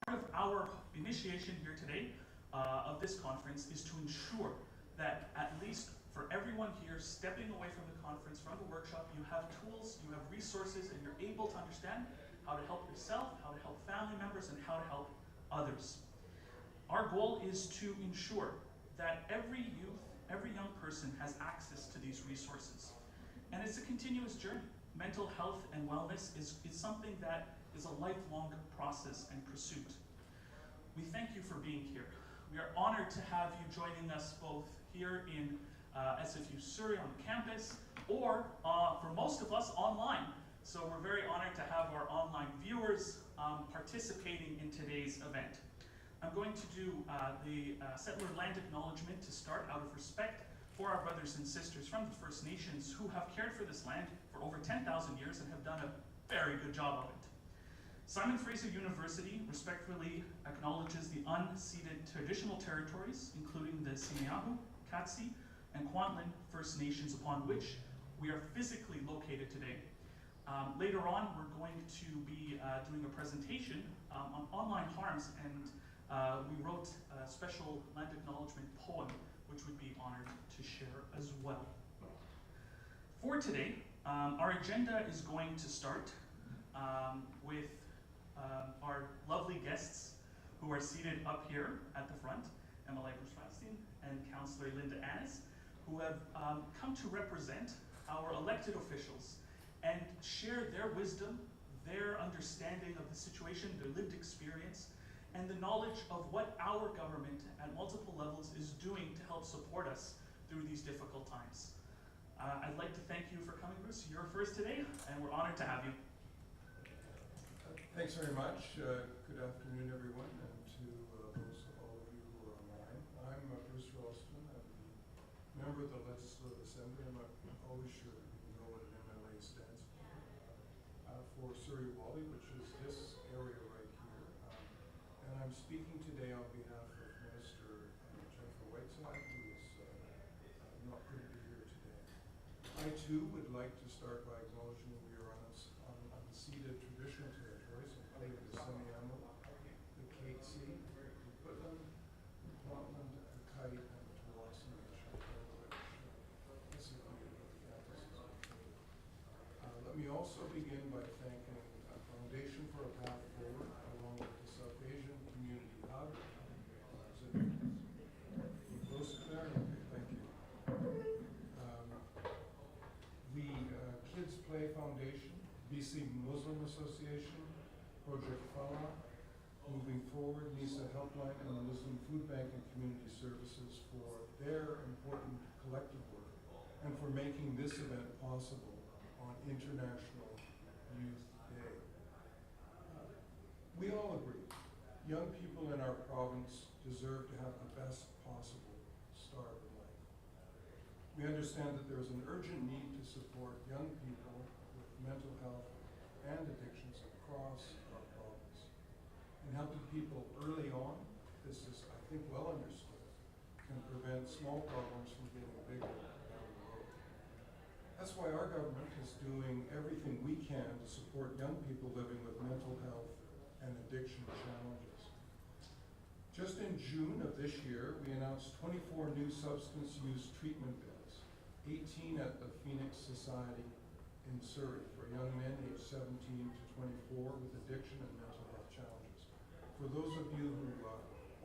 of our initiation here today of this conference is to ensure that at least for everyone here stepping away from the conference, from the workshop, you have tools, you have resources, and you're able to understand how to help yourself, how to help family members, and how to help others. Our goal is to ensure that every youth, every young person has access to these resources. And it's a continuous journey. Mental health and wellness is something that is a lifelong process and pursuit. We thank you for being here. We are honored to have you joining us both here in SFU Surrey on campus, or for most of us online. So we're very honored to have our online viewers participating in today's event. I'm going to do the settler land acknowledgement to start out of respect for our brothers and sisters from the First Nations who have cared for this land for over 10,000 years and have done a very good job of it. Simon Fraser University respectfully acknowledges the unceded traditional territories, including the Sineahu, Katsi, and Kwantlen First Nations upon which we are physically located today. Later on, we're going to be doing a presentation on online harms, and we wrote a special land acknowledgement poem, which would be honored to share as well. For today, our agenda is going to start with our lovely guests who are seated up here at the front, Emily Bruce-Radstein and Councillor Linda Annis, who have come to represent our elected officials and share their wisdom, their understanding of the situation, their lived experience, and the knowledge of what our government at multiple levels is doing to help support us through these difficult times. I'd like to thank you for coming, Bruce. You're first today, and we're honored to have you. Thanks very much. Good afternoon, everyone, and to all of you who are online. I'm Bruce Ralston. I'm the member of the Legislative Assembly. I'm not always sure that people know what an MLA stands for Surrey-Wally, which is this area right here. And I'm speaking today on behalf of Minister Jennifer Whiteside, who is not going to be here today. I too would like to start by acknowledging that we are on unceded traditional territories, including the Semiahmoo, the Katzie, the Coquitlam, the Kwantlen, the Kite, and the Tawasin Nation, which SFU campuses. Let me also begin by thanking a Foundation for a Path Forward, along with the South Asian Community Hub. Close to there? Okay, thank you. The Kids Play Foundation, BC Muslim Association, Project Fala, Moving Forward, NISA Helpline, and the Muslim Food Bank and Community Services for their important collective work and for making this event possible on International Youth Day. We all agree, young people in our province deserve to have the best possible start in life. We understand that there is an urgent need to support young people with mental health and addictions across our province. And helping people early on, this is, I think, well understood, can prevent small problems from getting bigger down the road. That's why our government is doing everything we can to support young people living with mental health and addiction challenges. Just in June of this year, we announced 24 new substance use treatment beds, 18 at the Phoenix Society in Surrey for young men aged 17 to 24 with addiction and mental health challenges. For those of you who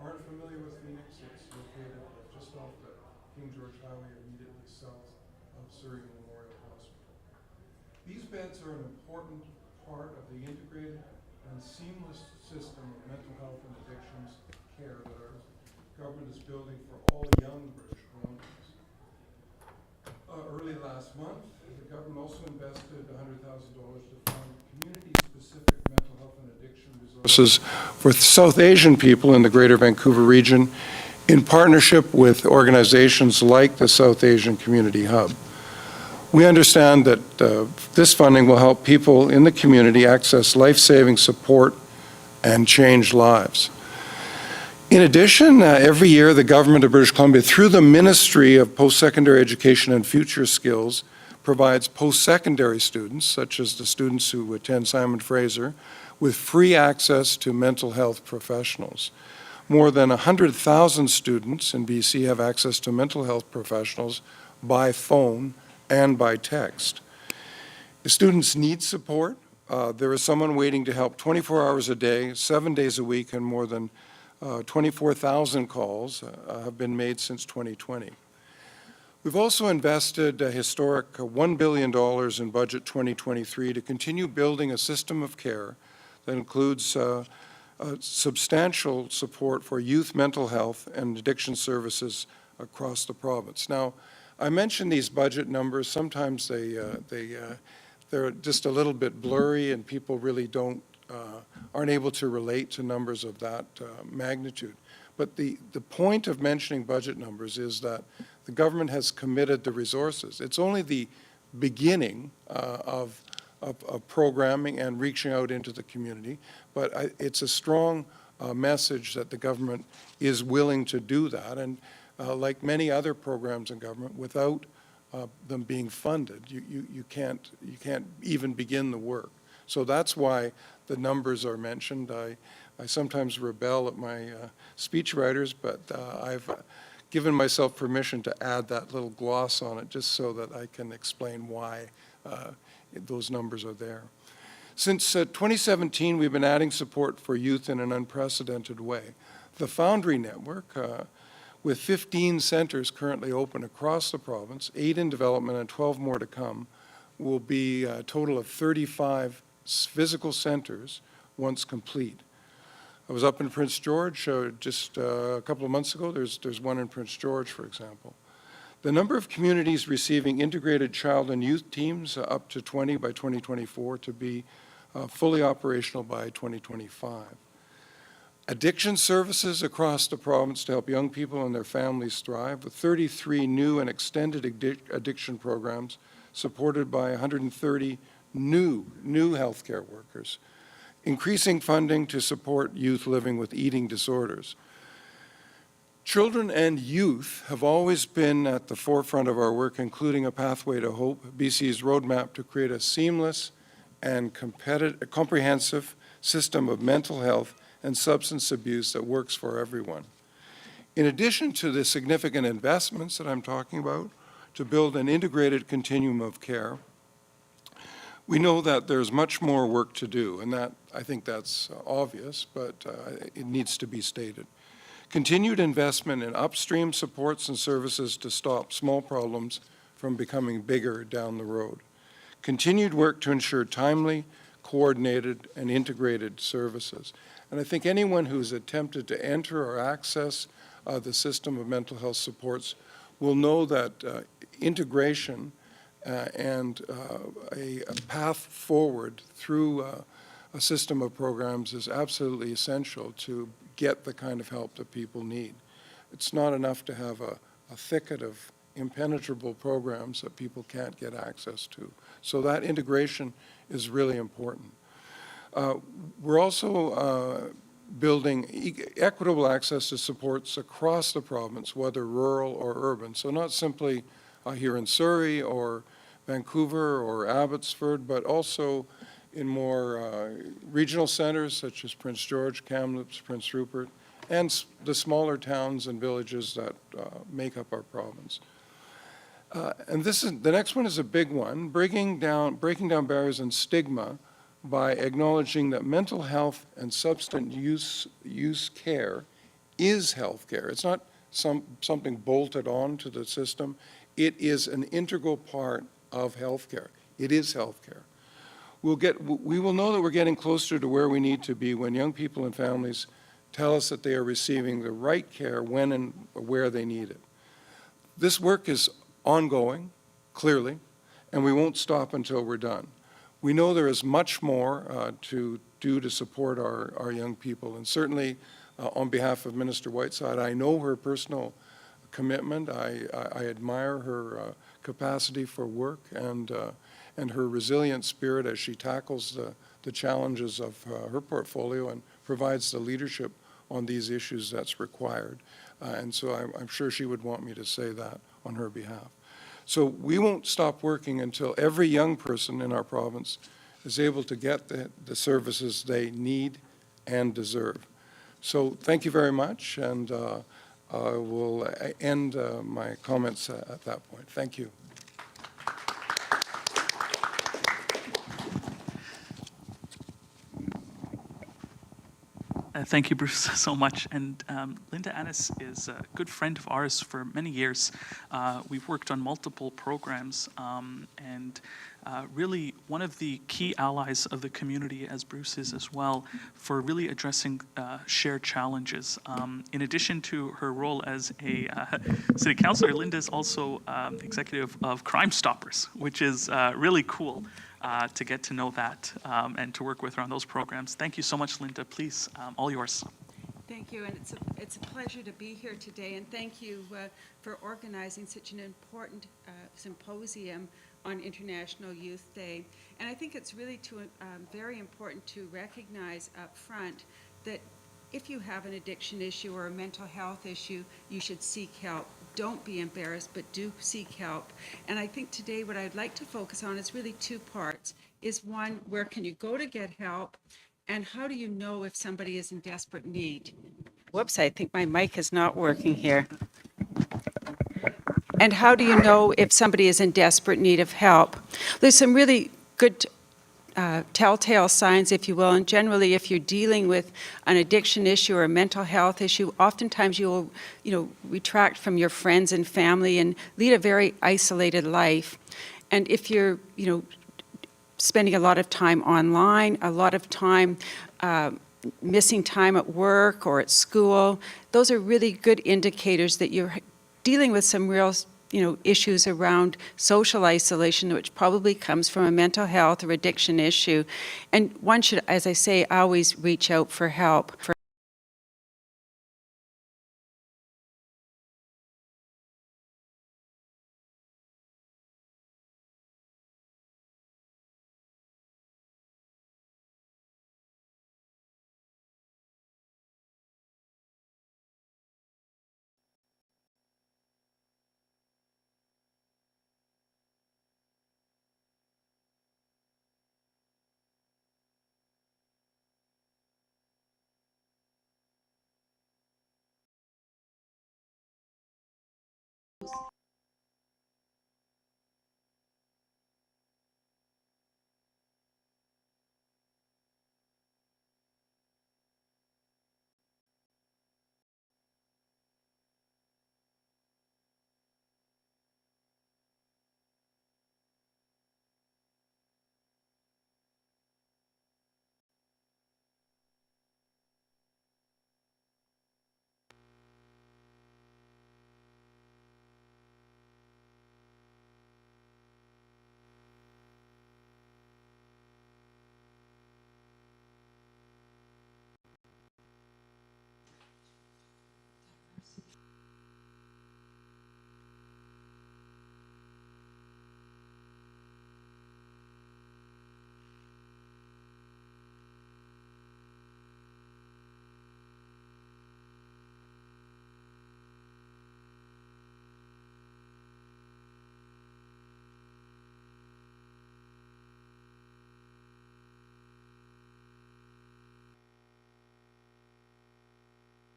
aren't familiar with Phoenix, it's located just off the King George Highway immediately south of Surrey Memorial Hospital. These beds are an important part of the integrated and seamless system of mental health and addictions care that our government is building for all young British Columbians. Early last month, the government also invested $100,000 to fund community-specific mental health and addiction resources for South Asian people in the Greater Vancouver region in partnership with organizations like the South Asian Community Hub. We understand that this funding will help people in the community access life-saving support and change lives. In addition, every year the Government of British Columbia, through the Ministry of Post-Secondary Education and Future Skills, provides post-secondary students, such as the students who attend Simon Fraser, with free access to mental health professionals. More than 100,000 students in BC have access to mental health professionals by phone and by text. The students need support. There is someone waiting to help 24 hours a day, 7 days a week, and more than 24,000 calls have been made since 2020. We've also invested a historic $1 billion in Budget 2023 to continue building a system of care that includes substantial support for youth mental health and addiction services across the province. Now, I mention these budget numbers. Sometimes they're just a little bit blurry, and people really aren't able to relate to numbers of that magnitude. But the point of mentioning budget numbers is that the government has committed the resources. It's only the beginning of programming and reaching out into the community, but it's a strong message that the government is willing to do that. And like many other programs in government, without them being funded, you can't even begin the work. So that's why the numbers are mentioned. I sometimes rebel at my speechwriters, but I've given myself permission to add that little gloss on it just so that I can explain why those numbers are there. Since 2017, we've been adding support for youth in an unprecedented way. The Foundry Network, with 15 centers currently open across the province, 8 in development and 12 more to come, will be a total of 35 physical centers once complete. I was up in Prince George just a couple of months ago. There's one in Prince George, for example. The number of communities receiving integrated child and youth teams, up to 20 by 2024, to be fully operational by 2025. Addiction services across the province to help young people and their families thrive, with 33 new and extended addiction programs supported by 130 new healthcare workers. Increasing funding to support youth living with eating disorders. Children and youth have always been at the forefront of our work, including a Pathway to Hope, BC's roadmap to create a seamless and comprehensive system of mental health and substance abuse that works for everyone. In addition to the significant investments that I'm talking about to build an integrated continuum of care, we know that there's much more work to do, and I think that's obvious, but it needs to be stated. Continued investment in upstream supports and services to stop small problems from becoming bigger down the road. Continued work to ensure timely, coordinated, and integrated services. And I think anyone who's attempted to enter or access the system of mental health supports will know that integration and a path forward through a system of programs is absolutely essential to get the kind of help that people need. It's not enough to have a thicket of impenetrable programs that people can't get access to. So that integration is really important. We're also building equitable access to supports across the province, whether rural or urban. So not simply here in Surrey or Vancouver or Abbotsford, but also in more regional centers such as Prince George, Kamloops, Prince Rupert, and the smaller towns and villages that make up our province. And the next one is a big one, breaking down barriers and stigma by acknowledging that mental health and substance use care is health care. It's not something bolted on to the system. It is an integral part of health care. It is health care. We will know that we're getting closer to where we need to be when young people and families tell us that they are receiving the right care when and where they need it. This work is ongoing, clearly, and we won't stop until we're done. We know there is much more to do to support our young people, and certainly on behalf of Minister Whiteside, I know her personal commitment. I admire her capacity for work and her resilient spirit as she tackles the challenges of her portfolio and provides the leadership on these issues that's required. And so I'm sure she would want me to say that on her behalf. So we won't stop working until every young person in our province is able to get the services they need and deserve. So thank you very much, and I will end my comments at that point. Thank you. Thank you, Bruce, so much. And Linda Annis is a good friend of ours for many years. We've worked on multiple programs, and really one of the key allies of the community, as Bruce is as well, for really addressing shared challenges. In addition to her role as a city councilor, Linda is also executive of Crime Stoppers, which is really cool. To get to know that and to work with her on those programs. Thank you so much, Linda. Please, all yours. Thank you, and it's a pleasure to be here today, and thank you for organizing such an important symposium on International Youth Day. And I think it's really very important to recognize up front that if you have an addiction issue or a mental health issue, you should seek help. Don't be embarrassed, but do seek help. And I think today what I'd like to focus on is really two parts. Is one, where can you go to get help? And how do you know if somebody is in desperate need? Whoops, I think my mic is not working here. And how do you know if somebody is in desperate need of help? There's some really good telltale signs, if you will, and generally if you're dealing with an addiction issue or a mental health issue, oftentimes you'll, retract from your friends and family and lead a very isolated life. And if you're, spending a lot of time online, a lot of time missing time at work or at school, those are really good indicators that you're dealing with some real issues around social isolation, which probably comes from a mental health or addiction issue. And one should, as I say, always reach out for help.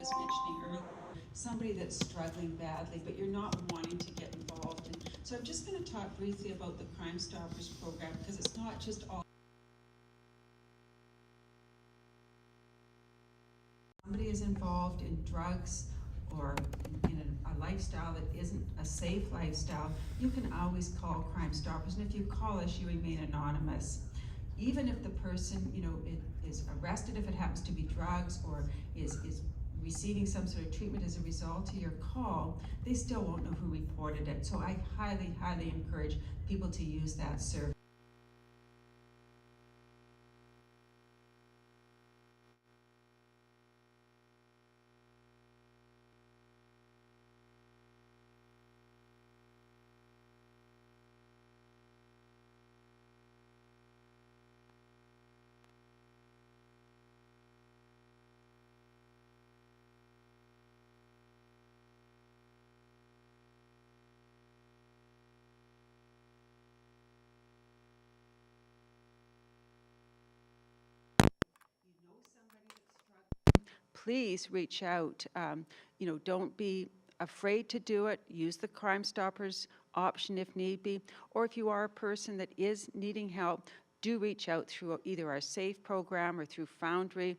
Was mentioning earlier, somebody that's struggling badly, but you're not wanting to get involved. And so I'm just going to talk briefly about the Crime Stoppers program, because it's not just all somebody is involved in drugs or in a lifestyle that isn't a safe lifestyle. You can always call Crime Stoppers, and if you call us, you remain anonymous. Even if the person, is arrested, if it happens to be drugs, or is receiving some sort of treatment as a result of your call, they still won't know who reported it. So I highly, highly encourage people to use that service. please reach out. Don't be afraid to do it. Use the Crime Stoppers option if need be. Or if you are a person that is needing help, do reach out through either our SAFE program or through Foundry,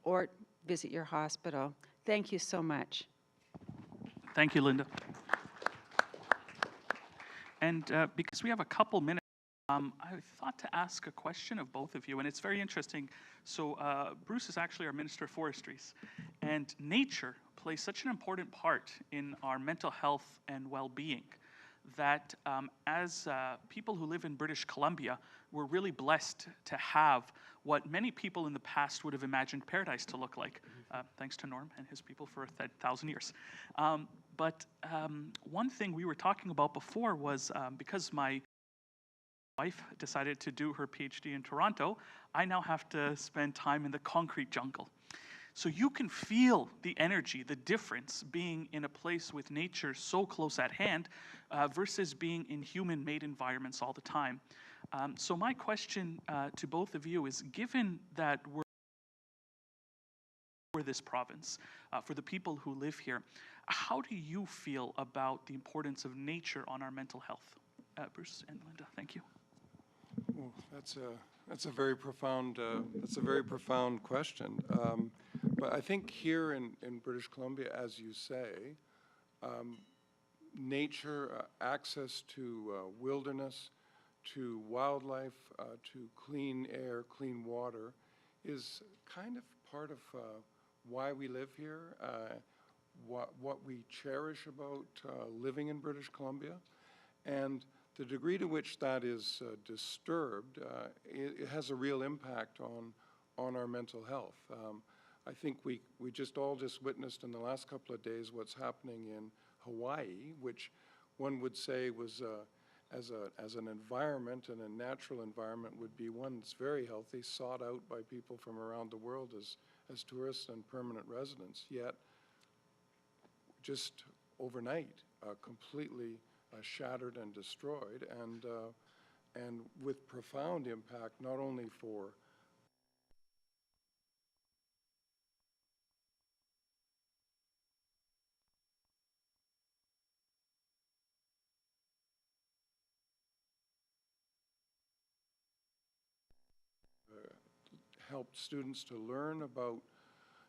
or visit your hospital. Thank you so much. Thank you, Linda. And because we have a couple minutes, I thought to ask a question of both of you, and it's very interesting. So Bruce is actually our Minister of Forestries, and nature plays such an important part in our mental health and well-being that as people who live in British Columbia, we're really blessed to have what many people in the past would have imagined paradise to look like, thanks to Norm and his people for 1,000 years. But one thing we were talking about before was because my wife decided to do her PhD in Toronto, I now have to spend time in the concrete jungle. So you can feel the energy, the difference being in a place with nature so close at hand versus being in human-made environments all the time. So my question to both of you is, given that we're for this province, for the people who live here, how do you feel about the importance of nature on our mental health? Bruce and Linda, thank you. Well, that's a very profound question. But I think here in British Columbia, as you say, nature, access to wilderness, to wildlife, to clean air, clean water, is kind of part of why we live here, what we cherish about living in British Columbia. And the degree to which that is disturbed, it has a real impact on our mental health. I think we just witnessed in the last couple of days what's happening in Hawaii, which one would say was as an environment and a natural environment would be one that's very healthy, sought out by people from around the world as tourists and permanent residents, yet just overnight completely shattered and destroyed, and with profound impact not only for helped students to learn about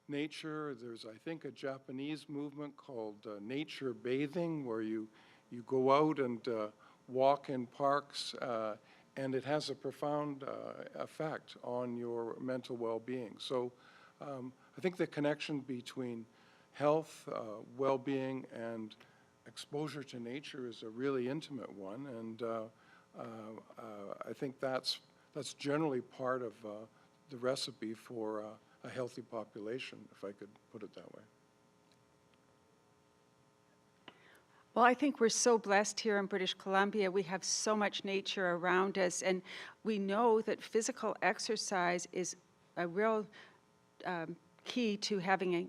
nature. There's, I think, a Japanese movement called nature bathing, where you go out and walk in parks, and it has a profound effect on your mental well-being. So I think the connection between health, well-being, and exposure to nature is a really intimate one, and I think that's generally part of the recipe for a healthy population, if I could put it that way. Well, I think we're so blessed here in British Columbia. We have so much nature around us, and we know that physical exercise is a real key to having a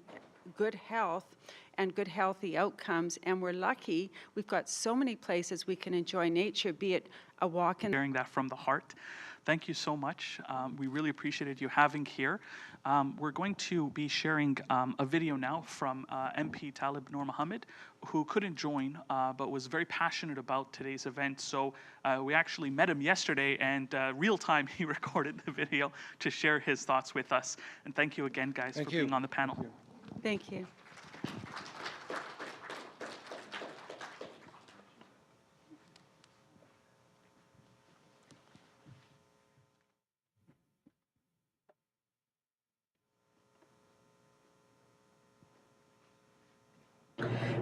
good health and good healthy outcomes. And we're lucky, we've got so many places we can enjoy nature, be it a walk in. Sharing that from the heart. Thank you so much. We really appreciated you having here. We're going to be sharing a video now from MP Talib Noor Mohammed, who couldn't join, but was very passionate about today's event. So we actually met him yesterday, and real time he recorded the video to share his thoughts with us. And thank you again, guys, for being on the panel. Thank you.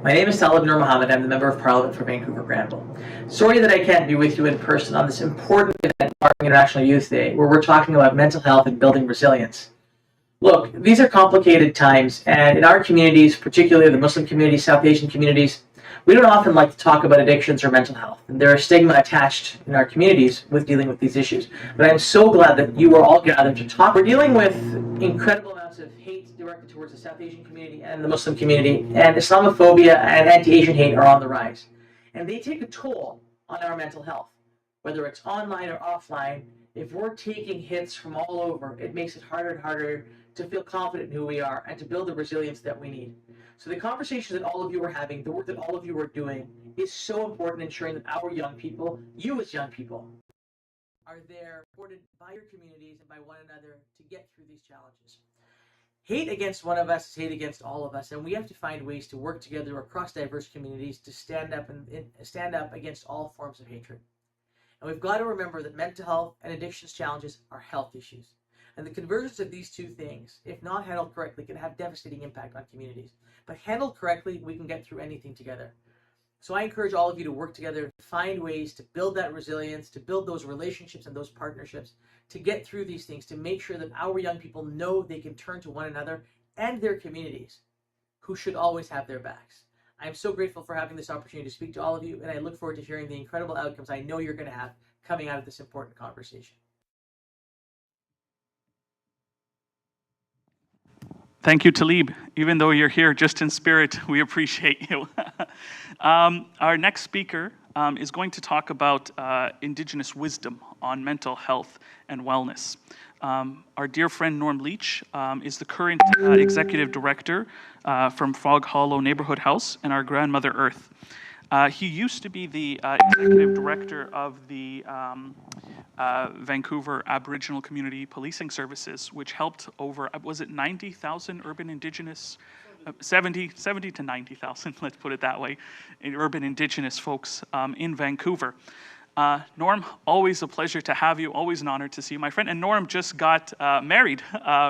My name is Talib Noor Mohammed. I'm the Member of Parliament for Vancouver Granville. Sorry that I can't be with you in person on this important event marking International Youth Day, where we're talking about mental health and building resilience. Look, these are complicated times, and in our communities, particularly the Muslim communities, South Asian communities, we don't often like to talk about addictions or mental health, and there is stigma attached in our communities with dealing with these issues. But I'm so glad that you are all gathered to talk. We're dealing with incredible amounts of hate directed towards the South Asian community and the Muslim community, and Islamophobia and anti-Asian hate are on the rise. And they take a toll on our mental health, whether it's online or offline. If we're taking hits from all over, it makes it harder and harder to feel confident in who we are, and to build the resilience that we need. So the conversations that all of you are having, the work that all of you are doing, is so important in ensuring that our young people, you as young people, are there supported by your communities and by one another to get through these challenges. Hate against one of us is hate against all of us, and we have to find ways to work together across diverse communities to stand up against all forms of hatred. And we've got to remember that mental health and addictions challenges are health issues. And the convergence of these two things, if not handled correctly, can have devastating impact on communities. But handled correctly, we can get through anything together. So I encourage all of you to work together to find ways to build that resilience, to build those relationships and those partnerships, to get through these things, to make sure that our young people know they can turn to one another and their communities, who should always have their backs. I am so grateful for having this opportunity to speak to all of you, and I look forward to hearing the incredible outcomes I know you're going to have coming out of this important conversation. Thank you, Talib. Even though you're here just in spirit, we appreciate you. Our next speaker is going to talk about Indigenous wisdom on mental health and wellness. Our dear friend Norm Leach is the current executive director from Frog Hollow Neighborhood House and our grandmother Earth. He used to be the executive director of the Vancouver Aboriginal Community Policing Services, which helped over, was it 90,000 urban Indigenous, 70 to 90,000, let's put it that way, urban Indigenous folks in Vancouver. Norm, always a pleasure to have you, always an honor to see you, my friend. And Norm just got married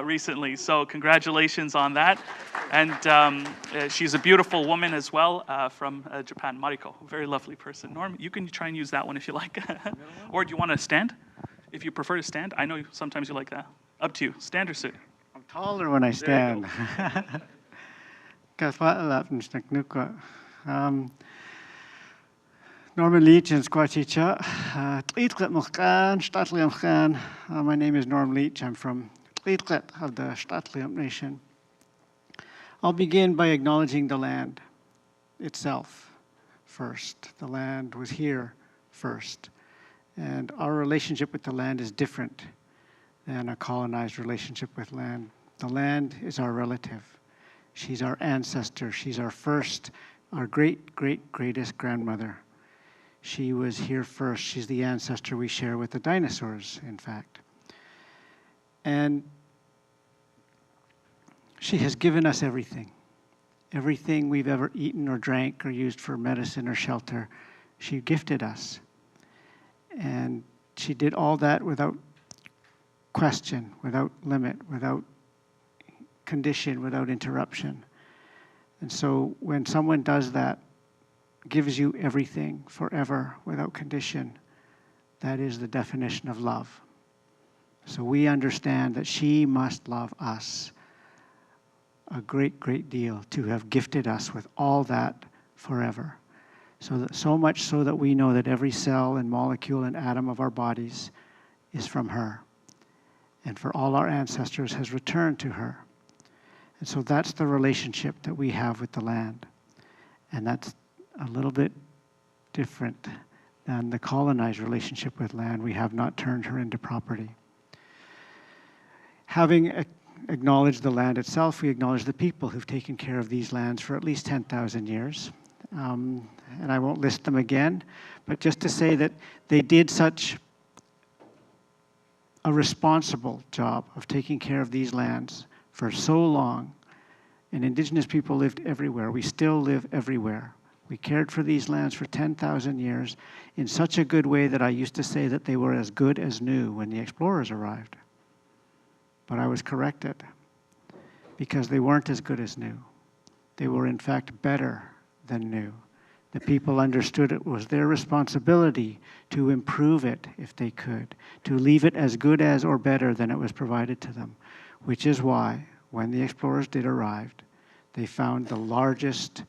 recently, so congratulations on that. And she's a beautiful woman as well from Japan, Mariko, very lovely person. Norm, you can try and use that one if you like. Or do you want to stand? If you prefer to stand, I know sometimes you like that. Up to you, stand or sit. I'm taller when I stand. Norman Leach and Squachicha. My name is Norm Leach. I'm from Tlitlit of the Stadtlium Nation. I'll begin by acknowledging the land itself first. The land was here first. And our relationship with the land is different than a colonized relationship with land. The land is our relative. She's our ancestor. She's our first, our greatest grandmother. She was here first. She's the ancestor we share with the dinosaurs, in fact. And she has given us everything. Everything we've ever eaten or drank or used for medicine or shelter, she gifted us. And she did all that without question, without limit, without condition, without interruption. And so when someone does that, gives you everything forever without condition, that is the definition of love. So we understand that she must love us a great deal to have gifted us with all that forever. So much so that we know that every cell and molecule and atom of our bodies is from her. And for all our ancestors has returned to her. And so that's the relationship that we have with the land. And that's a little bit different than the colonized relationship with land. We have not turned her into property. Having acknowledged the land itself, we acknowledge the people who've taken care of these lands for at least 10,000 years. And I won't list them again, but just to say that they did such a responsible job of taking care of these lands for so long. And Indigenous people lived everywhere. We still live everywhere. We cared for these lands for 10,000 years in such a good way that I used to say that they were as good as new when the explorers arrived. But I was corrected because they weren't as good as new. They were in fact better than new. The people understood it was their responsibility to improve it if they could, to leave it as good as or better than it was provided to them, which is why when the explorers did arrive, they found the largest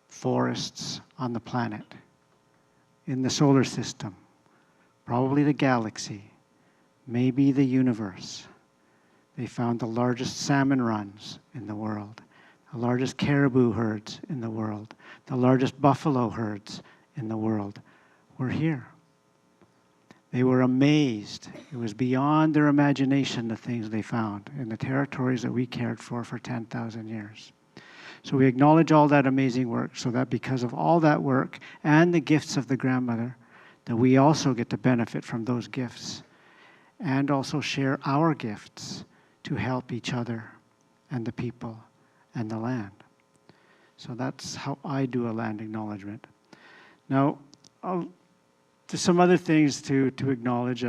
forests on the planet, in the solar system, probably the galaxy, maybe the universe. They found the largest salmon runs in the world, the largest caribou herds in the world, the largest buffalo herds in the world were here. They were amazed. It was beyond their imagination, the things they found in the territories that we cared for 10,000 years. So we acknowledge all that amazing work, so that because of all that work and the gifts of the grandmother, that we also get to benefit from those gifts and also share our gifts to help each other and the people and the land. So that's how I do a land acknowledgement. Now, there's some other things to acknowledge.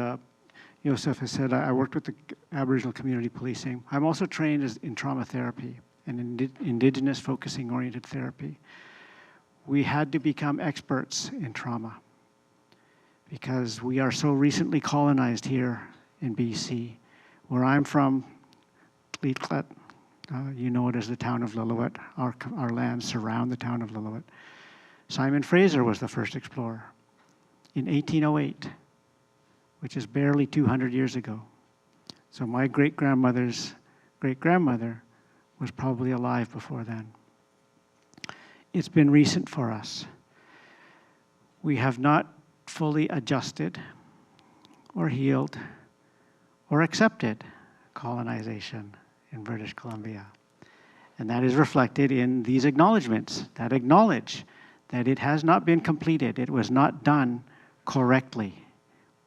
Joseph has said I worked with the Aboriginal community policing. I'm also trained in trauma therapy and Indigenous focusing oriented therapy. We had to become experts in trauma because we are so recently colonized here in BC. Where I'm from, Leetclet, you know it as the town of Lillooet. Our lands surround the town of Lillooet. Simon Fraser was the first explorer in 1808, which is barely 200 years ago. So my great-grandmother's great-grandmother was probably alive before then. It's been recent for us. We have not fully adjusted or healed or accepted colonization in British Columbia. And that is reflected in these acknowledgements that acknowledge that it has not been completed. It was not done correctly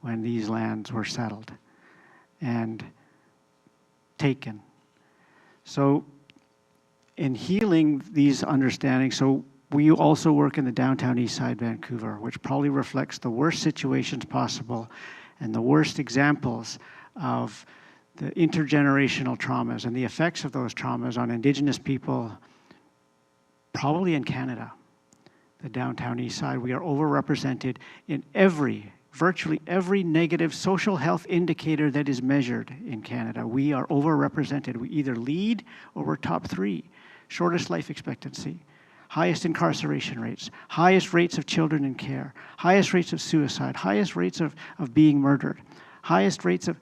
when these lands were settled and taken. So in healing these understandings, so we also work in the downtown east side Vancouver, which probably reflects the worst situations possible and the worst examples of the intergenerational traumas and the effects of those traumas on Indigenous people, probably in Canada. The downtown east side, we are overrepresented in virtually every negative social health indicator that is measured in Canada. We are overrepresented. We either lead or we're top 3. Shortest life expectancy, highest incarceration rates, highest rates of children in care, highest rates of suicide, highest rates of being murdered, highest rates of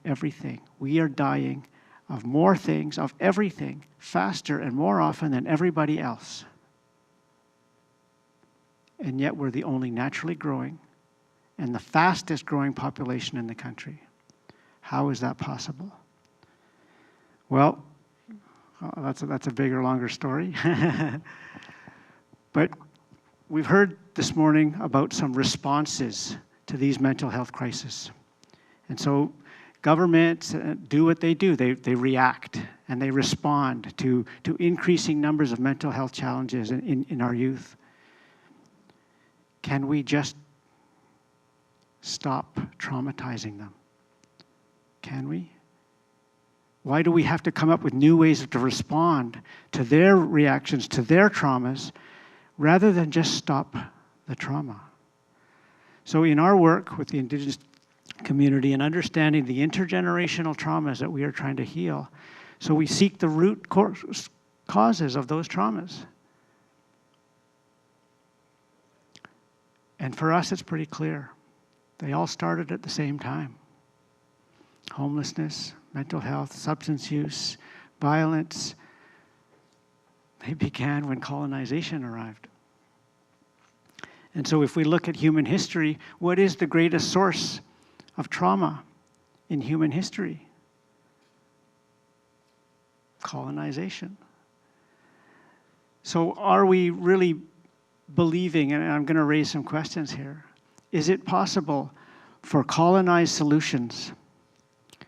everything. We are dying of more things, of everything, faster and more often than everybody else. And yet we're the only naturally growing and the fastest growing population in the country. How is that possible? Well, that's a bigger, longer story. But we've heard this morning about some responses to these mental health crises. And so governments do what they do. They react and they respond to increasing numbers of mental health challenges in our youth. Can we just stop traumatizing them? Can we? Why do we have to come up with new ways to respond to their reactions, to their traumas, rather than just stop the trauma? So in our work with the Indigenous community and understanding the intergenerational traumas that we are trying to heal, so we seek the root causes of those traumas. And for us, it's pretty clear. They all started at the same time. Homelessness, mental health, substance use, violence, they began when colonization arrived. And so if we look at human history, what is the greatest source of trauma in human history? Colonization. So are we really believing, and I'm going to raise some questions here, is it possible for colonized solutions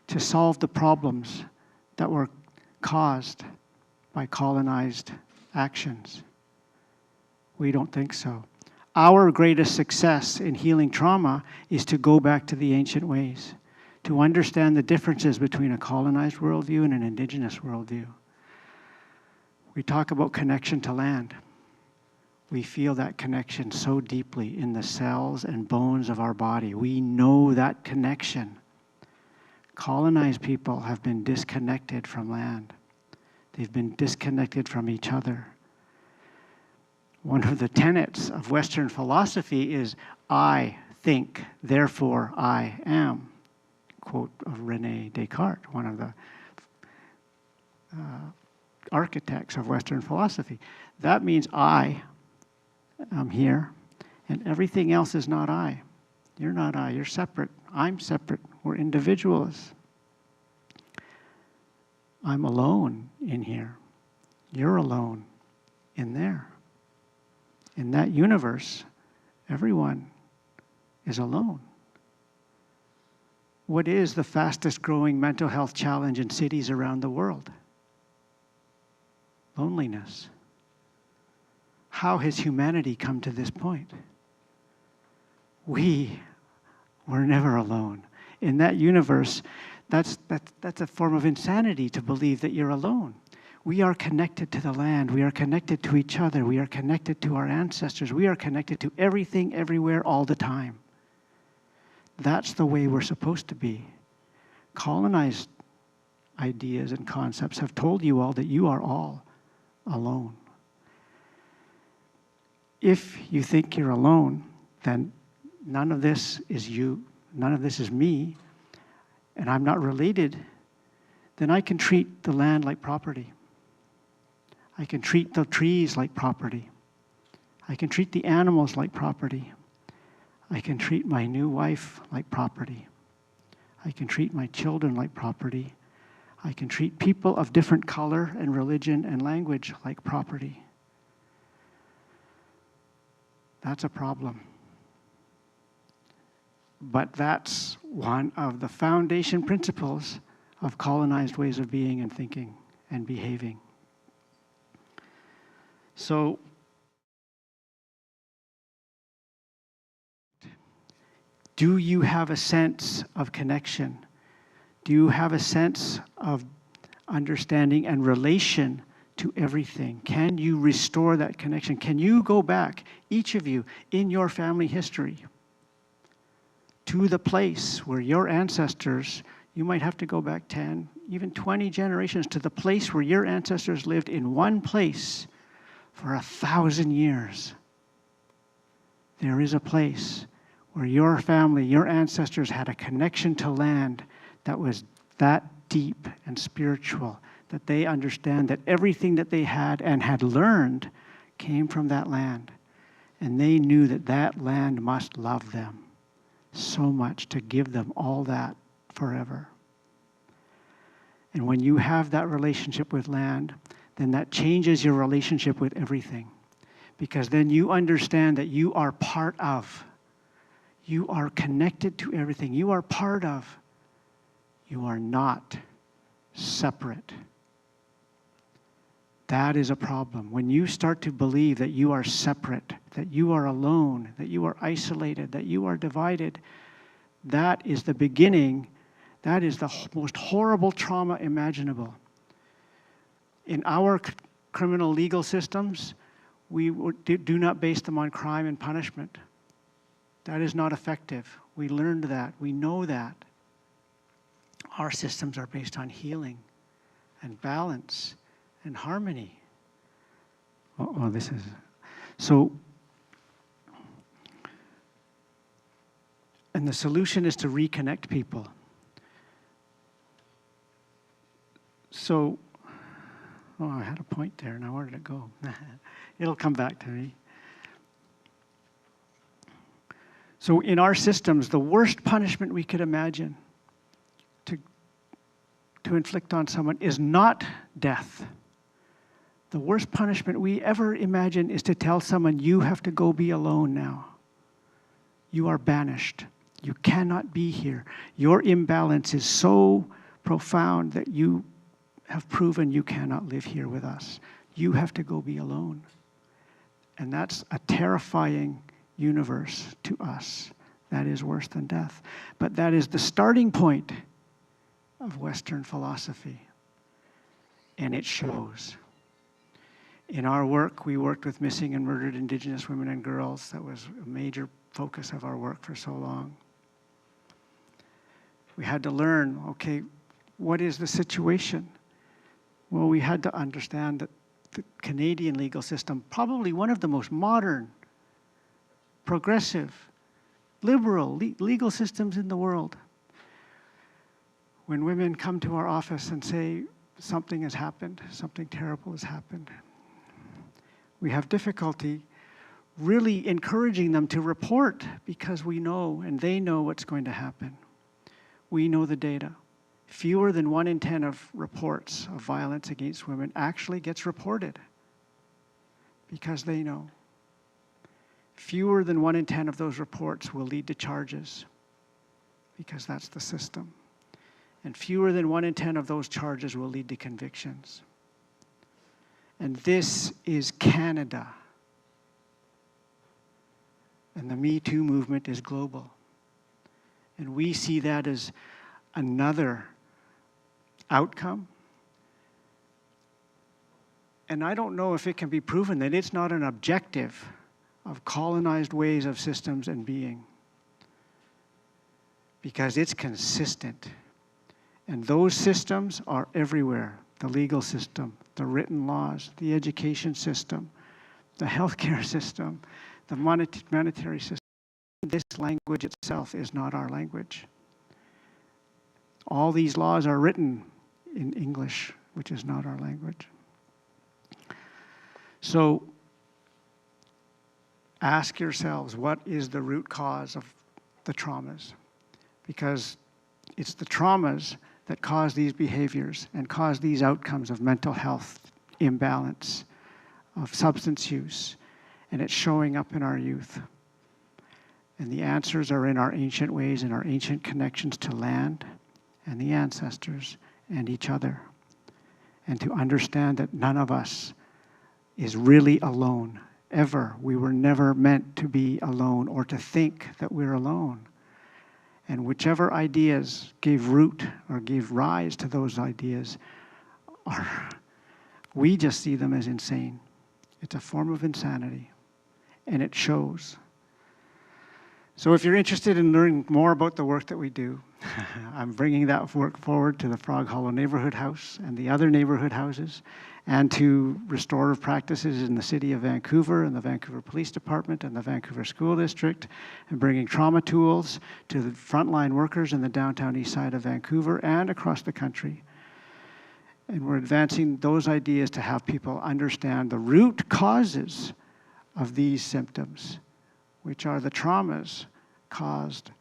to solve the problems that were caused by colonized actions? We don't think so. Our greatest success in healing trauma is to go back to the ancient ways, to understand the differences between a colonized worldview and an Indigenous worldview. We talk about connection to land. We feel that connection so deeply in the cells and bones of our body. We know that connection. Colonized people have been disconnected from land. They've been disconnected from each other. One of the tenets of Western philosophy is, I think, therefore I am. Quote of René Descartes, one of the architects of Western philosophy. That means I am here, and everything else is not I. You're not I, you're separate. I'm separate. We're individuals. I'm alone in here. You're alone in there. In that universe, everyone is alone. What is the fastest growing mental health challenge in cities around the world? Loneliness. How has humanity come to this point? We were never alone. In that universe, that's a form of insanity to believe that you're alone. We are connected to the land. We are connected to each other. We are connected to our ancestors. We are connected to everything, everywhere, all the time. That's the way we're supposed to be. Colonized ideas and concepts have told you all that you are all alone. If you think you're alone, then none of this is you, none of this is me, and I'm not related, then I can treat the land like property. I can treat the trees like property. I can treat the animals like property. I can treat my new wife like property. I can treat my children like property. I can treat people of different color and religion and language like property. That's a problem. But that's one of the foundation principles of colonized ways of being and thinking and behaving. So, do you have a sense of connection? Do you have a sense of understanding and relation to everything? Can you restore that connection? Can you go back, each of you, in your family history, to the place where your ancestors, you might have to go back 10, even 20 generations, to the place where your ancestors lived in one place for 1,000 years. There is a place where your family, your ancestors had a connection to land that was that deep and spiritual, that they understand that everything that they had and had learned came from that land. And they knew that that land must love them so much to give them all that forever. And when you have that relationship with land, then that changes your relationship with everything. Because then you understand that you are part of. You are connected to everything. You are part of. You are not separate. That is a problem. When you start to believe that you are separate, that you are alone, that you are isolated, that you are divided, that is the beginning. That is the most horrible trauma imaginable. In our criminal legal systems, we do not base them on crime and punishment. That is not effective. We learned that. We know that. Our systems are based on healing and balance and harmony. Oh, this is... So, and the solution is to reconnect people. So, oh, I had a point there. Now where did it go? It'll come back to me. So in our systems, the worst punishment we could imagine to inflict on someone is not death. The worst punishment we ever imagine is to tell someone, you have to go be alone now. You are banished. You cannot be here. Your imbalance is so profound that you have proven you cannot live here with us. You have to go be alone. And that's a terrifying universe to us. That is worse than death. But that is the starting point of Western philosophy. And it shows. In our work, we worked with missing and murdered Indigenous women and girls. That was a major focus of our work for so long. We had to learn, okay, what is the situation? Well, we had to understand that the Canadian legal system, probably one of the most modern, progressive, liberal legal systems in the world. When women come to our office and say, something has happened, something terrible has happened, we have difficulty really encouraging them to report, because we know and they know what's going to happen. We know the data. Fewer than 1 in 10 of reports of violence against women actually gets reported because they know. Fewer than 1 in 10 of those reports will lead to charges because that's the system. And fewer than 1 in 10 of those charges will lead to convictions. And this is Canada. And the Me Too movement is global. And we see that as another outcome. And I don't know if it can be proven that it's not an objective of colonized ways of systems and being, because it's consistent. And those systems are everywhere. The legal system, the written laws, the education system, the healthcare system, the monetary system. This language itself is not our language. All these laws are written in English, which is not our language. So ask yourselves, what is the root cause of the traumas? Because it's the traumas that cause these behaviors and cause these outcomes of mental health imbalance, of substance use, and it's showing up in our youth. And the answers are in our ancient ways, in our ancient connections to land and the ancestors and each other. And to understand that none of us is really alone, ever. We were never meant to be alone or to think that we're alone. And whichever ideas gave root or gave rise to those ideas, we just see them as insane. It's a form of insanity, and it shows. So if you're interested in learning more about the work that we do, I'm bringing that work forward to the Frog Hollow Neighborhood House and the other neighborhood houses, and to restorative practices in the City of Vancouver and the Vancouver Police Department and the Vancouver School District, and bringing trauma tools to the frontline workers in the downtown east side of Vancouver and across the country. And we're advancing those ideas to have people understand the root causes of these symptoms, which are the traumas caused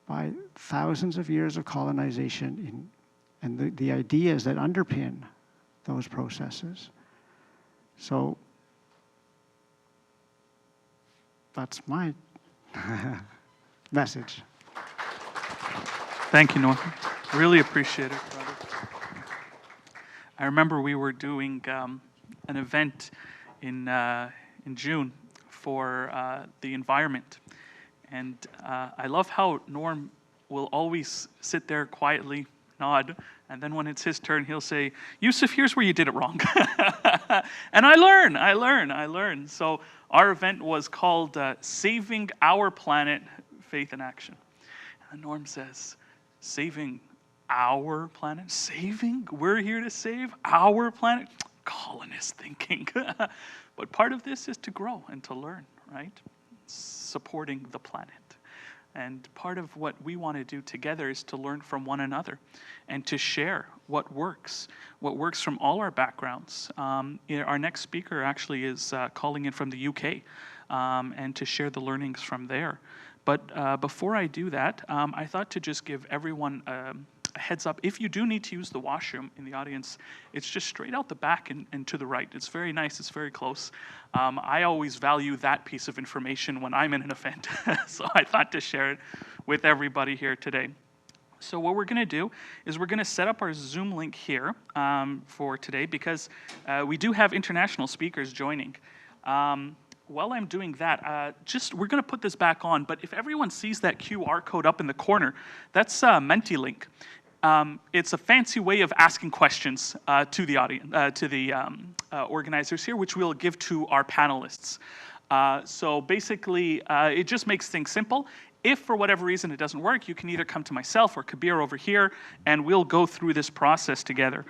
by thousands of years of colonization and the ideas that underpin those processes. So that's my message. Thank you, Norman. Really appreciate it, brother. I remember we were doing an event in June for the environment. And I love how Norm will always sit there quietly, nod, and then when it's his turn, he'll say, Yusuf, here's where you did it wrong. And I learn. So our event was called Saving Our Planet, Faith in Action. And Norm says, saving our planet? Saving? We're here to save our planet? Colonist thinking. But part of this is to grow and to learn, right? Supporting the planet. And part of what we want to do together is to learn from one another and to share what works from all our backgrounds. Our next speaker actually is calling in from the UK, and to share the learnings from there. But before I do that, I thought to just give everyone a heads up. If you do need to use the washroom in the audience, it's just straight out the back and to the right. It's very nice. It's very close. I always value that piece of information when I'm in an event. So I thought to share it with everybody here today. So what we're going to do is we're going to set up our Zoom link here for today, because we do have international speakers joining. While I'm doing that, we're going to put this back on, but if everyone sees that QR code up in the corner, that's Mentilink. It's a fancy way of asking questions to the audience, to the organizers here, which we'll give to our panelists. So basically, it just makes things simple. If for whatever reason it doesn't work, you can either come to myself or Kabir over here, and we'll go through this process together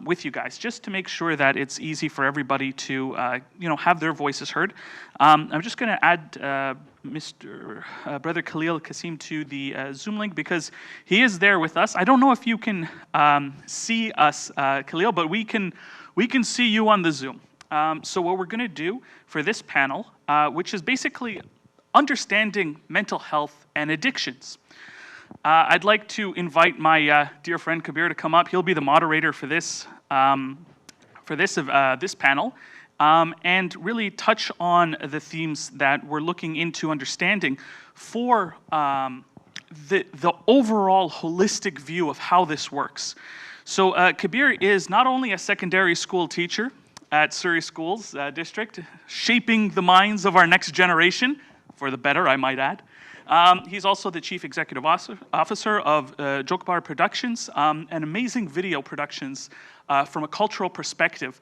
with you guys, just to make sure that it's easy for everybody to have their voices heard. I'm just going to add Brother Khalil Kasim to the Zoom link, because he is there with us. I don't know if you can see us, Khalil, but we can see you on the Zoom. So what we're going to do for this panel, which is basically understanding mental health and addictions. I'd like to invite my dear friend Kabir to come up. He'll be the moderator for this this panel, and really touch on the themes that we're looking into understanding for the overall holistic view of how this works. So Kabir is not only a secondary school teacher at Surrey Schools District, shaping the minds of our next generation, for the better, I might add. He's also the Chief Executive Officer of Jokbar Productions, and amazing video productions from a cultural perspective.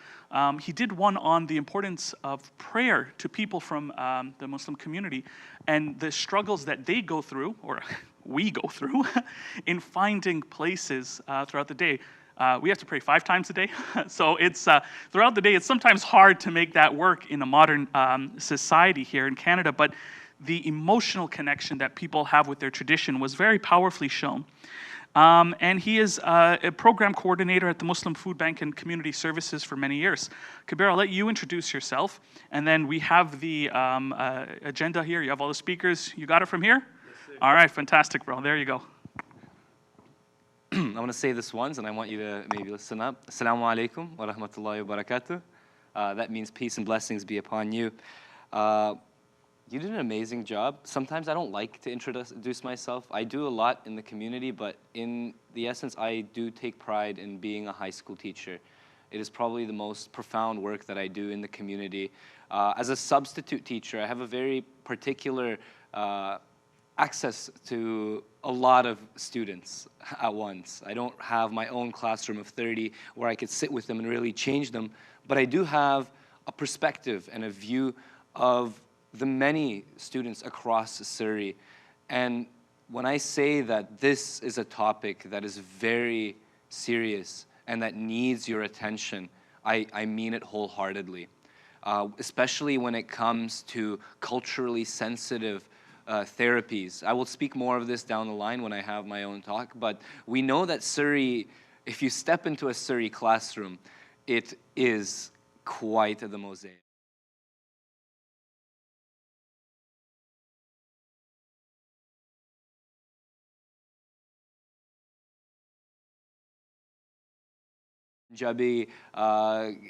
He did one on the importance of prayer to people from the Muslim community and the struggles that they go through, or we go through, in finding places throughout the day. We have to pray 5 times a day, so it's throughout the day. It's sometimes hard to make that work in a modern society here in Canada, but the emotional connection that people have with their tradition was very powerfully shown. And he is a program coordinator at the Muslim Food Bank and Community Services for many years. Kabir, I'll let you introduce yourself, and then we have the agenda here. You have all the speakers. You got it from here? Yes, sir. All right, fantastic, bro. There you go. I want to say this once, and I want you to maybe listen up. Assalamu alaikum wa rahmatullahi wa barakatuh. That means peace and blessings be upon you. You did an amazing job. Sometimes I don't like to introduce myself. I do a lot in the community, but in the essence, I do take pride in being a high school teacher. It is probably the most profound work that I do in the community. As a substitute teacher, I have a very particular access to a lot of students at once. I don't have my own classroom of 30 where I could sit with them and really change them, but I do have a perspective and a view of the many students across Surrey. And when I say that this is a topic that is very serious and that needs your attention, I mean it wholeheartedly. Especially when it comes to culturally sensitive therapies. I will speak more of this down the line when I have my own talk, but we know that Surrey, if you step into a Surrey classroom, it is quite the mosaic. Punjabi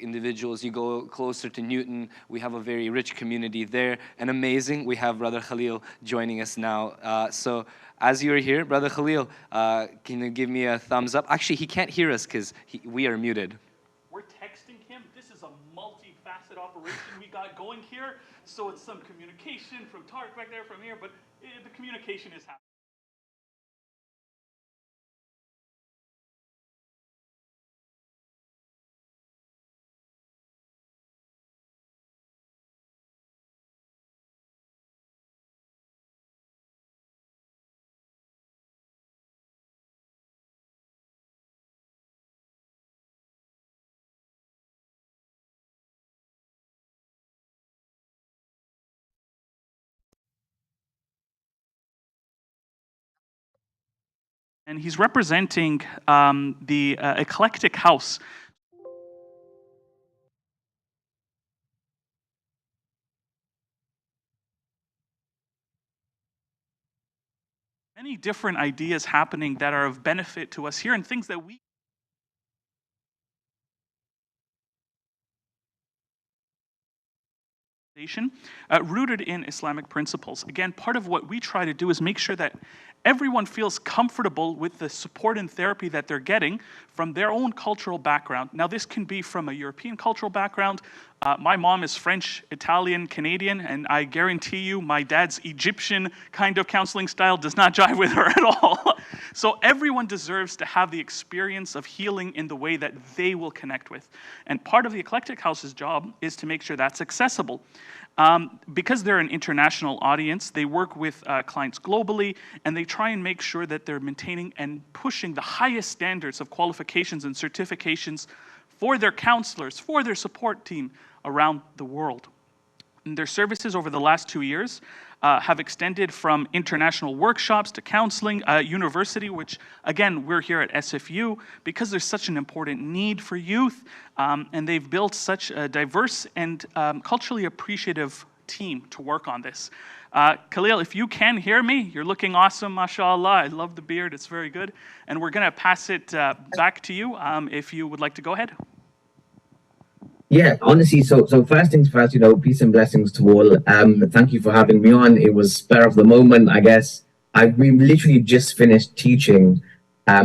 individuals, you go closer to Newton, we have a very rich community there, and amazing, we have Brother Khalil joining us now. So as you're here, Brother Khalil, can you give me a thumbs up? Actually, he can't hear us because we are muted. We're texting him. This is a multifaceted operation we got going here, so it's some communication from Tarek back there, from here, but the communication is happening. And he's representing the eclectic house. Many different ideas happening that are of benefit to us here and things that we rooted in Islamic principles. Again, part of what we try to do is make sure that everyone feels comfortable with the support and therapy that they're getting from their own cultural background. Now, this can be from a European cultural background. My mom is French, Italian, Canadian, and I guarantee you my dad's Egyptian kind of counseling style does not jive with her at all. So everyone deserves to have the experience of healing in the way that they will connect with. And part of the Eclectic House's job is to make sure that's accessible. Because they're an international audience, they work with clients globally, and they try and make sure that they're maintaining and pushing the highest standards of qualifications and certifications for their counselors, for their support team around the world. And their services over the last 2 years have extended from international workshops to counseling, university, which again, we're here at SFU because there's such an important need for youth, and they've built such a diverse and culturally appreciative team to work on this. Khalil, if you can hear me, you're looking awesome, mashallah. I love the beard, it's very good. And we're gonna pass it back to you if you would like to go ahead. Yeah, honestly, so first things first, peace and blessings to all. Thank you for having me on. It was spur of the moment, I guess. We literally just finished teaching.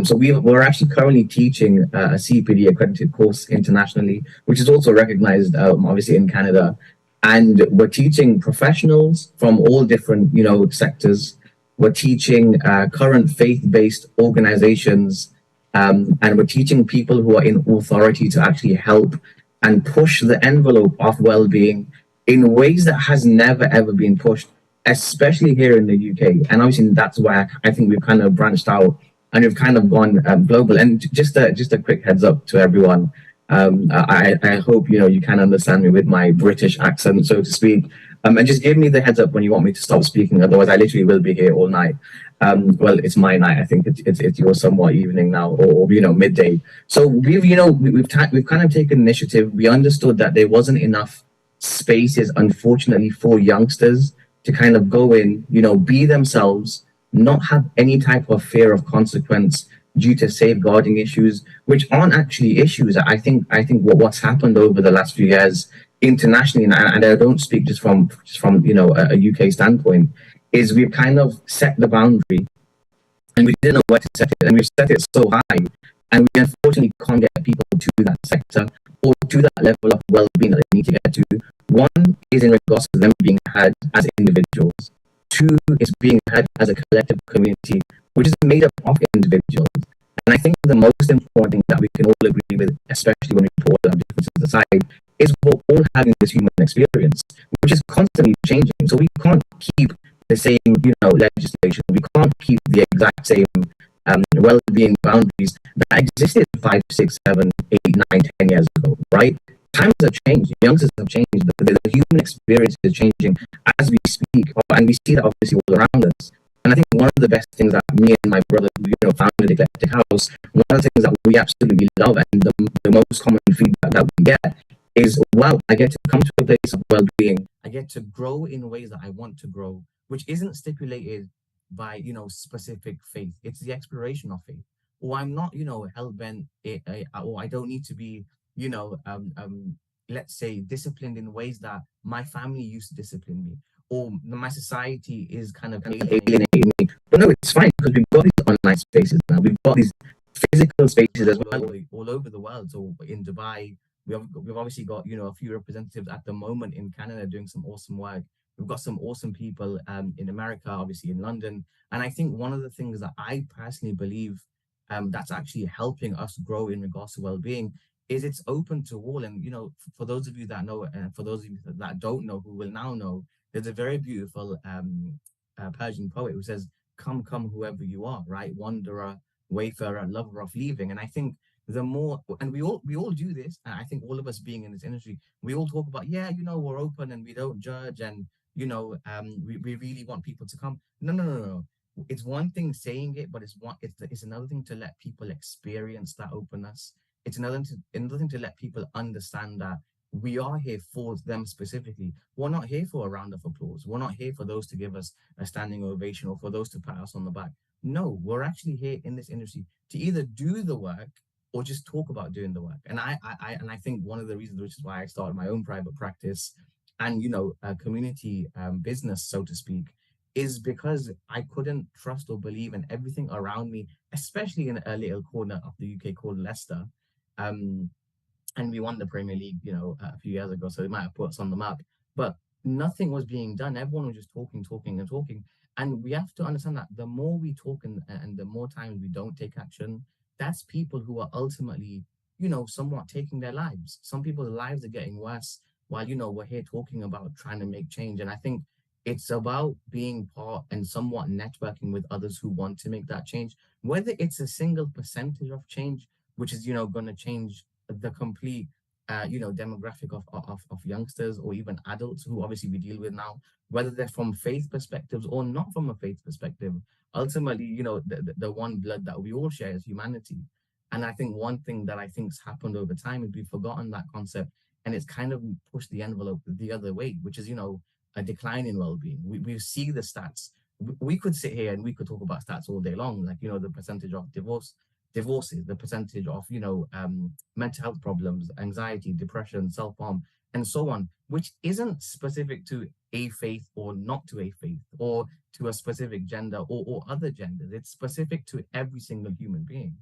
So we're actually currently teaching a CPD accredited course internationally, which is also recognized, obviously, in Canada. And we're teaching professionals from all different, sectors. We're teaching current faith-based organizations, and we're teaching people who are in authority to actually help and push the envelope of well-being in ways that has never, ever been pushed, especially here in the UK. And obviously, that's why I think we've kind of branched out and we've kind of gone global. And just a quick heads up to everyone. I hope you can understand me with my British accent, so to speak, and just give me the heads up when you want me to stop speaking. Otherwise, I literally will be here all night. Well, it's my night. I think it's your somewhat evening now, or midday. So we've kind of taken initiative. We understood that there wasn't enough spaces, unfortunately, for youngsters to kind of go in, be themselves, not have any type of fear of consequence due to safeguarding issues, which aren't actually issues. I think what's happened over the last few years internationally, and I don't speak just from a UK standpoint, is we've kind of set the boundary and we didn't know where to set it, and we've set it so high, and we unfortunately can't get people to that sector or to that level of well-being that they need to get to. One is in regards to them being heard as individuals. Two is being heard as a collective community, which is made up of individuals. And I think the most important thing that we can all agree with, especially when we put all our differences aside, is we're all having this human experience, which is constantly changing. So we can't keep the same, legislation. We can't keep the exact same well-being boundaries that existed 5, 6, 7, 8, 9, 10 years ago, right? Times have changed, youngsters have changed, the human experience is changing as we speak, and we see that obviously all around us. And I think one of the best things that me and my brother, founded Eclectic House, one of the things that we absolutely love and the most common feedback that we get is, wow, I get to come to a place of well-being. I get to grow in ways that I want to grow, which isn't stipulated by, specific faith. It's the exploration of faith. Or I'm not, hell-bent, or I don't need to be, let's say, disciplined in ways that my family used to discipline me, or my society is kind of alienating me. But no, it's fine because we've got these online spaces now. We've got these physical spaces as well all over the world. So in Dubai, we've obviously got a few representatives at the moment in Canada doing some awesome work. We've got some awesome people in America, obviously in London. And I think one of the things that I personally believe that's actually helping us grow in regards to well-being is it's open to all. And for those of you that know, and for those of you that don't know, who will now know, there's a very beautiful Persian poet who says, "Come, come, whoever you are," right? Wanderer, wayfarer, lover of leaving. And I think the more, and we all do this, and I think all of us being in this industry, we all talk about, we're open and we don't judge, and we really want people to come. No. It's one thing saying it, but it's another thing to let people experience that openness. It's another thing to let people understand that we are here for them specifically. We're not here for a round of applause. We're not here for those to give us a standing ovation or for those to pat us on the back. No, we're actually here in this industry to either do the work or just talk about doing the work. And I think one of the reasons, which is why I started my own private practice and a community business, so to speak, is because I couldn't trust or believe in everything around me, especially in a little corner of the UK called Leicester. And we won the Premier League, a few years ago, so it might have put us on the map. But nothing was being done. Everyone was just talking. And we have to understand that the more we talk and the more times we don't take action, that's people who are ultimately, somewhat taking their lives. Some people's lives are getting worse while, we're here talking about trying to make change. And I think it's about being part and somewhat networking with others who want to make that change, whether it's a single percentage of change, which is, going to change the complete demographic of youngsters or even adults who obviously we deal with now, whether they're from faith perspectives or not from a faith perspective. Ultimately, the one blood that we all share is humanity. And I think one thing that I think's happened over time is we've forgotten that concept, and it's kind of pushed the envelope the other way, which is, a decline in well-being. We see the stats. We could sit here and we could talk about stats all day long, like, the percentage of divorces, the percentage of, mental health problems, anxiety, depression, self-harm, and so on, which isn't specific to a faith or not to a faith or to a specific gender or other genders. It's specific to every single human being.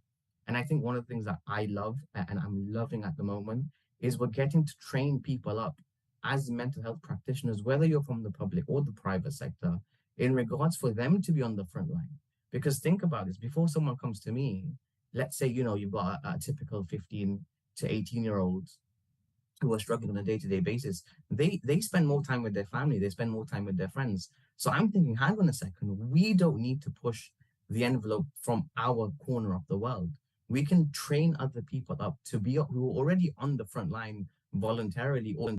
And I think one of the things that I love and I'm loving at the moment is we're getting to train people up as mental health practitioners, whether you're from the public or the private sector, in regards for them to be on the front line. Because think about this, before someone comes to me, let's say, you've got a typical 15 to 18-year-olds who are struggling on a day-to-day basis, they spend more time with their family, they spend more time with their friends. So I'm thinking, hang on a second, we don't need to push the envelope from our corner of the world. We can train other people up to be who are already on the front line voluntarily or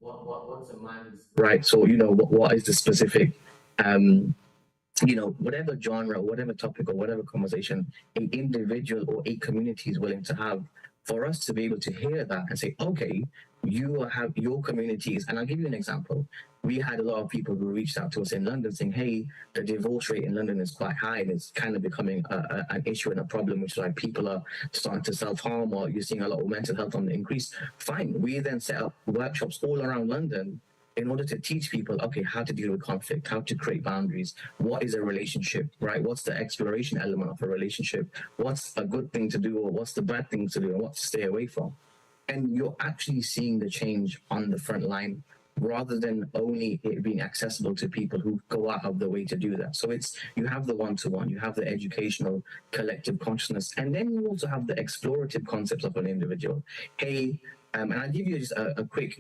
what's a man's right? So what is the specific um whatever genre, whatever topic, or whatever conversation an individual or a community is willing to have, for us to be able to hear that and say, okay, you have your communities. And I'll give you an example. We had a lot of people who reached out to us in London saying, hey, the divorce rate in London is quite high and it's kind of becoming an issue and a problem, which is why people are starting to self-harm, or you're seeing a lot of mental health on the increase. Fine. We then set up workshops all around London in order to teach people, okay, how to deal with conflict, how to create boundaries, what is a relationship, right? What's the exploration element of a relationship? What's a good thing to do, or what's the bad thing to do, and what to stay away from? And you're actually seeing the change on the front line rather than only it being accessible to people who go out of the way to do that. So it's, you have the one-to-one, you have the educational collective consciousness, and then you also have the explorative concepts of an individual. Hey, and I'll give you just a quick,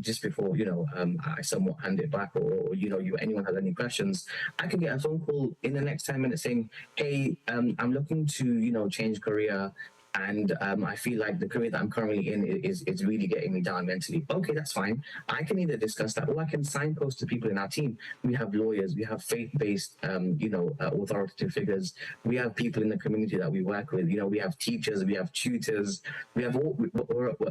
just before, I somewhat hand it back, or you, anyone has any questions, I can get a phone call in the next 10 minutes saying, hey, I'm looking to, change career, and I feel like the career that I'm currently in is really getting me down mentally. Okay, that's fine. I can either discuss that, or I can signpost to people in our team. We have lawyers, we have faith-based, authoritative figures. We have people in the community that we work with. We have teachers, we have tutors, we have all.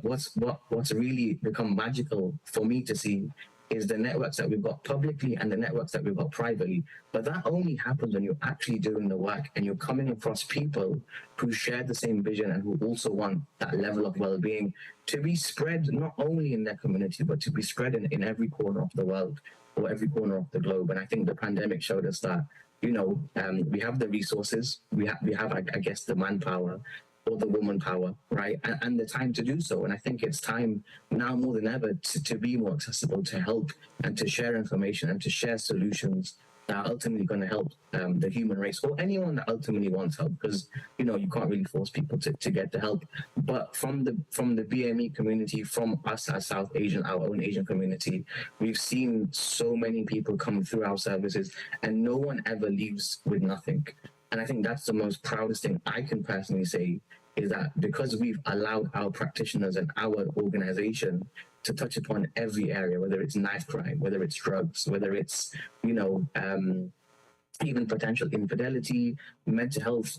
What's really become magical for me to see is the networks that we've got publicly and the networks that we've got privately. But that only happens when you're actually doing the work and you're coming across people who share the same vision and who also want that level of well-being to be spread not only in their community, but to be spread in every corner of the world or every corner of the globe. And I think the pandemic showed us that, we have the resources, we have, I guess, the manpower, or the woman power, right? And the time to do so. And I think it's time now more than ever to be more accessible, to help and to share information and to share solutions that are ultimately going to help the human race, or anyone that ultimately wants help, because you can't really force people to get the help. But from the BME community, from us as South Asian, our own Asian community, we've seen so many people come through our services, and no one ever leaves with nothing. And I think that's the most proudest thing I can personally say, is that because we've allowed our practitioners and our organization to touch upon every area, whether it's knife crime, whether it's drugs, whether it's, even potential infidelity, mental health,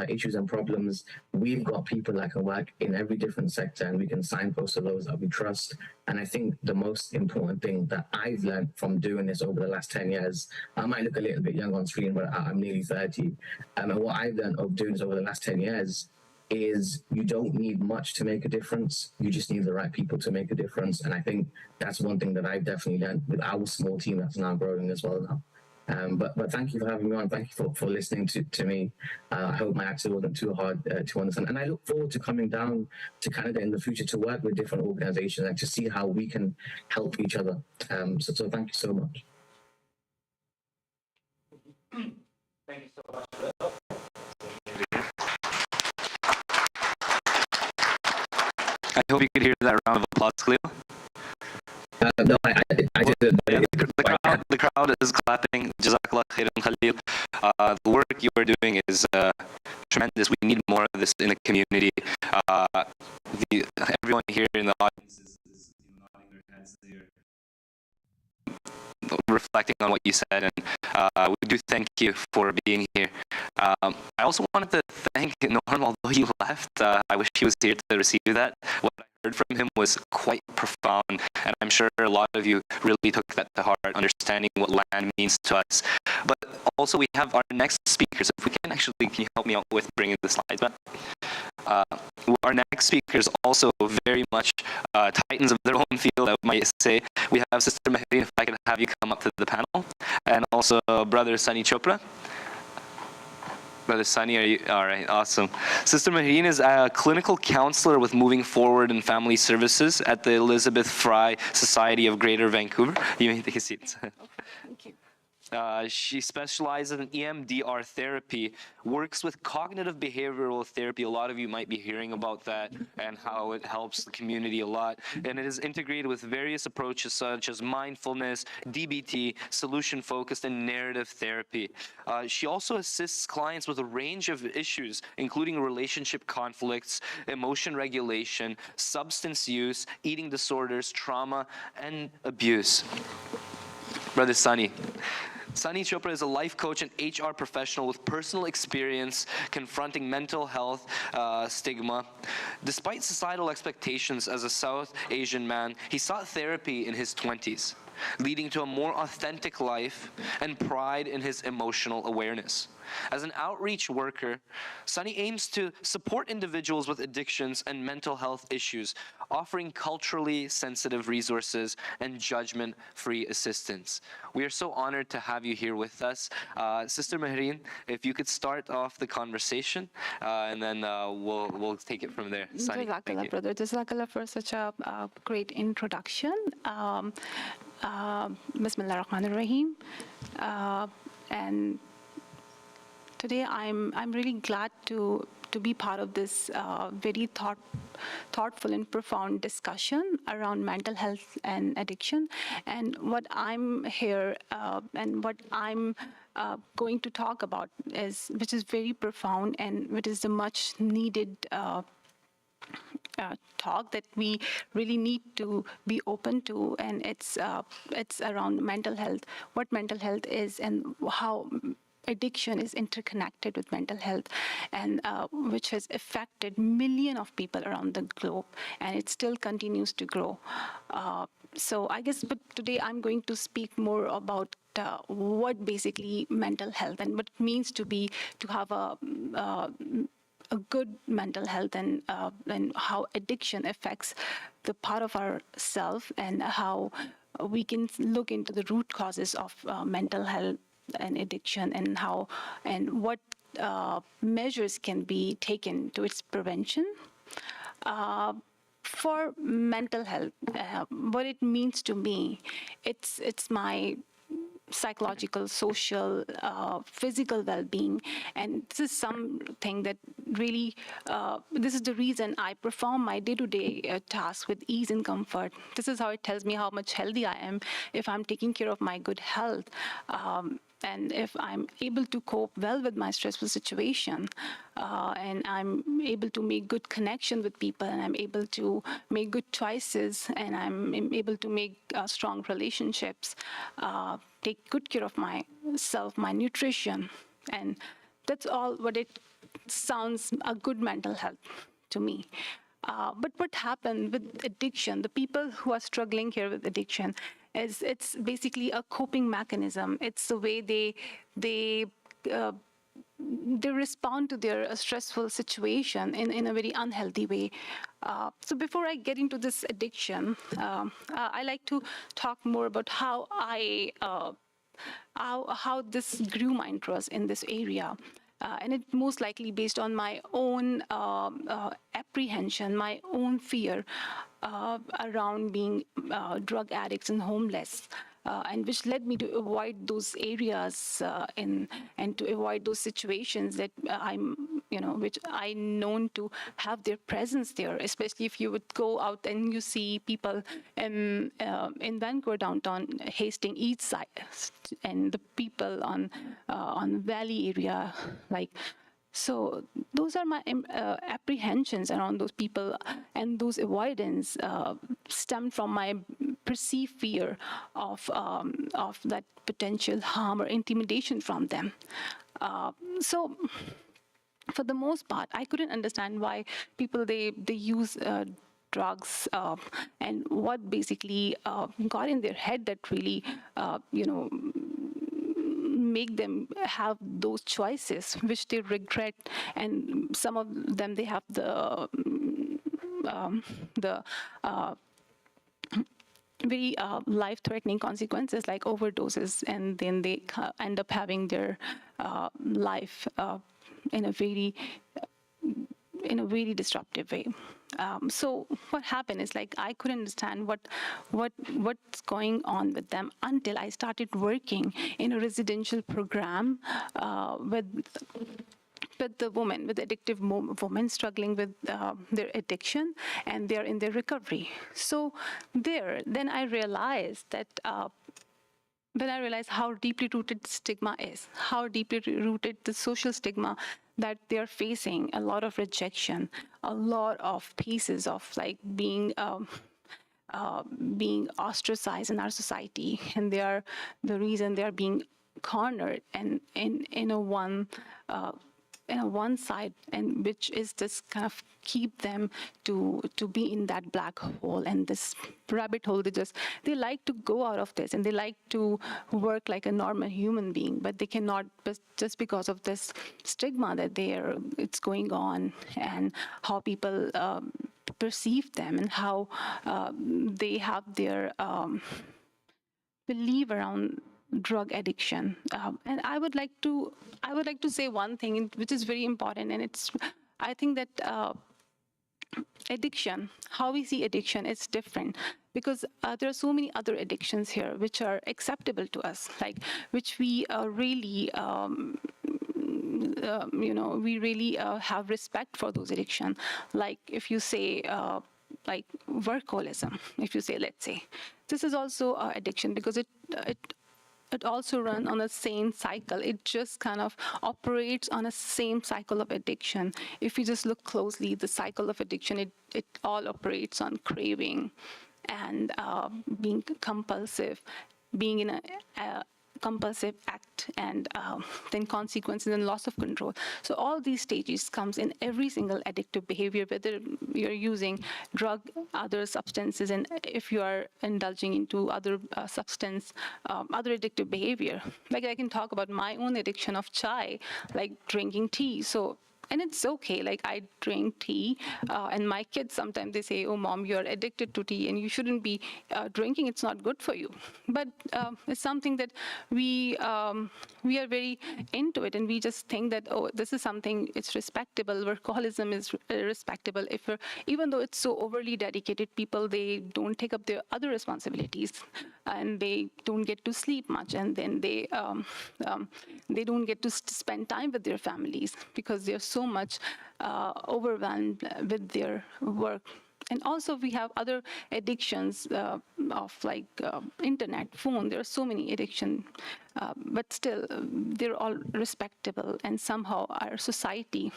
issues and problems, we've got people that can work in every different sector, and we can signpost to those that we trust. And I think the most important thing that I've learned from doing this over the last 10 years, I might look a little bit young on screen, but I'm nearly 30. And what I've learned of doing this over the last 10 years is you don't need much to make a difference. You just need the right people to make a difference. And I think that's one thing that I've definitely learned with our small team that's now growing as well now. But thank you for having me on. Thank you for listening to me. I hope my accent wasn't too hard to understand. And I look forward to coming down to Canada in the future to work with different organizations and to see how we can help each other. So thank you so much. Thank you so much. I hope you could hear that round of applause, Khalil. No, I did. Yeah, the crowd is clapping. Jazakallah khairan, Khalil. The work you are doing is tremendous. We need more of this in the community. Everyone here in the audience is nodding their heads. They're reflecting on what you said, and we do thank you for being here. I also wanted to thank Norm, although you left. I wish he was here to receive that. What I heard from him was quite profound, and I'm sure a lot of you really took that to heart, understanding what land means to us. But also we have our next speakers. If we can you help me out with bringing the slides back? Our next speakers also very much titans of their own field, I might say. We have Sister Mehreen, if I could have you come up to the panel, and also Brother Sunny Chopra. Brother Sunny, are you all right? Awesome. Sister Mehreen is a clinical counselor with Moving Forward in Family Services at the Elizabeth Fry Society of Greater Vancouver. You may take a seat. Okay, thank you. She specializes in EMDR therapy, works with cognitive behavioral therapy. A lot of you might be hearing about that and how it helps the community a lot. And it is integrated with various approaches such as mindfulness, DBT, solution-focused, and narrative therapy. She also assists clients with a range of issues, including relationship conflicts, emotion regulation, substance use, eating disorders, trauma, and abuse. Brother Sunny. Sunny Chopra is a life coach and HR professional with personal experience confronting mental health stigma. Despite societal expectations as a South Asian man, he sought therapy in his 20s. leading to a more authentic life and pride in his emotional awareness. As an outreach worker, Sunny aims to support individuals with addictions and mental health issues, offering culturally sensitive resources and judgment-free assistance. We are so honored to have you here with us. Sister Mehreen, if you could start off the conversation, and then we'll take it from there. Sunny, thank Jazakallah, you. brother. Jazakallah for such a great introduction. Bismillah ar-Rahman ar-Rahim. And today I'm really glad to be part of this very thoughtful and profound discussion around mental health and addiction. And what I'm here and what I'm going to talk about which is very profound and which is the much needed talk that we really need to be open to, and it's around mental health, what mental health is, and how addiction is interconnected with mental health, and which has affected millions of people around the globe, and it still continues to grow. So I guess, but today I'm going to speak more about what basically mental health and what it means to have a good mental health, and how addiction affects the part of ourself, and how we can look into the root causes of mental health and addiction, and what measures can be taken to its prevention. For mental health, what it means to me, it's my psychological, social, physical well-being, and this is something that really, this is the reason I perform my day-to-day tasks with ease and comfort. This is how it tells me how much healthy I am, if I'm taking care of my good health, and if I'm able to cope well with my stressful situation, and I'm able to make good connection with people, and I'm able to make good choices, and I'm able to make strong relationships, take good care of myself, my nutrition, and that's all what it sounds a good mental health to me. But what happened with addiction, the people who are struggling here with addiction, is it's basically a coping mechanism. It's the way they respond to their stressful situation in a very unhealthy way. So before I get into this addiction, I like to talk more about how how this grew my interest in this area. And it most likely based on my own apprehension, my own fear around being drug addicts and homeless, and which led me to avoid those areas and to avoid those situations that which I known to have their presence there. Especially if you would go out and you see people in Vancouver downtown, Hastings East Side, and the people on Valley area, like. So those are my apprehensions around those people, and those avoidance stemmed from my perceived fear of that potential harm or intimidation from them. So for the most part, I couldn't understand why people they use drugs, and what basically got in their head that really make them have those choices which they regret, and some of them they have the very life-threatening consequences like overdoses, and then they end up having their life in a very disruptive way. So what happened is, like, I couldn't understand what's going on with them until I started working in a residential program with the women, with addictive women struggling with their addiction, and they're in their recovery. So then I realized that when I realized how deeply rooted stigma is, how deeply rooted the social stigma that they're facing, a lot of rejection, a lot of pieces of like being ostracized in our society, and they are the reason they are being cornered and in a one one side, and which is just kind of keep them to be in that black hole and this rabbit hole. They like to go out of this, and they like to work like a normal human being, but they cannot, just because of this stigma that it's going on, and how people perceive them, and how they have their belief around drug addiction. And I would like to say one thing which is very important, and I think that addiction, how we see addiction, is different, because there are so many other addictions here which are acceptable to us, like which we really we really have respect for those addictions. Like if you say like workaholism, if you say, let's say, this is also addiction, because it also runs on the same cycle. It just kind of operates on a same cycle of addiction. If you just look closely, the cycle of addiction, it all operates on craving and being compulsive, being in a compulsive act, and then consequences and loss of control. So all these stages comes in every single addictive behavior, whether you're using drug, other substances, and if you are indulging into other other addictive behavior. Like I can talk about my own addiction of chai, like drinking tea. And it's okay, like I drink tea, and my kids sometimes they say, oh mom, you're addicted to tea and you shouldn't be drinking, it's not good for you. But it's something that we are very into it, and we just think that, oh, this is something, it's respectable. Workaholism is respectable. Even though it's so overly dedicated, people, they don't take up their other responsibilities, and they don't get to sleep much, and then they don't get to spend time with their families because they're so much overwhelmed with their work. And also we have other addictions of like internet, phone. There are so many addictions, but still they're all respectable. And somehow our society,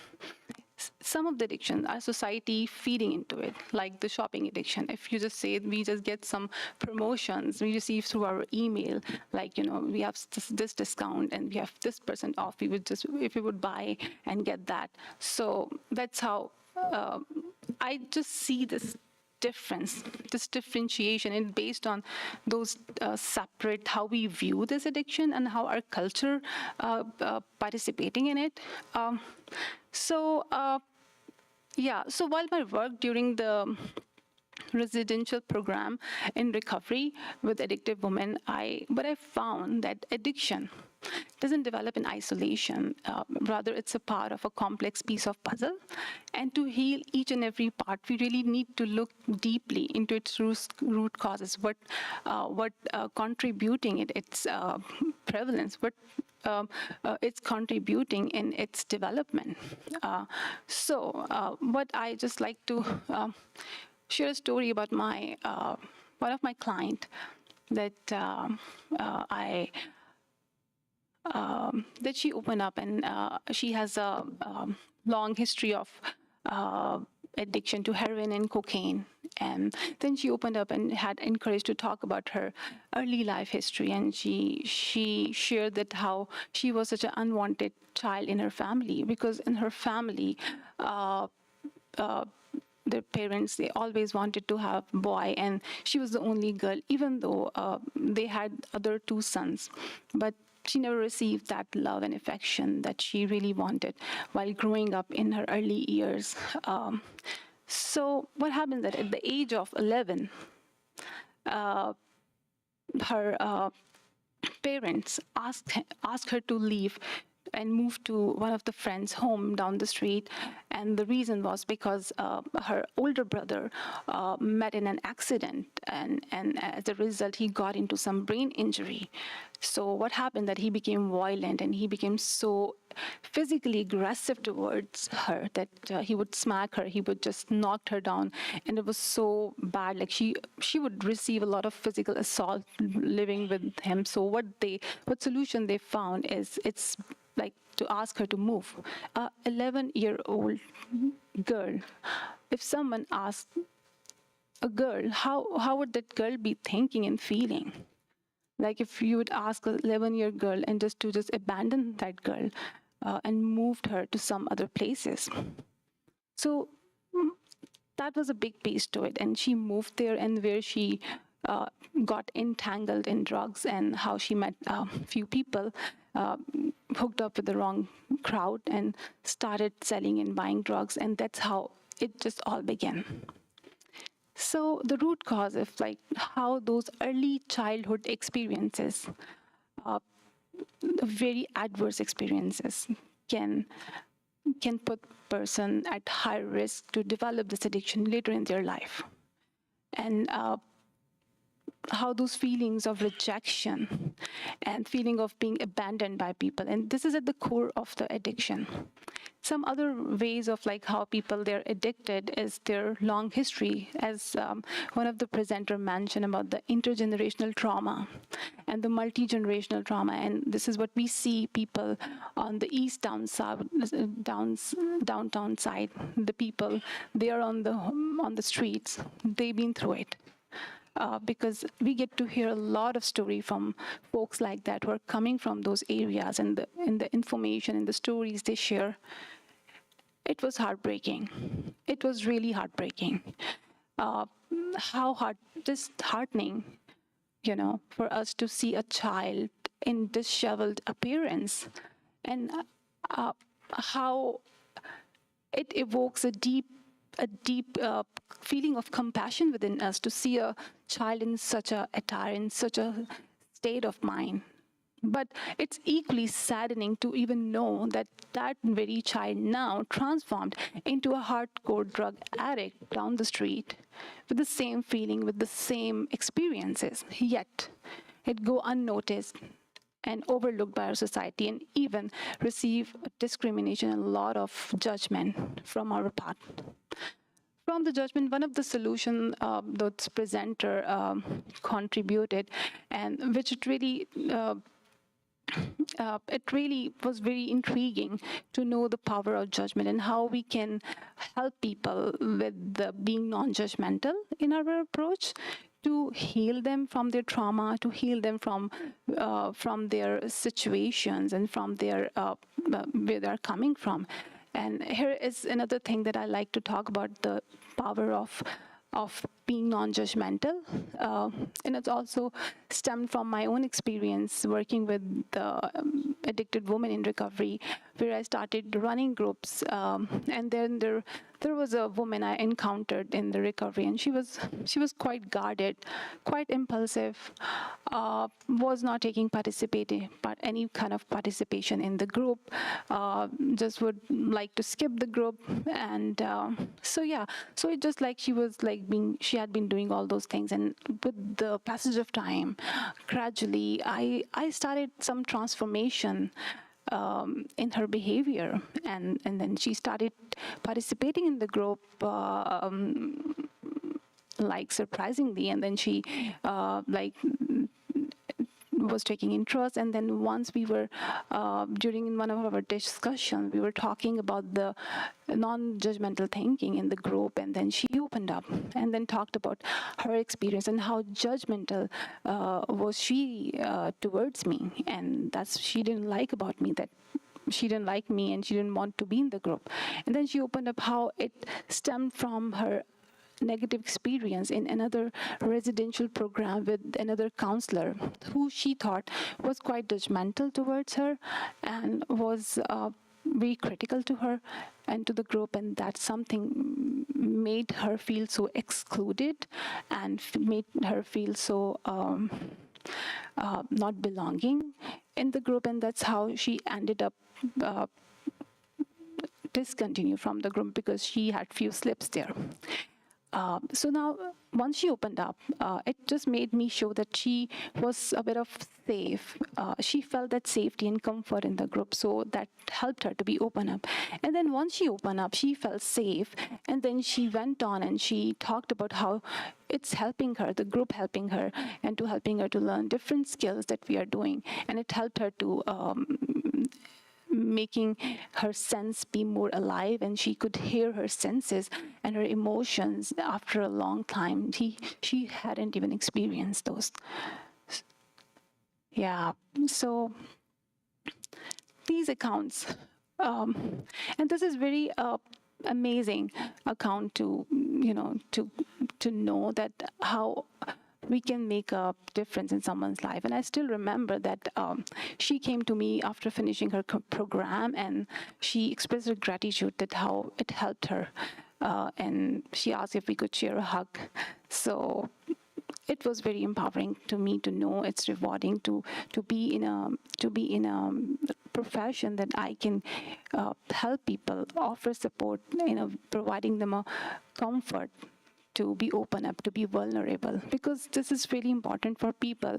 some of the addictions, our society feeding into it, like the shopping addiction. If you just say, we just get some promotions we receive through our email, like, we have this discount and we have this % off, if we would buy and get that. So that's how I just see this difference, this differentiation, and based on those separate, how we view this addiction and how our culture participating in it. So while my work during the residential program in recovery with addictive women, I found that addiction doesn't develop in isolation. Rather, it's a part of a complex piece of puzzle. And to heal each and every part, we really need to look deeply into its root causes, what contributing its prevalence, what it's contributing in its development. What I just like to share a story about one of my client that that she opened up, and she has a long history of addiction to heroin and cocaine. And then she opened up and had encouraged to talk about her early life history. And she shared that how she was such an unwanted child in her family, because in her family, their parents, they always wanted to have a boy, and she was the only girl, even though they had other 2 sons. But she never received that love and affection that she really wanted while growing up in her early years. So what happened that at the age of 11, her parents asked her to leave and moved to one of the friends' home down the street. And the reason was because her older brother met in an accident, and as a result, he got into some brain injury. So what happened that he became violent, and he became so physically aggressive towards her that he would smack her, he would just knock her down, and it was so bad. Like she would receive a lot of physical assault living with him. So what solution they found is, it's like to ask her to move. 11-year-old girl, if someone asked a girl, how would that girl be thinking and feeling? Like if you would ask an 11-year girl and just abandon that girl, and moved her to some other places. So that was a big piece to it. And she moved there, and where she got entangled in drugs, and how she met a few people, hooked up with the wrong crowd, and started selling and buying drugs. And that's how it just all began. So the root cause of like how those early childhood experiences, very adverse experiences, can put person at high risk to develop this addiction later in their life. And how those feelings of rejection and feeling of being abandoned by people, and this is at the core of the addiction. Some other ways of like how people they're addicted is their long history, as one of the presenter mentioned about the intergenerational trauma and the multi-generational trauma. And this is what we see people on the east downtown side, the people they are on the streets, they've been through it. Because we get to hear a lot of story from folks like that who are coming from those areas, and the information and the stories they share. It was heartbreaking. It was really heartbreaking. Just heartening, for us to see a child in disheveled appearance, and how it evokes a deep feeling of compassion within us to see a child in such a attire, in such a state of mind. But it's equally saddening to even know that that very child now transformed into a hardcore drug addict down the street with the same feeling, with the same experiences, yet it go unnoticed and overlooked by our society, and even receive discrimination and a lot of judgment from our part. From the judgment, one of the solutions the presenter contributed, and which it really was very intriguing to know the power of judgment and how we can help people with being non-judgmental in our approach, to heal them from their trauma, to heal them from their situations and from their where they're coming from. And here is another thing that I like to talk about: the power of being non-judgmental. And it's also stemmed from my own experience working with the addicted women in recovery, where I started running groups. And then there was a woman I encountered in the recovery, and she was quite guarded, quite impulsive, was not taking any kind of participation in the group, just would like to skip the group. And so it just like she had been doing all those things. And with the passage of time, gradually I started some transformation in her behavior, and then she started participating in the group, like surprisingly, and then she was taking interest. And then once we were during one of our discussions, we were talking about the non-judgmental thinking in the group, and then she opened up and then talked about her experience and how judgmental was she towards me, and that's she didn't like about me, that she didn't like me and she didn't want to be in the group. And then she opened up how it stemmed from her negative experience in another residential program with another counselor who she thought was quite judgmental towards her and was very critical to her and to the group, and that something made her feel so excluded and made her feel so not belonging in the group. And that's how she ended up discontinue from the group, because she had few slips there. So now, once she opened up, it just made me show that she was a bit of safe. She felt that safety and comfort in the group, so that helped her to be open up. And then once she opened up, she felt safe. And then she went on and she talked about how it's helping her, the group helping her, and to helping her to learn different skills that we are doing. And it helped her to making her sense be more alive, and she could hear her senses and her emotions after a long time. She hadn't even experienced those. Yeah, so these accounts, and this is very amazing account to to know that how we can make a difference in someone's life. And I still remember that she came to me after finishing her program, and she expressed her gratitude that how it helped her, and she asked if we could share a hug. So it was very empowering to me to know it's rewarding to be in a profession that I can help people, offer support, providing them a comfort to be open up, to be vulnerable, because this is really important for people.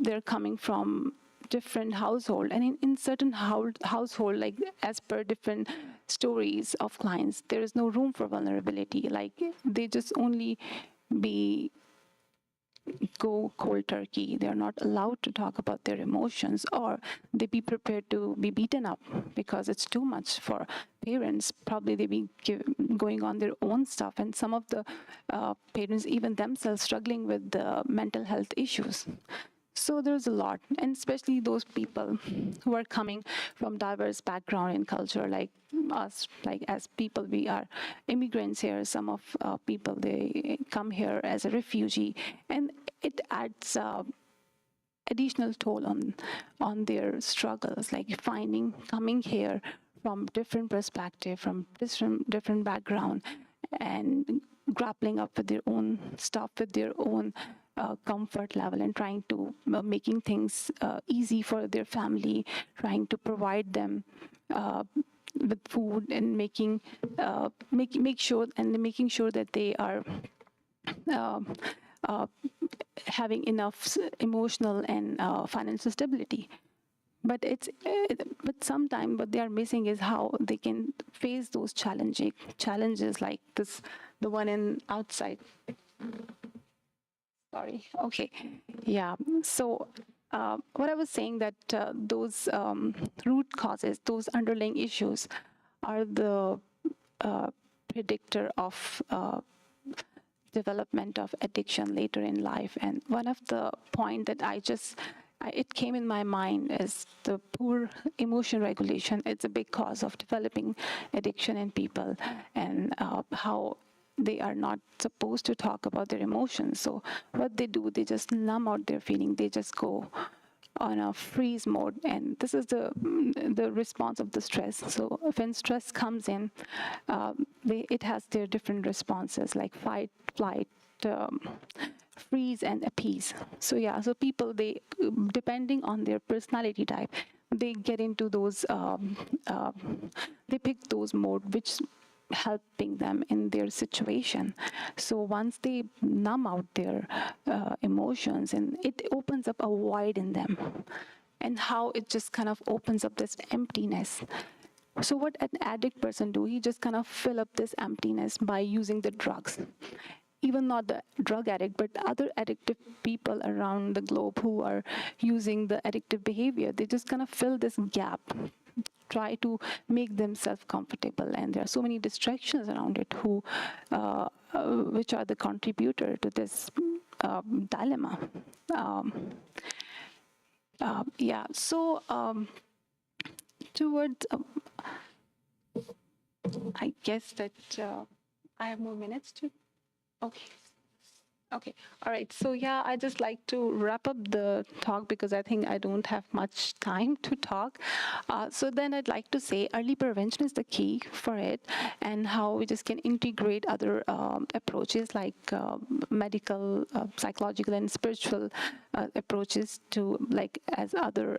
They're coming from different household, and in certain household, like as per different stories of clients, there is no room for vulnerability. Like they just only go cold turkey. They're not allowed to talk about their emotions, or they be prepared to be beaten up because it's too much for parents. Probably they be going on their own stuff, and some of the parents even themselves struggling with the mental health issues. So there's a lot, and especially those people who are coming from diverse background and culture, like us, like as people, we are immigrants here. Some of people, they come here as a refugee, and it adds additional toll on their struggles, like coming here from different perspective, from different background, and grappling up with their own stuff, with their own comfort level, and trying to making things easy for their family, trying to provide them with food, and making sure that they are having enough emotional and financial stability. But sometimes what they are missing is how they can face those challenges like this, the one in outside. Sorry. Okay. Yeah. So what I was saying, that those root causes, those underlying issues, are the predictor of development of addiction later in life. And one of the point that it came in my mind is the poor emotion regulation. It's a big cause of developing addiction in people, and how they are not supposed to talk about their emotions. So what they do, they just numb out their feeling. They just go on a freeze mode, and this is the response of the stress. So when stress comes in, it has their different responses, like fight, flight, freeze, and appease. So yeah, so people, they, depending on their personality type, they get into those, they pick those mode which helping them in their situation. So once they numb out their emotions, and it opens up a void in them, and how it just kind of opens up this emptiness. So what an addict person do, he just kind of fill up this emptiness by using the drugs. Even not the drug addict, but other addictive people around the globe who are using the addictive behavior, they just kind of fill this gap, try to make themselves comfortable. And there are so many distractions around it which are the contributor to this dilemma. Yeah, so towards, I guess that I have more minutes to, okay. Okay, all right. So yeah, I just like to wrap up the talk because I think I don't have much time to talk. So then I'd like to say early prevention is the key for it, and how we just can integrate other approaches like medical, psychological, and spiritual approaches to, like as other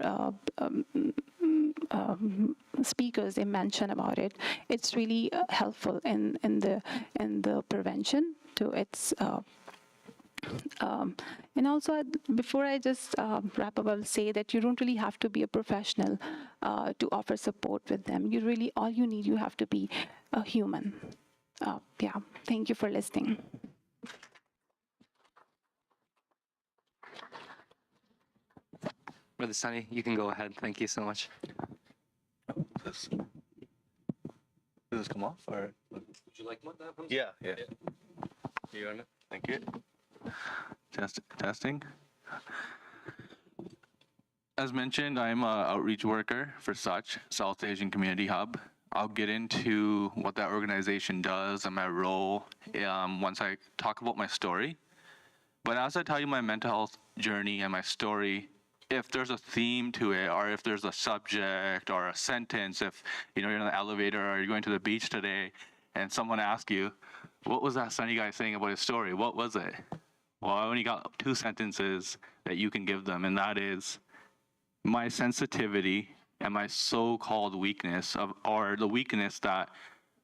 speakers they mention about it. It's really helpful in the prevention to its. And also, before I just wrap up, I'll say that you don't really have to be a professional to offer support with them. All you need, you have to be a human. Yeah, thank you for listening. Brother Sunny, you can go ahead. Thank you so much. Does this come off, or? Would you like more? Yeah. You on it? Thank you. Testing. as mentioned, I'm an outreach worker for SUCH, South Asian Community Hub. I'll get into what that organization does and my role once I talk about my story. But as I tell you my mental health journey and my story, if there's a theme to it, or if there's a subject or a sentence, if you're in the elevator or you're going to the beach today and someone asks you, what was that sunny guy saying about his story? What was it? Well, I only got 2 sentences that you can give them, and that is my sensitivity and my so-called weakness or the weakness that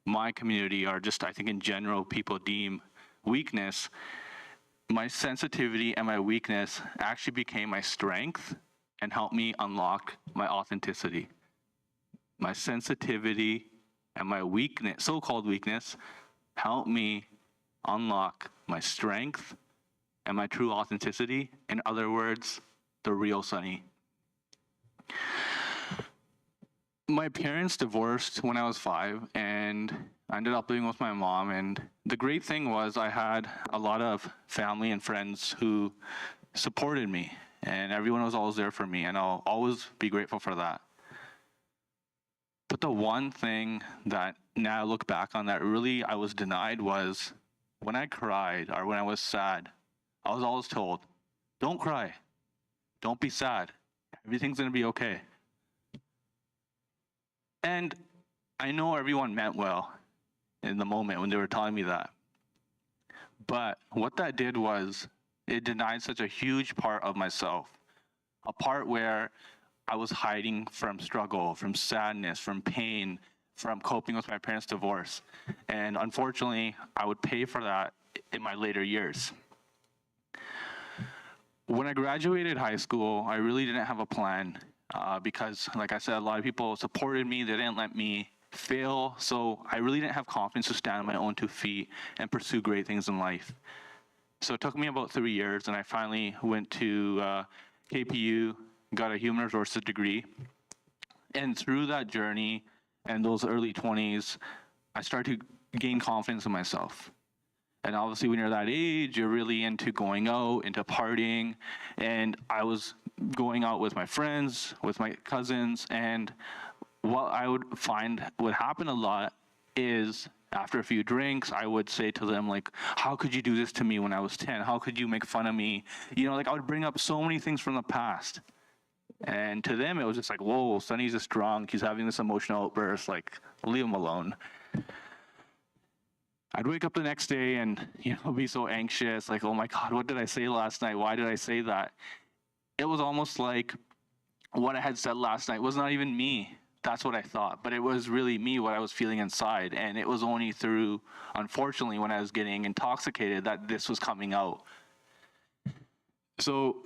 my community, or just I think in general people deem weakness. My sensitivity and my weakness actually became my strength and helped me unlock my authenticity. My sensitivity and my weakness, so-called weakness, helped me unlock my strength and my true authenticity. In other words, the real Sunny. My parents divorced when I was 5, and I ended up living with my mom. And the great thing was I had a lot of family and friends who supported me, and everyone was always there for me, and I'll always be grateful for that. But the one thing that now I look back on that really I was denied was when I cried or when I was sad, I was always told, don't cry, don't be sad, everything's gonna be okay. And I know everyone meant well in the moment when they were telling me that. But what that did was it denied such a huge part of myself, a part where I was hiding from struggle, from sadness, from pain, from coping with my parents' divorce. And unfortunately, I would pay for that in my later years. When I graduated high school, I really didn't have a plan because, like I said, a lot of people supported me. They didn't let me fail. So I really didn't have confidence to stand on my own 2 feet and pursue great things in life. So it took me about 3 years, and I finally went to KPU, got a human resources degree. And through that journey and those early 20s, I started to gain confidence in myself. And obviously when you're that age, you're really into going out, into partying. And I was going out with my friends, with my cousins. And what I would find would happen a lot is after a few drinks, I would say to them, like, how could you do this to me when I was 10? How could you make fun of me? Like I would bring up so many things from the past. And to them, it was just like, whoa, Sonny's just drunk. He's having this emotional outburst. Like, leave him alone. I'd wake up the next day and, be so anxious. Like, oh my God, what did I say last night? Why did I say that? It was almost like what I had said last night was not even me. That's what I thought. But it was really me, what I was feeling inside. And it was only through, unfortunately, when I was getting intoxicated that this was coming out. So,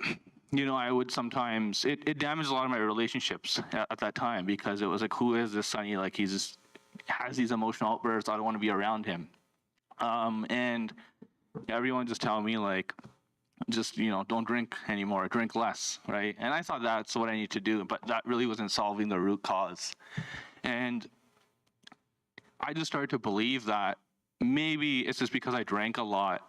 I would sometimes, it damaged a lot of my relationships at that time because it was like, who is this Sonny? Like, he just has these emotional outbursts. I don't want to be around him. And everyone just telling me, like, just, don't drink anymore, drink less, right? And I thought that's what I need to do, but that really wasn't solving the root cause. And I just started to believe that maybe it's just because I drank a lot.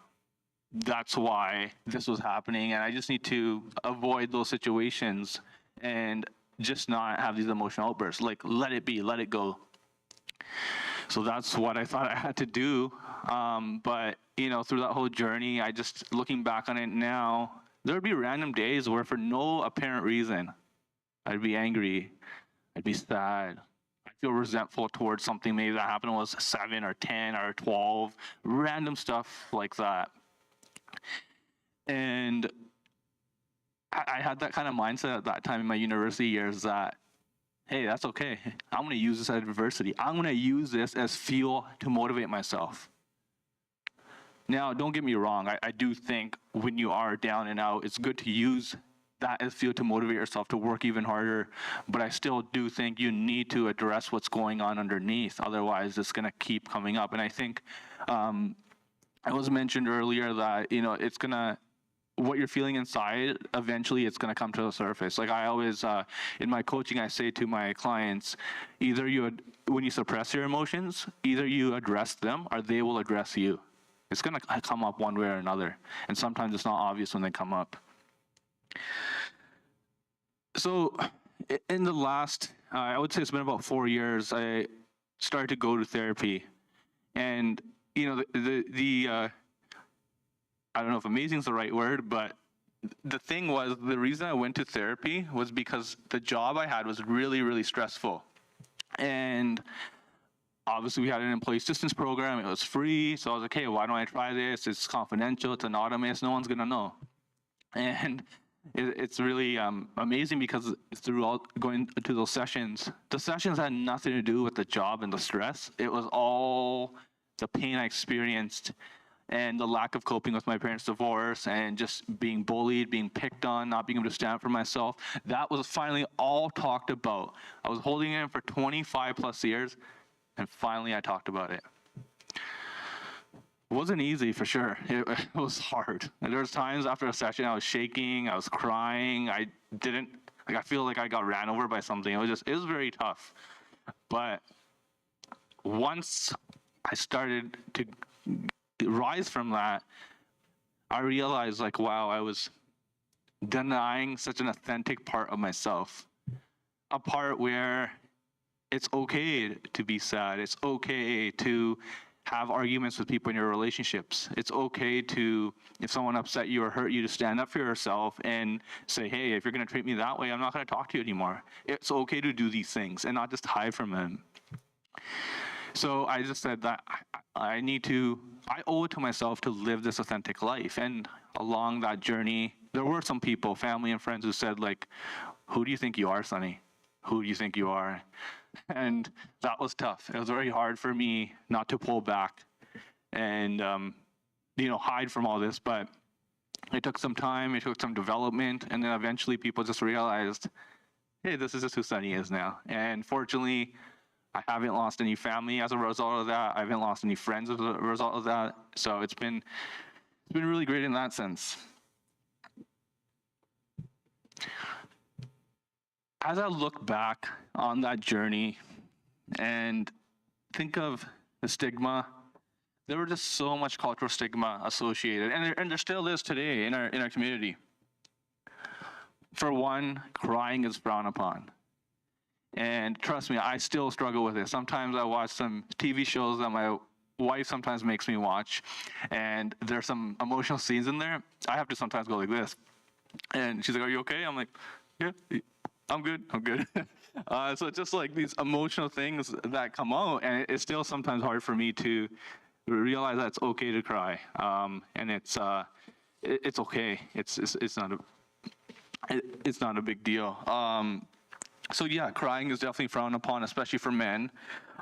That's why this was happening, and I just need to avoid those situations and just not have these emotional outbursts. Like, let it be, let it go. So that's what I thought I had to do. But, through that whole journey, I just, looking back on it now, there would be random days where for no apparent reason, I'd be angry, I'd be sad, I'd feel resentful towards something maybe that happened when I was 7 or 10 or 12, random stuff like that. And I had that kind of mindset at that time in my university years that, hey, that's okay. I'm going to use this as adversity. I'm going to use this as fuel to motivate myself. Now, don't get me wrong. I do think when you are down and out, it's good to use that as fuel to motivate yourself to work even harder. But I still do think you need to address what's going on underneath. Otherwise, it's going to keep coming up. And I think it was mentioned earlier that, it's going to, what you're feeling inside, eventually it's going to come to the surface. Like I always, in my coaching, I say to my clients, either when you suppress your emotions, either you address them or they will address you. It's going to come up one way or another. And sometimes it's not obvious when they come up. So in the last, I would say it's been about 4 years, I started to go to therapy. And, you know, I don't know if amazing is the right word, but the thing was, the reason I went to therapy was because the job I had was really, really stressful. And obviously we had an employee assistance program, it was free. So I was like, hey, why don't I try this? It's confidential, it's anonymous, no one's gonna know. And it's really amazing because throughout going to those sessions, the sessions had nothing to do with the job and the stress. It was all the pain I experienced and the lack of coping with my parents' divorce and just being bullied, being picked on, not being able to stand for myself. That was finally all talked about. I was holding it in for 25 plus years, and finally I talked about it. It wasn't easy for sure. It was hard. And there was times after a session I was shaking, I was crying. I feel like I got ran over by something. It was very tough. But once I started to rise from that, I realized like, wow, I was denying such an authentic part of myself. A part where it's okay to be sad. It's okay to have arguments with people in your relationships. It's okay to, if someone upset you or hurt you, to stand up for yourself and say, hey, if you're gonna treat me that way, I'm not gonna talk to you anymore. It's okay to do these things and not just hide from them. So I just said that I owe it to myself to live this authentic life. And along that journey, there were some people, family and friends, who said like, who do you think you are, Sonny? Who do you think you are? And that was tough. It was very hard for me not to pull back and, hide from all this, but it took some time, it took some development, and then eventually people just realized, hey, this is just who Sonny is now. And fortunately, I haven't lost any family as a result of that. I haven't lost any friends as a result of that. So it's been really great in that sense. As I look back on that journey and think of the stigma, there were just so much cultural stigma associated, and there still is today in our community. For one, crying is frowned upon. And trust me, I still struggle with it. Sometimes I watch some TV shows that my wife sometimes makes me watch, and there's some emotional scenes in there. I have to sometimes go like this. And she's like, are you okay? I'm like, yeah, I'm good. So it's just like these emotional things that come out, and it's still sometimes hard for me to realize that it's okay to cry. And it's okay. It's not a big deal. So yeah, crying is definitely frowned upon, especially for men.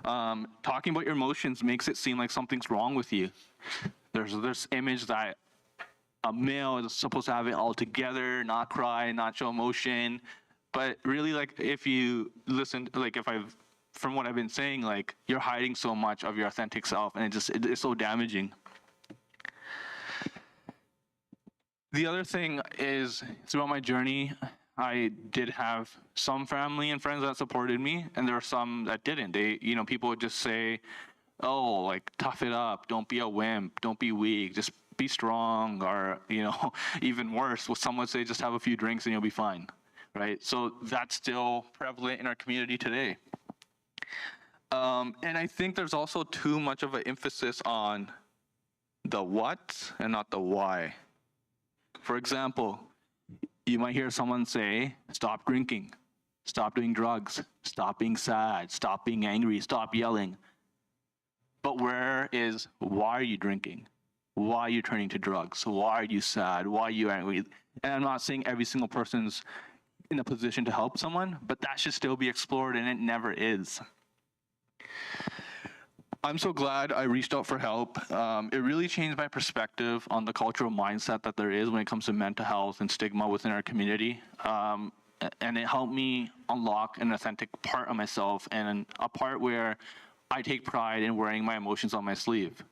Talking about your emotions makes it seem like something's wrong with you. There's this image that a male is supposed to have it all together, not cry, not show emotion. But really, like, if you listen, like, from what I've been saying, like, you're hiding so much of your authentic self, and it's so damaging. The other thing is, throughout my journey, I did have some family and friends that supported me, and there were some that didn't. People would just say, oh, like, tough it up, don't be a wimp, don't be weak, just be strong, or, even worse, some would say just have a few drinks and you'll be fine, right? So that's still prevalent in our community today. And I think there's also too much of an emphasis on the what and not the why. For example, you might hear someone say, stop drinking, stop doing drugs, stop being sad, stop being angry, stop yelling. But why are you drinking? Why are you turning to drugs? Why are you sad? Why are you angry? And I'm not saying every single person's in a position to help someone, but that should still be explored, and it never is. I'm so glad I reached out for help. It really changed my perspective on the cultural mindset that there is when it comes to mental health and stigma within our community. And it helped me unlock an authentic part of myself, and a part where I take pride in wearing my emotions on my sleeve.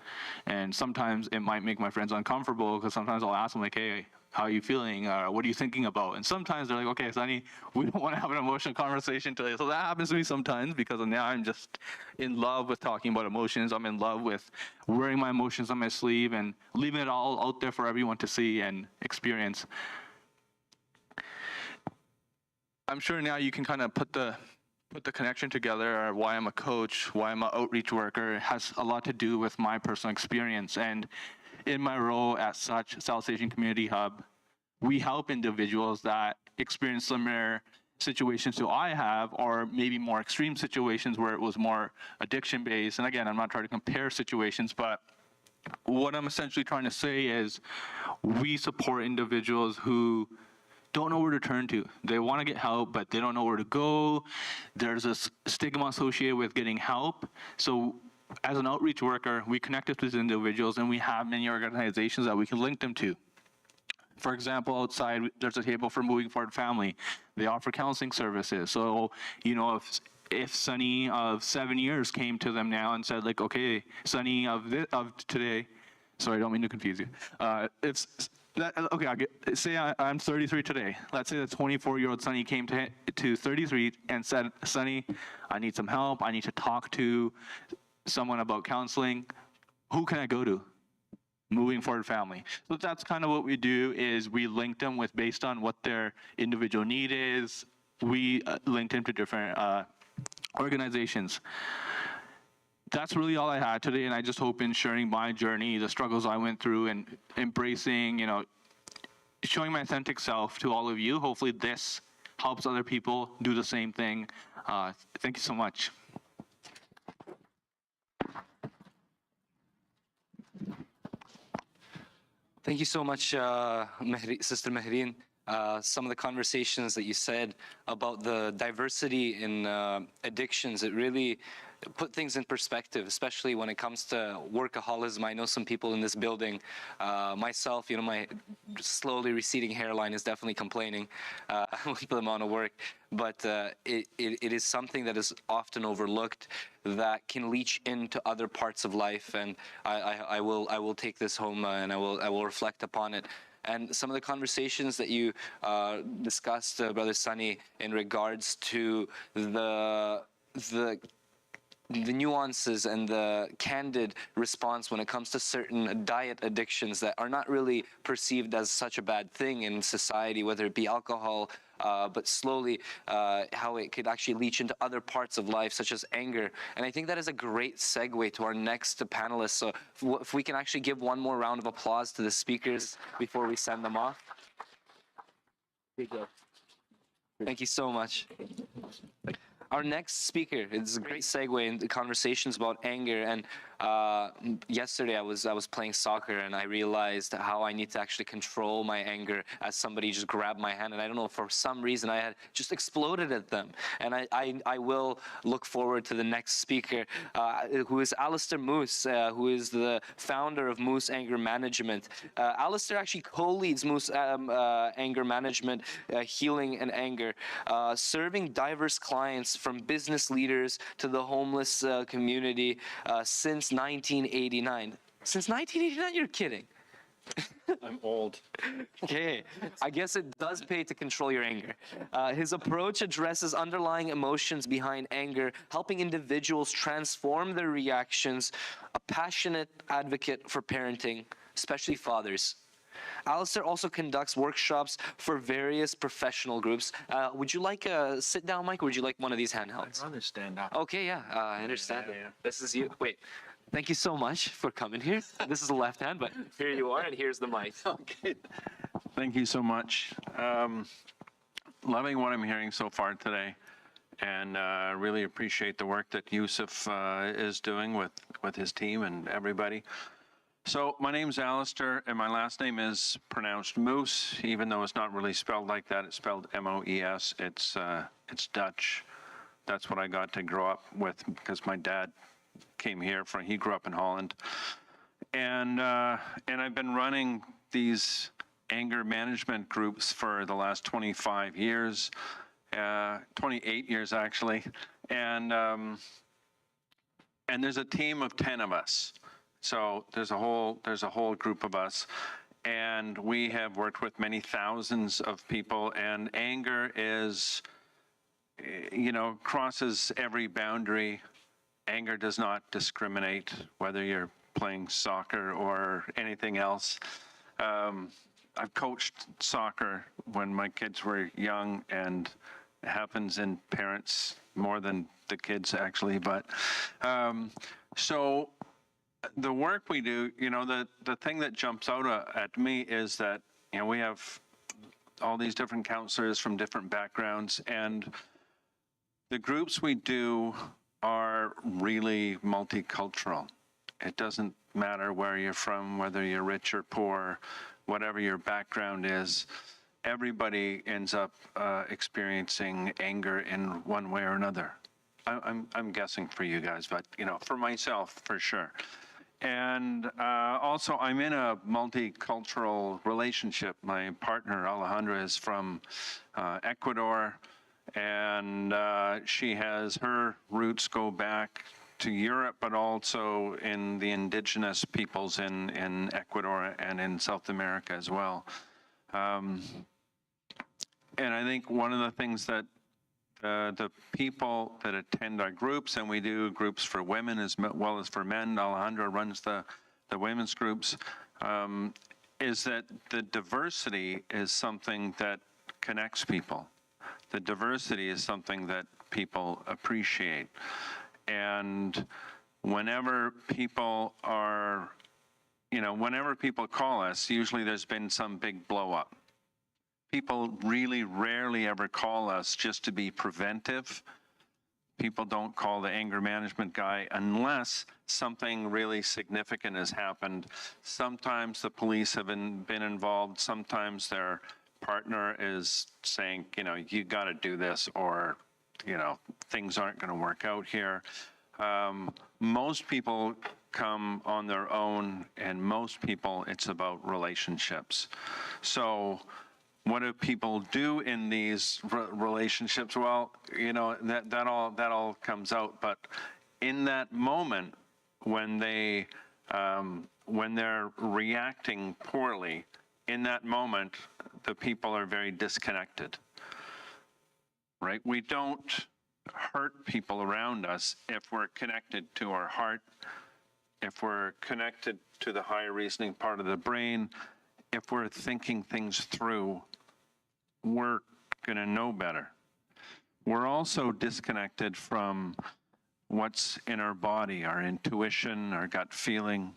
And sometimes it might make my friends uncomfortable, because sometimes I'll ask them like, hey, how are you feeling? What are you thinking about? And sometimes they're like, okay, Sonny, we don't want to have an emotional conversation today. So that happens to me sometimes, because now I'm just in love with talking about emotions. I'm in love with wearing my emotions on my sleeve and leaving it all out there for everyone to see and experience. I'm sure now you can kind of put the connection together, or why I'm a coach, why I'm an outreach worker. It has a lot to do with my personal experience. And in my role at South Asian Community Hub, we help individuals that experience similar situations to I have, or maybe more extreme situations where it was more addiction based. And again, I'm not trying to compare situations, but what I'm essentially trying to say is we support individuals who don't know where to turn to. They want to get help, but they don't know where to go. There's a stigma associated with getting help. So as an outreach worker, we connect with these individuals, and we have many organizations that we can link them to. For example, outside, there's a table for Moving Forward Family. They offer counseling services. So, you know, if Sunny of 7 years came to them now and said, like, okay, Sunny of today, sorry, I don't mean to confuse you. Say I'm 33 today. Let's say the 24-year-old Sunny came to 33 and said, Sunny, I need some help. I need to talk to someone about counseling. Who can I go to? Moving Forward Family. So that's kind of what we do, is we link them with, based on what their individual need is, we link them to different organizations. That's really all I had today, and I just hope in sharing my journey, the struggles I went through, and embracing, you know, showing my authentic self to all of you. Hopefully this helps other people do the same thing. Thank you so much. Thank you so much, Sister Mehreen. Some of the conversations that you said about the diversity in addictions, it really put things in perspective, especially when it comes to workaholism. I know some people in this building, myself, you know, my slowly receding hairline is definitely complaining with the amount of work, but it is something that is often overlooked, that can leach into other parts of life. And I will take this home and I will reflect upon it. And some of the conversations that you discussed, Brother Sunny, in regards to the nuances and the candid response when it comes to certain diet addictions that are not really perceived as such a bad thing in society, whether it be alcohol, but slowly how it could actually leach into other parts of life, such as anger. And I think that is a great segue to our next panelists. So if we can actually give one more round of applause to the speakers before we send them off. Thank you so much. Our next speaker is a great segue into conversations about anger. And yesterday I was playing soccer, and I realized how I need to actually control my anger as somebody just grabbed my hand, and I don't know, for some reason I had just exploded at them. And I will look forward to the next speaker, who is Alistair Moose, who is the founder of Moose Anger Management. Alistair actually co-leads Moose Anger Management, Healing and Anger, serving diverse clients from business leaders to the homeless community since 1989. Since 1989? You're kidding. I'm old. Okay, I guess it does pay to control your anger. His approach addresses underlying emotions behind anger, helping individuals transform their reactions, a passionate advocate for parenting, especially fathers. Alistair also conducts workshops for various professional groups. Would you like a sit-down mic, or would you like one of these handhelds? I'd rather stand up. Okay, yeah, I understand. Yeah. This is you. Wait, thank you so much for coming here. This is the left hand, but here you are, and here's the mic. Okay. Thank you so much. Loving what I'm hearing so far today, and really appreciate the work that Yusuf is doing with his team and everybody. So my name's Alistair, and my last name is pronounced Moose, even though it's not really spelled like that. It's spelled M-O-E-S. It's Dutch. That's what I got to grow up with, because my dad came here from. He grew up in Holland, and I've been running these anger management groups for the last 25 years, 28 years actually, and there's a team of 10 of us. So there's a whole group of us, and we have worked with many thousands of people, and anger is, you know, crosses every boundary. Anger does not discriminate whether you're playing soccer or anything else. I've coached soccer when my kids were young, and It happens in parents more than the kids actually, but so the work we do, you know, the thing that jumps out at me is that, you know, we have all these different counselors from different backgrounds, and the groups we do are really multicultural. It doesn't matter where you're from, whether you're rich or poor, whatever your background is, everybody ends up experiencing anger in one way or another. I'm guessing for you guys, but you know, for myself, for sure. And also, I'm in a multicultural relationship. My partner, Alejandra, is from Ecuador, and she has her roots go back to Europe, but also in the indigenous peoples in Ecuador and in South America as well. And I think one of the things that the people that attend our groups, and we do groups for women as well as for men, Alejandra runs the women's groups, is that the diversity is something that connects people. The diversity is something that people appreciate. And whenever people are, you know, whenever people call us, usually there's been some big blow up. People really rarely ever call us just to be preventive. People don't call the anger management guy unless something really significant has happened. Sometimes the police have been involved. Sometimes their partner is saying, you know, you got to do this, or, you know, things aren't going to work out here. Most people come on their own, and most people, it's about relationships. So what do people do in these relationships? Well, you know, that all comes out. But in that moment, when they're reacting poorly, in that moment, the people are very disconnected, right? We don't hurt people around us if we're connected to our heart, if we're connected to the higher reasoning part of the brain, if we're thinking things through, we're gonna know better. We're also disconnected from what's in our body, our intuition, our gut feeling.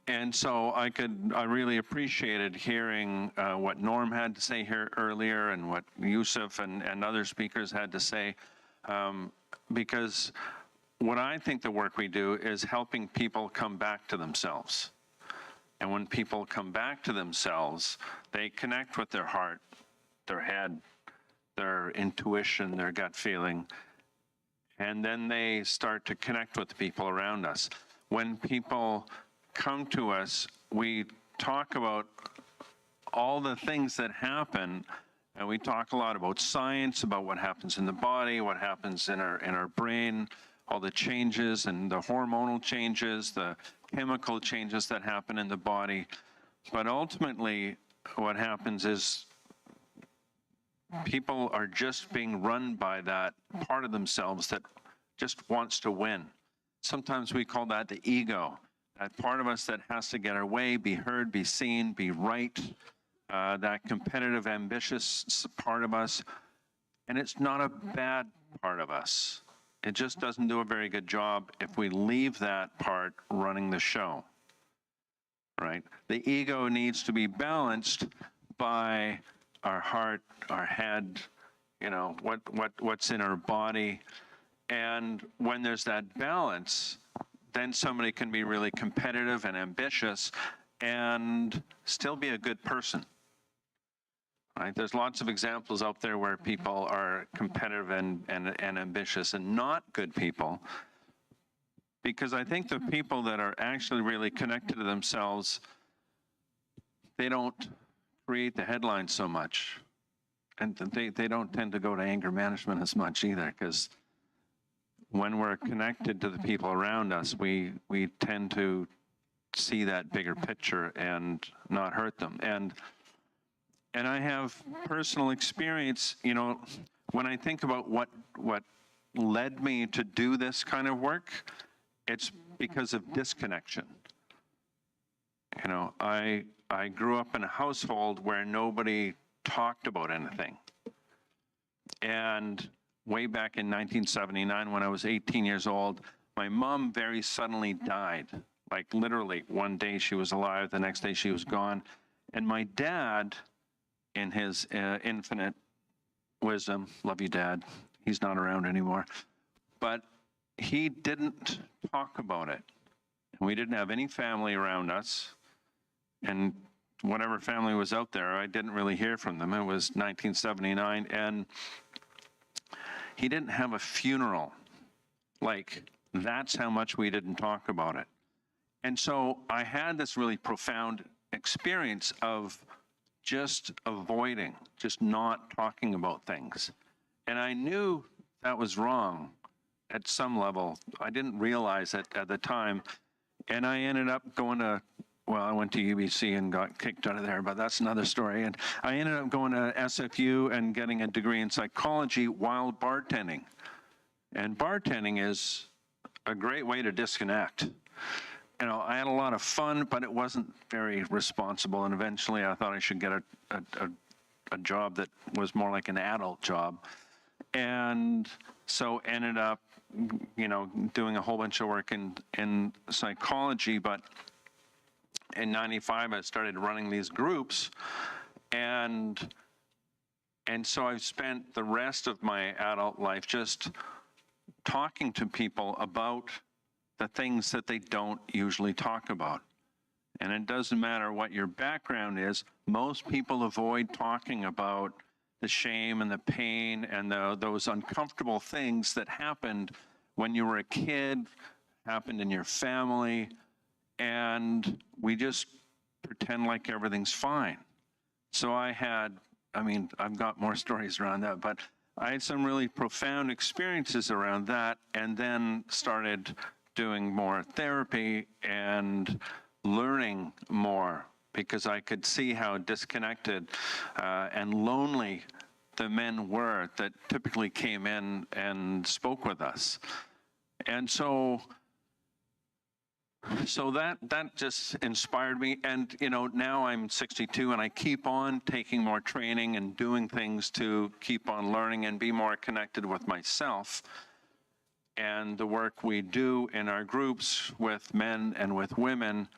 And so I really appreciated hearing what Norm had to say here earlier, and what Yusuf and other speakers had to say, because what I think the work we do is helping people come back to themselves. And when people come back to themselves, they connect with their heart, their head, their intuition, their gut feeling, and then they start to connect with the people around us. When people come to us, we talk about all the things that happen, and we talk a lot about science, about what happens in the body, what happens in our brain, all the changes and the hormonal changes, the chemical changes that happen in the body. But ultimately, what happens is people are just being run by that part of themselves that just wants to win. Sometimes we call that the ego. That part of us that has to get our way, be heard, be seen, be right, that competitive, ambitious part of us. And it's not a bad part of us. It just doesn't do a very good job if we leave that part running the show, right? The ego needs to be balanced by our heart, our head, you know, what's in our body. And when there's that balance, then somebody can be really competitive and ambitious and still be a good person. Right? There's lots of examples out there where people are competitive and ambitious and not good people. Because I think the people that are actually really connected to themselves, they don't create the headlines so much. And they don't tend to go to anger management as much either, because when we're connected to the people around us, we tend to see that bigger picture and not hurt them. And I have personal experience, you know, when I think about what led me to do this kind of work, it's because of disconnection. You know, I grew up in a household where nobody talked about anything. And way back in 1979, when I was 18 years old, my mom very suddenly died. Like literally, one day she was alive, the next day she was gone. And my dad, in his infinite wisdom, love you, Dad, he's not around anymore, but he didn't talk about it. We didn't have any family around us. And whatever family was out there, I didn't really hear from them. It was 1979, and he didn't have a funeral. Like, that's how much we didn't talk about it. And so I had this really profound experience of just avoiding, just not talking about things. And I knew that was wrong at some level. I didn't realize it at the time. And I ended up going to, well, I went to UBC and got kicked out of there, but that's another story. And I ended up going to SFU and getting a degree in psychology while bartending. And bartending is a great way to disconnect. You know, I had a lot of fun, but it wasn't very responsible. And eventually I thought I should get a job that was more like an adult job. And so ended up, you know, doing a whole bunch of work in psychology. But in 95, I started running these groups. And so I've spent the rest of my adult life just talking to people about the things that they don't usually talk about. And it doesn't matter what your background is, most people avoid talking about the shame and the pain and those uncomfortable things that happened when you were a kid, happened in your family, and we just pretend like everything's fine. So I've got more stories around that, but I had some really profound experiences around that, and then started doing more therapy and learning more, because I could see how disconnected and lonely the men were that typically came in and spoke with us. And so that just inspired me. And, you know, now I'm 62 and I keep on taking more training and doing things to keep on learning and be more connected with myself. And the work we do in our groups with men and with women,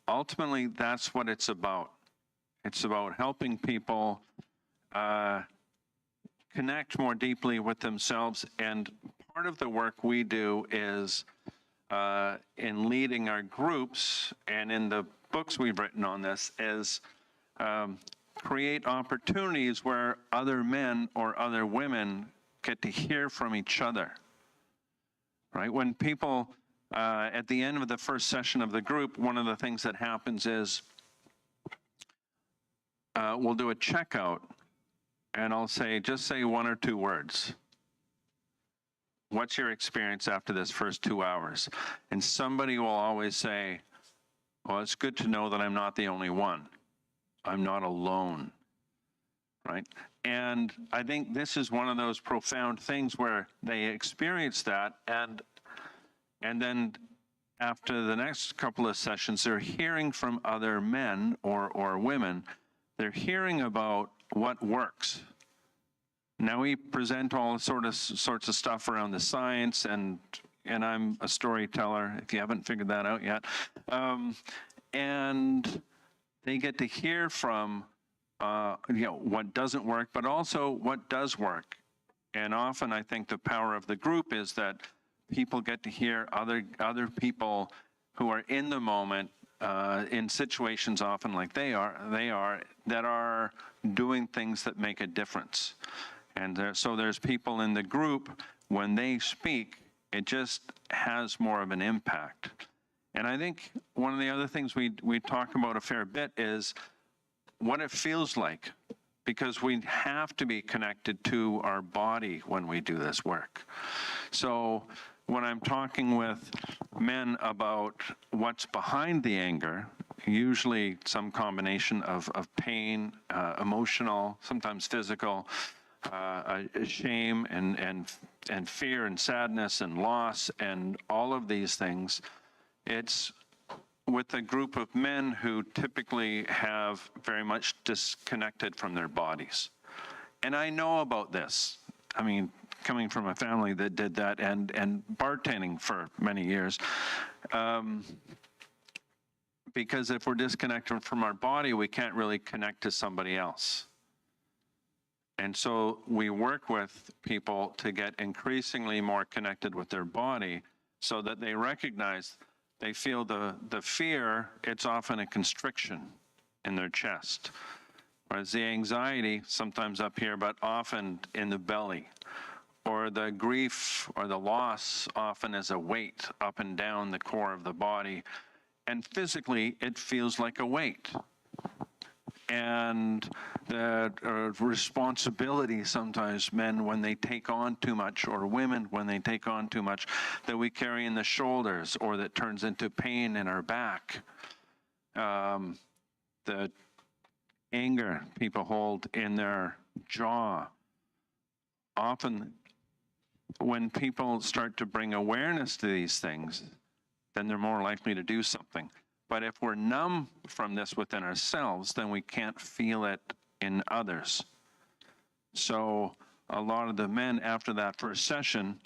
ultimately, that's what it's about. It's about helping people connect more deeply with themselves. And part of the work we do is in leading our groups, and in the books we've written on this, is create opportunities where other men or other women get to hear from each other. Right? When people, at the end of the first session of the group, one of the things that happens is we'll do a checkout, and I'll say, just say one or two words. What's your experience after this first 2 hours? And somebody will always say, well, it's good to know that I'm not the only one. I'm not alone, right? And I think this is one of those profound things where they experience that, and then after the next couple of sessions, they're hearing from other men or women. They're hearing about what works. Now we present all sorts of stuff around the science, and I'm a storyteller, if you haven't figured that out yet. And they get to hear from what doesn't work, but also what does work. And often I think the power of the group is that people get to hear other people who are in the moment, in situations often like they are that are doing things that make a difference. And so there's people in the group, when they speak, it just has more of an impact. And I think one of the other things we talk about a fair bit is what it feels like, because we have to be connected to our body when we do this work. So when I'm talking with men about what's behind the anger, usually some combination of pain, emotional, sometimes physical, shame and fear and sadness and loss and all of these things, it's with a group of men who typically have very much disconnected from their bodies. And I know about this. I mean, coming from a family that did that and bartending for many years. Because if we're disconnected from our body, we can't really connect to somebody else. And so we work with people to get increasingly more connected with their body so that they recognize, they feel the fear, it's often a constriction in their chest. Whereas the anxiety, sometimes up here, but often in the belly. Or the grief or the loss often is a weight up and down the core of the body. And physically, it feels like a weight. And the responsibility sometimes, men, when they take on too much, or women, when they take on too much, that we carry in the shoulders, or that turns into pain in our back. The anger people hold in their jaw. Often, when people start to bring awareness to these things, then they're more likely to do something. But if we're numb from this within ourselves, then we can't feel it in others. So a lot of the men after that first session,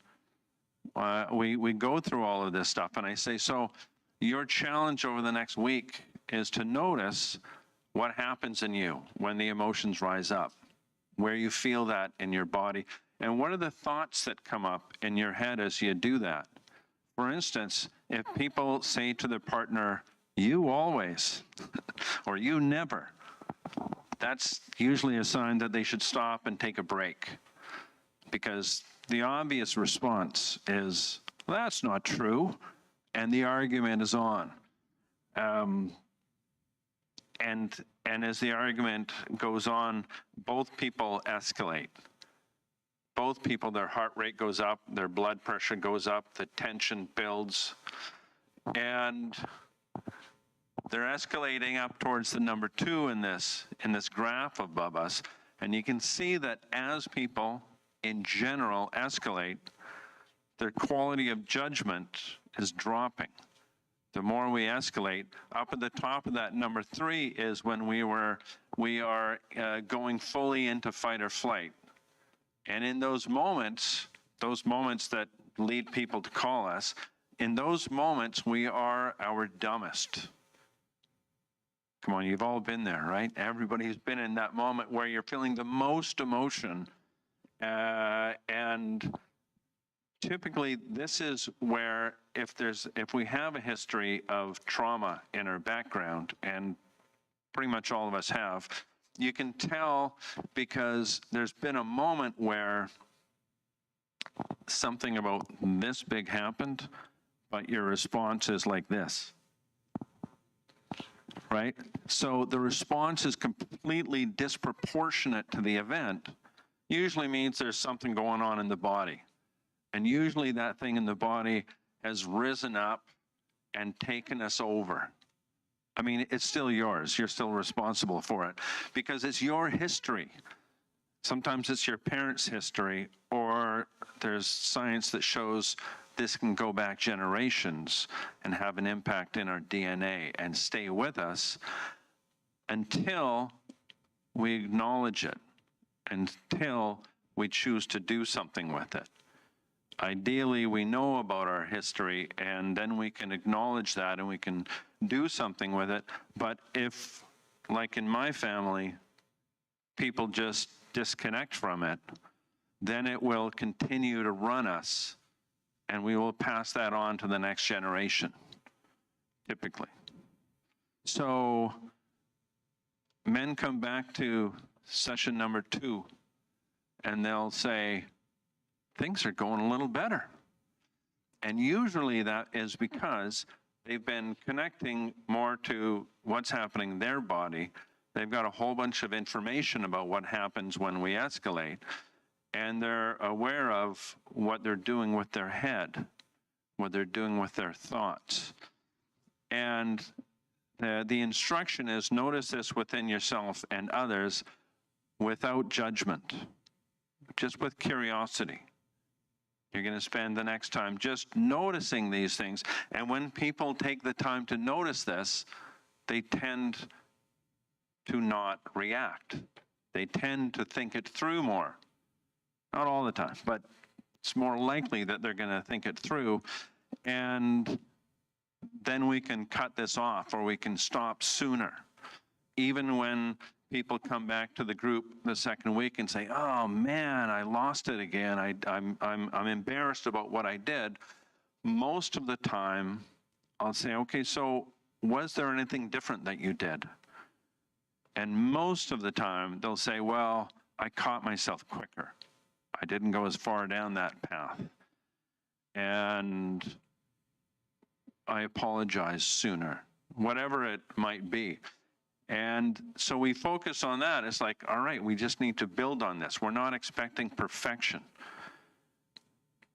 we go through all of this stuff. And I say, so your challenge over the next week is to notice what happens in you when the emotions rise up, where you feel that in your body, and what are the thoughts that come up in your head as you do that. For instance, if people say to their partner, "You always," or "You never," that's usually a sign that they should stop and take a break. Because the obvious response is, well, that's not true, and the argument is on. And as the argument goes on, both people escalate. Both people, their heart rate goes up, their blood pressure goes up, the tension builds, and they're escalating up towards the number 2 in this graph above us. And you can see that as people in general escalate, their quality of judgment is dropping. The more we escalate, up at the top of that number 3 is when we are going fully into fight or flight. And in those moments that lead people to call us, in those moments, we are our dumbest. Come on, you've all been there, right? Everybody's been in that moment where you're feeling the most emotion. And typically, this is where if we have a history of trauma in our background, and pretty much all of us have, you can tell because there's been a moment where something about this big happened, but your response is like this, right? So the response is completely disproportionate to the event. Usually means there's something going on in the body. And usually that thing in the body has risen up and taken us over. I mean, it's still yours. You're still responsible for it because it's your history. Sometimes it's your parents' history, or there's science that shows this can go back generations and have an impact in our DNA and stay with us until we acknowledge it, until we choose to do something with it. Ideally, we know about our history, and then we can acknowledge that and we can do something with it. But if, like in my family, people just disconnect from it, then it will continue to run us, and we will pass that on to the next generation, typically. So men come back to session number 2, and they'll say, things are going a little better. And usually that is because they've been connecting more to what's happening in their body. They've got a whole bunch of information about what happens when we escalate, and they're aware of what they're doing with their head, what they're doing with their thoughts. And the instruction is notice this within yourself and others without judgment, just with curiosity. You're going to spend the next time just noticing these things. And when people take the time to notice this, they tend to not react. They tend to think it through more. Not all the time, but it's more likely that they're going to think it through. And then we can cut this off, or we can stop sooner. Even when people come back to the group the second week and say, "Oh man, I lost it again. I'm embarrassed about what I did." Most of the time, I'll say, "Okay, so was there anything different that you did?" And most of the time, they'll say, "Well, I caught myself quicker. I didn't go as far down that path. And I apologize sooner," whatever it might be. And so we focus on that. It's like, all right, we just need to build on this. We're not expecting perfection.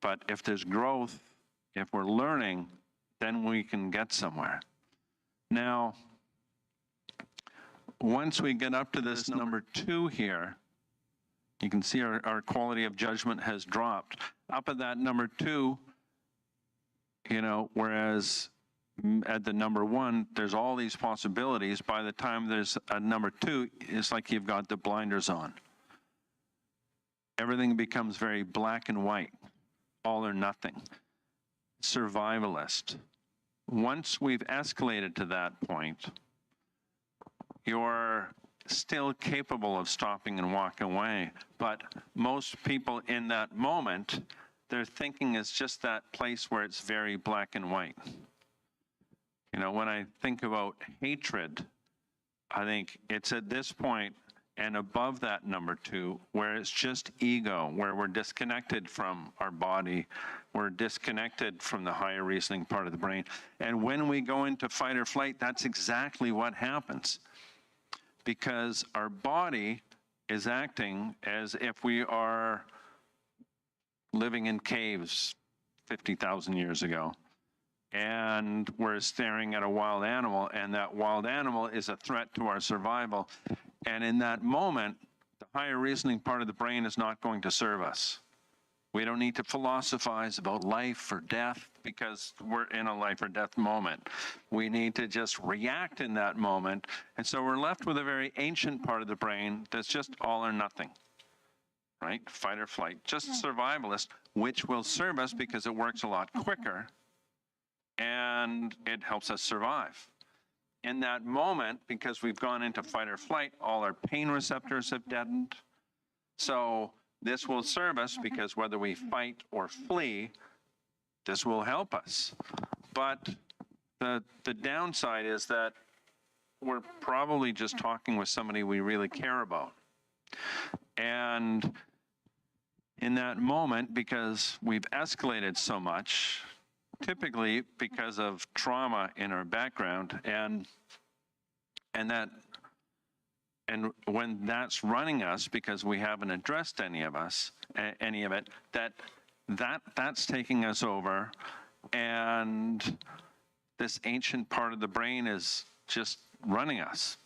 But if there's growth, if we're learning, then we can get somewhere. Now, once we get up to this number 2 here, you can see our quality of judgment has dropped. Up at that number 2, whereas at the number 1, there's all these possibilities. By the time there's a number 2, it's like you've got the blinders on. Everything becomes very black and white, all or nothing, survivalist. Once we've escalated to that point, you're still capable of stopping and walking away. But most people in that moment, their thinking is just that place where it's very black and white. When I think about hatred, I think it's at this point and above that number 2, where it's just ego, where we're disconnected from our body, we're disconnected from the higher reasoning part of the brain. And when we go into fight or flight, that's exactly what happens. Because our body is acting as if we are living in caves 50,000 years ago. And we're staring at a wild animal, and that wild animal is a threat to our survival. And in that moment, the higher reasoning part of the brain is not going to serve us. We don't need to philosophize about life or death because we're in a life or death moment. We need to just react in that moment. And so we're left with a very ancient part of the brain that's just all or nothing, right? Fight or flight, just survivalist, which will serve us because it works a lot quicker and it helps us survive. In that moment, because we've gone into fight or flight, all our pain receptors have deadened. So this will serve us because whether we fight or flee, this will help us. But the downside is that we're probably just talking with somebody we really care about. And in that moment, because we've escalated so much, typically because of trauma in our background, and when that's running us because we haven't addressed any of it, that's taking us over, and this ancient part of the brain is just running us,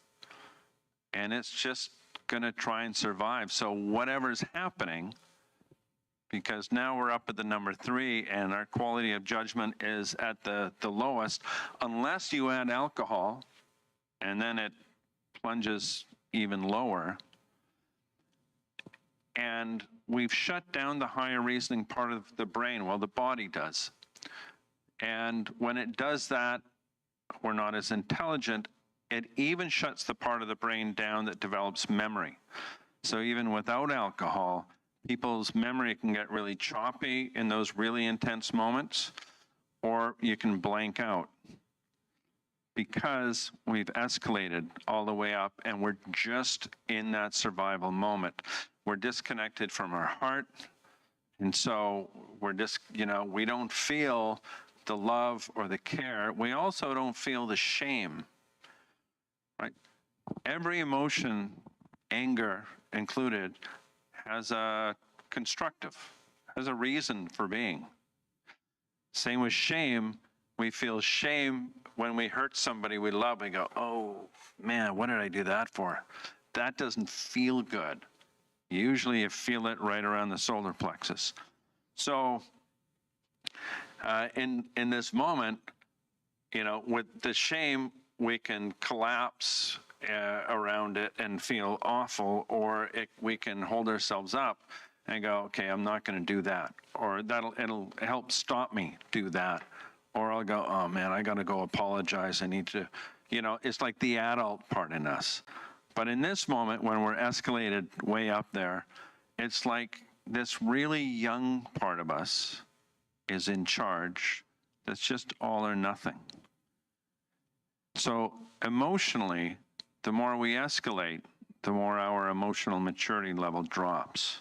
and it's just going to try and survive. So whatever's happening, because now we're up at the number 3 and our quality of judgment is at the lowest, unless you add alcohol, and then it plunges even lower. And we've shut down the higher reasoning part of the brain. Well, the body does. And when it does that, we're not as intelligent. It even shuts the part of the brain down that develops memory. So even without alcohol, people's memory can get really choppy in those really intense moments, or you can blank out because we've escalated all the way up and we're just in that survival moment. We're disconnected from our heart, and so we're just, we don't feel the love or the care. We also don't feel the shame, right? Every emotion, anger included, has a constructive, has a reason for being. Same with shame. We feel shame when we hurt somebody we love. We go, oh man, what did I do that for? That doesn't feel good. Usually you feel it right around the solar plexus. So in this moment, with the shame, we can collapse around it and feel awful, or we can hold ourselves up and go, okay, I'm not going to do that, or it'll help stop me do that, or I'll go, oh man, I got to go apologize. I need to, it's like the adult part in us. But in this moment, when we're escalated way up there, it's like this really young part of us is in charge. That's just all or nothing. So emotionally, the more we escalate, the more our emotional maturity level drops.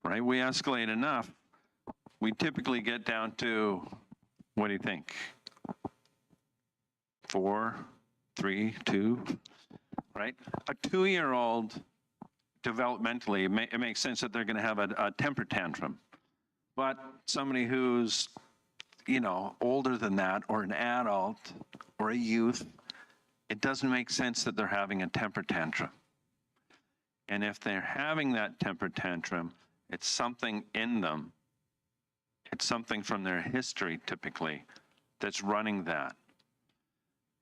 Right? We escalate enough, we typically get down to, what do you think? 4, 3, 2, right? A 2-year-old, developmentally, it makes sense that they're going to have a temper tantrum. But somebody who's, older than that, or an adult, or a youth, it doesn't make sense that they're having a temper tantrum. And if they're having that temper tantrum, it's something in them. It's something from their history, typically, that's running that.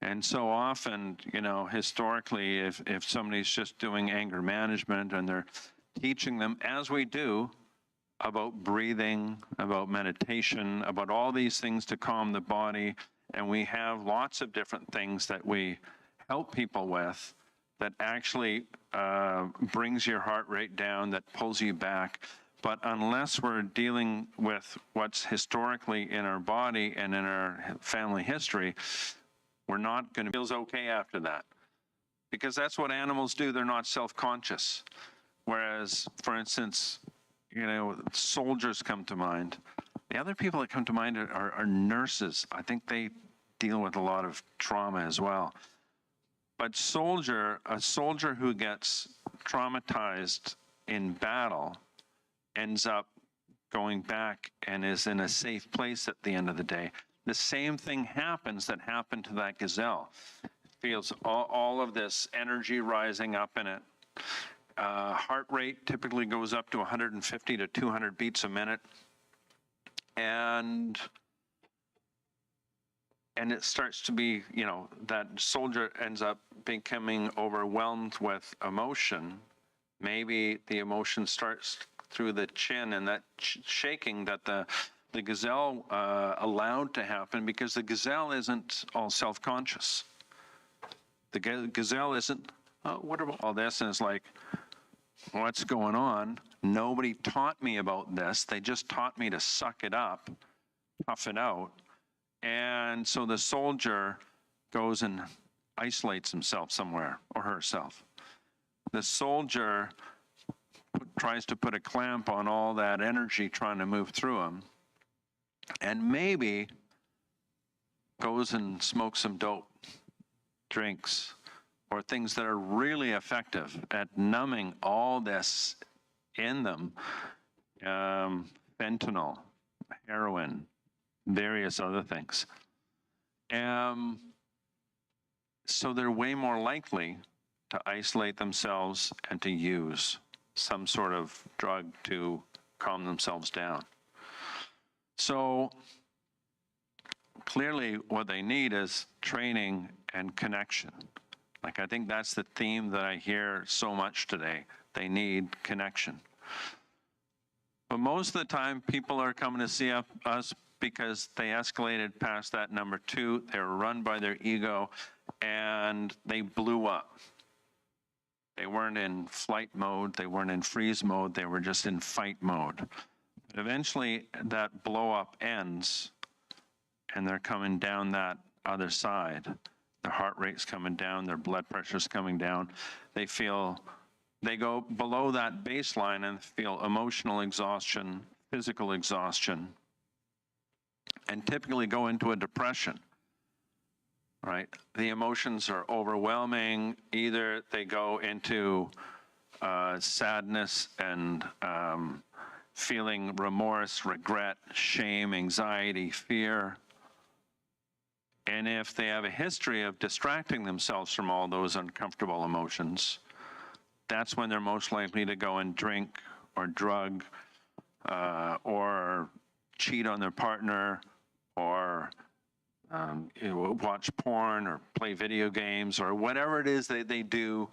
And so often, historically, if somebody's just doing anger management and they're teaching them, as we do, about breathing, about meditation, about all these things to calm the body, and we have lots of different things that we help people with that actually brings your heart rate down, that pulls you back. But unless we're dealing with what's historically in our body and in our family history, we're not going to feel okay after that. Because that's what animals do. They're not self-conscious. Whereas, for instance, soldiers come to mind. The other people that come to mind are nurses. I think they deal with a lot of trauma as well. But a soldier who gets traumatized in battle ends up going back and is in a safe place at the end of the day. The same thing happens that happened to that gazelle. It feels all of this energy rising up in it. Heart rate typically goes up to 150 to 200 beats a minute. And it starts to be, that soldier ends up becoming overwhelmed with emotion. Maybe the emotion starts through the chin, and that shaking that the gazelle allowed to happen, because the gazelle isn't all self-conscious. The gazelle isn't, what about all this? And it's like, what's going on? Nobody taught me about this. They just taught me to suck it up, tough it out. And so the soldier goes and isolates himself somewhere, or herself. The soldier tries to put a clamp on all that energy trying to move through him, and maybe goes and smokes some dope, drinks, or things that are really effective at numbing all this in them. Fentanyl, heroin, various other things. So they're way more likely to isolate themselves and to use some sort of drug to calm themselves down. So clearly what they need is training and connection. Like, I think that's the theme that I hear so much today. They need connection. But most of the time, people are coming to see us because they escalated past that number 2. They were run by their ego, and they blew up. They weren't in flight mode. They weren't in freeze mode. They were just in fight mode. But eventually, that blow up ends, and they're coming down that other side. Their heart rate's coming down. Their blood pressure's coming down. They go below that baseline and feel emotional exhaustion, physical exhaustion, and typically go into a depression, right? The emotions are overwhelming. Either they go into sadness and feeling remorse, regret, shame, anxiety, fear. And if they have a history of distracting themselves from all those uncomfortable emotions, that's when they're most likely to go and drink or drug or cheat on their partner, or watch porn or play video games or whatever it is that they do,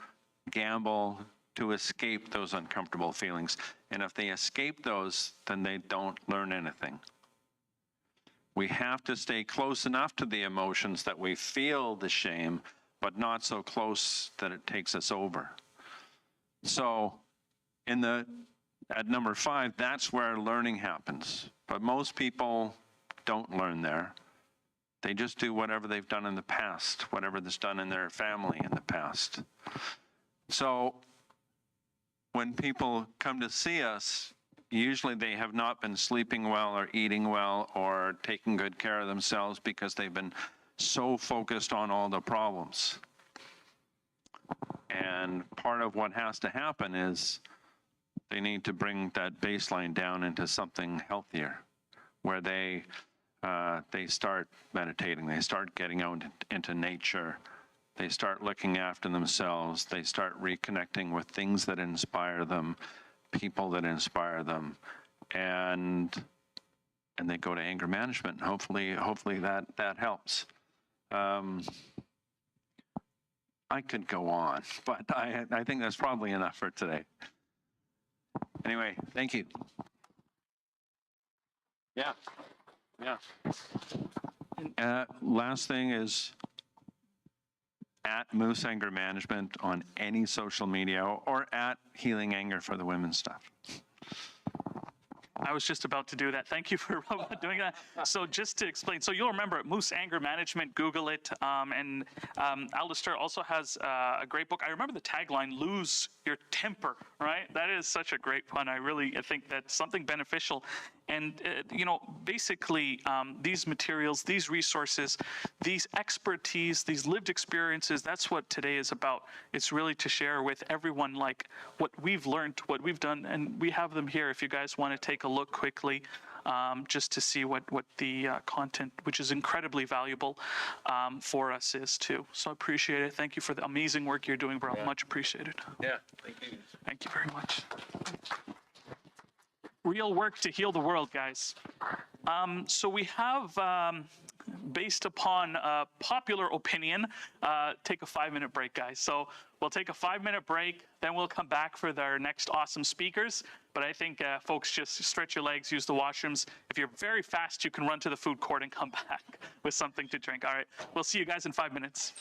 gamble, to escape those uncomfortable feelings. And if they escape those, then they don't learn anything. We have to stay close enough to the emotions that we feel the shame, but not so close that it takes us over. So at number 5, that's where learning happens. But most people don't learn there. They just do whatever they've done in the past, whatever that's done in their family in the past. So when people come to see us, usually they have not been sleeping well or eating well or taking good care of themselves because they've been so focused on all the problems. And part of what has to happen is they need to bring that baseline down into something healthier, where they start meditating, they start getting out into nature, they start looking after themselves, they start reconnecting with things that inspire them, people that inspire them, and they go to anger management. Hopefully that helps. I could go on, but I think that's probably enough for today. Anyway, thank you. Yeah. Last thing is at Moose Anger Management on any social media, or at Healing Anger for the women's stuff. I was just about to do that. Thank you for doing that. So just to explain, so you'll remember Moose Anger Management, Google it. And Alistair also has a great book. I remember the tagline, Lose Your Temper, right? That is such a great one. I think that's something beneficial. And, basically these materials, these resources, these expertise, these lived experiences, that's what today is about. It's really to share with everyone like what we've learned, what we've done, and we have them here if you guys want to take a look quickly, just to see what the content, which is incredibly valuable for us, is too. So I appreciate it. Thank you for the amazing work you're doing, bro. Yeah. Much appreciated. Yeah, thank you. Thank you very much. Real work to heal the world, guys. So we have, based upon popular opinion, take a 5-minute break, guys. So we'll take a 5-minute break, then we'll come back for our next awesome speakers. But I think folks, just stretch your legs, use the washrooms. If you're very fast, you can run to the food court and come back with something to drink. All right, we'll see you guys in 5 minutes.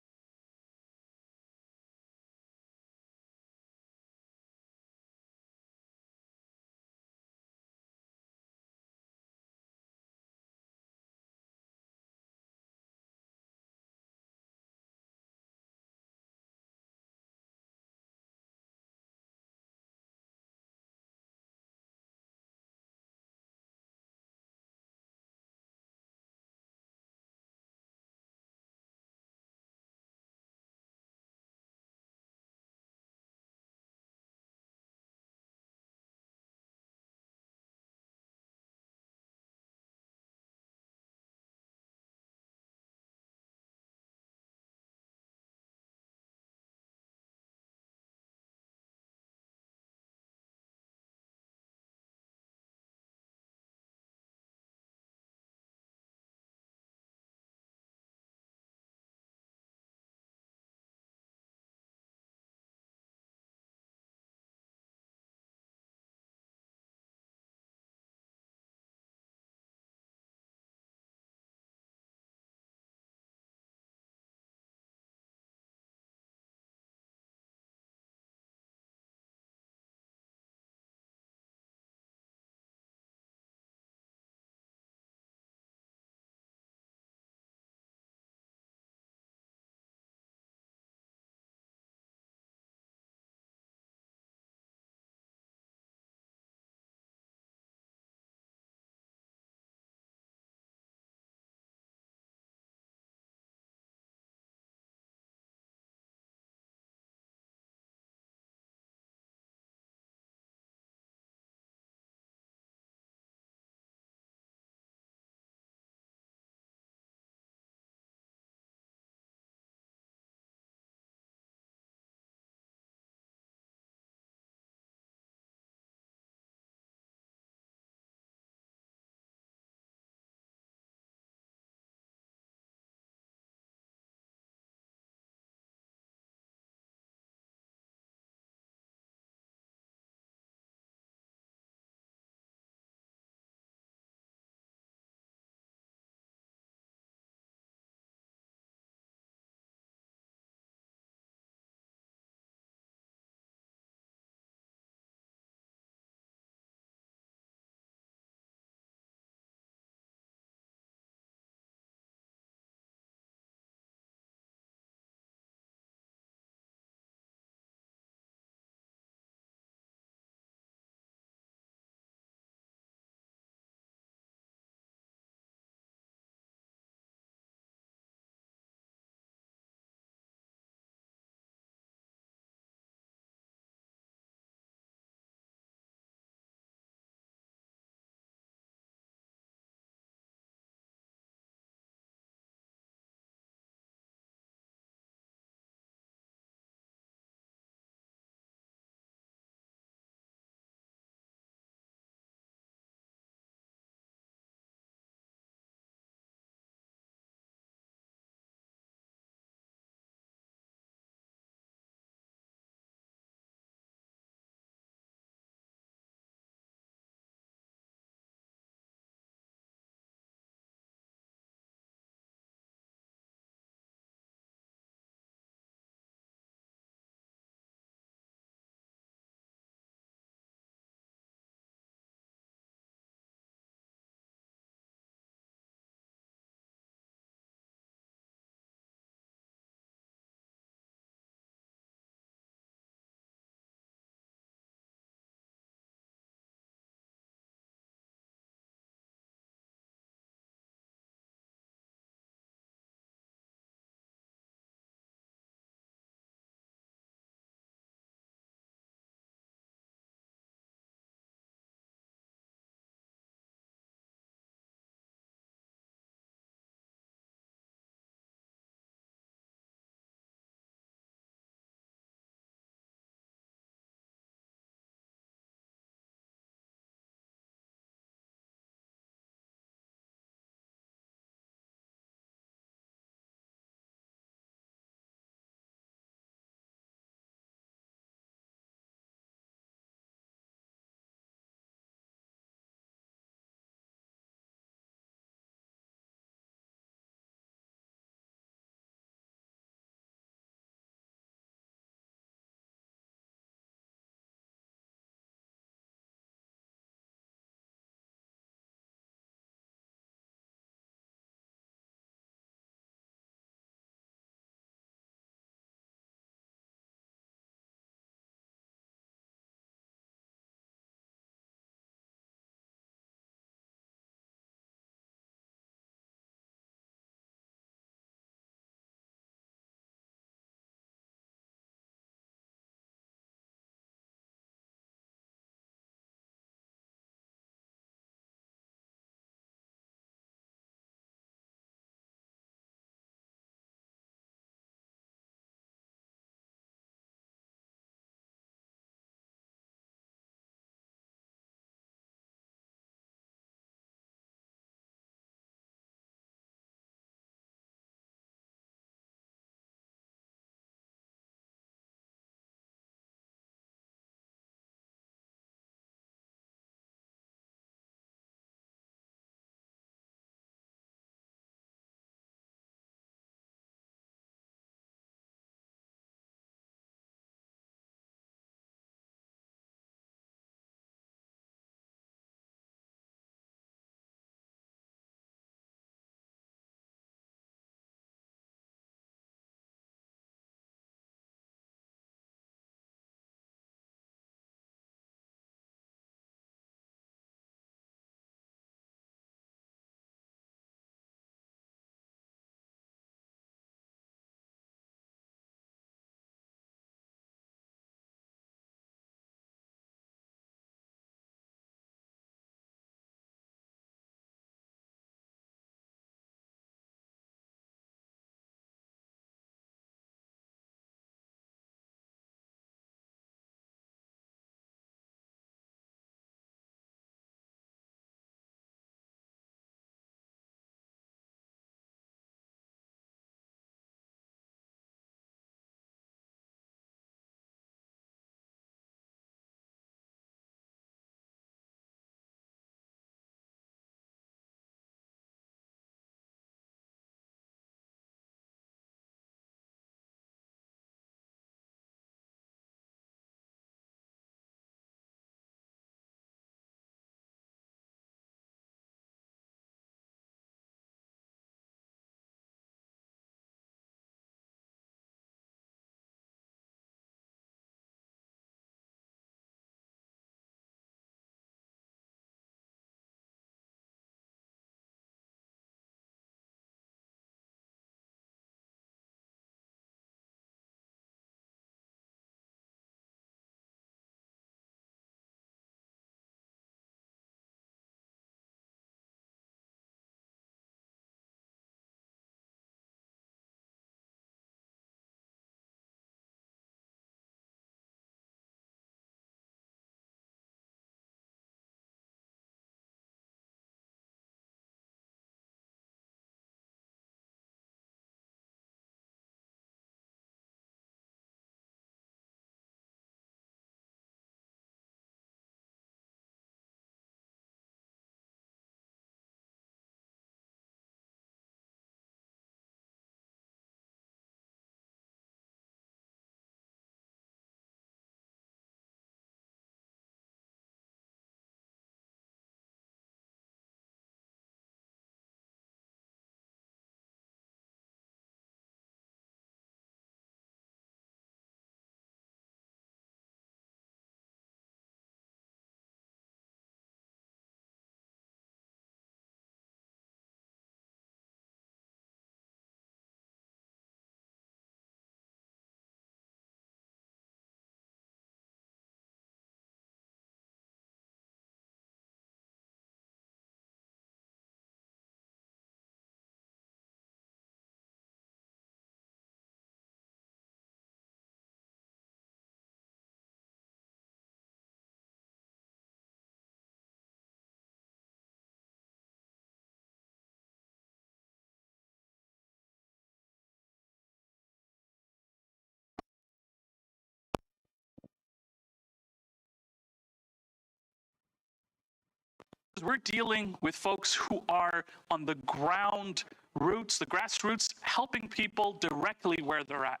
because we're dealing with folks who are on the ground roots, the grassroots, helping people directly where they're at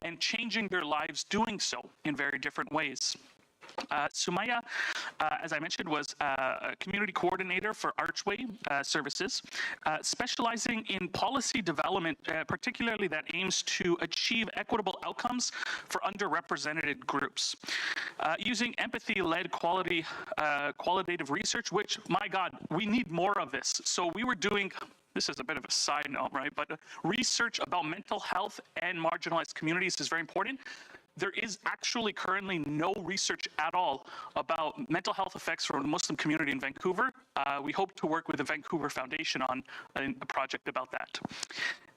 and changing their lives doing so in very different ways. Sumaya, as I mentioned, was a community coordinator for Archway Services, specializing in policy development, particularly that aims to achieve equitable outcomes for underrepresented groups. Using empathy-led qualitative research, which, my God, we need more of this. So we were doing, this is a bit of a side note, right? But research about mental health and marginalized communities is very important. There is actually currently no research at all about mental health effects for the Muslim community in Vancouver. We hope to work with the Vancouver Foundation on a project about that.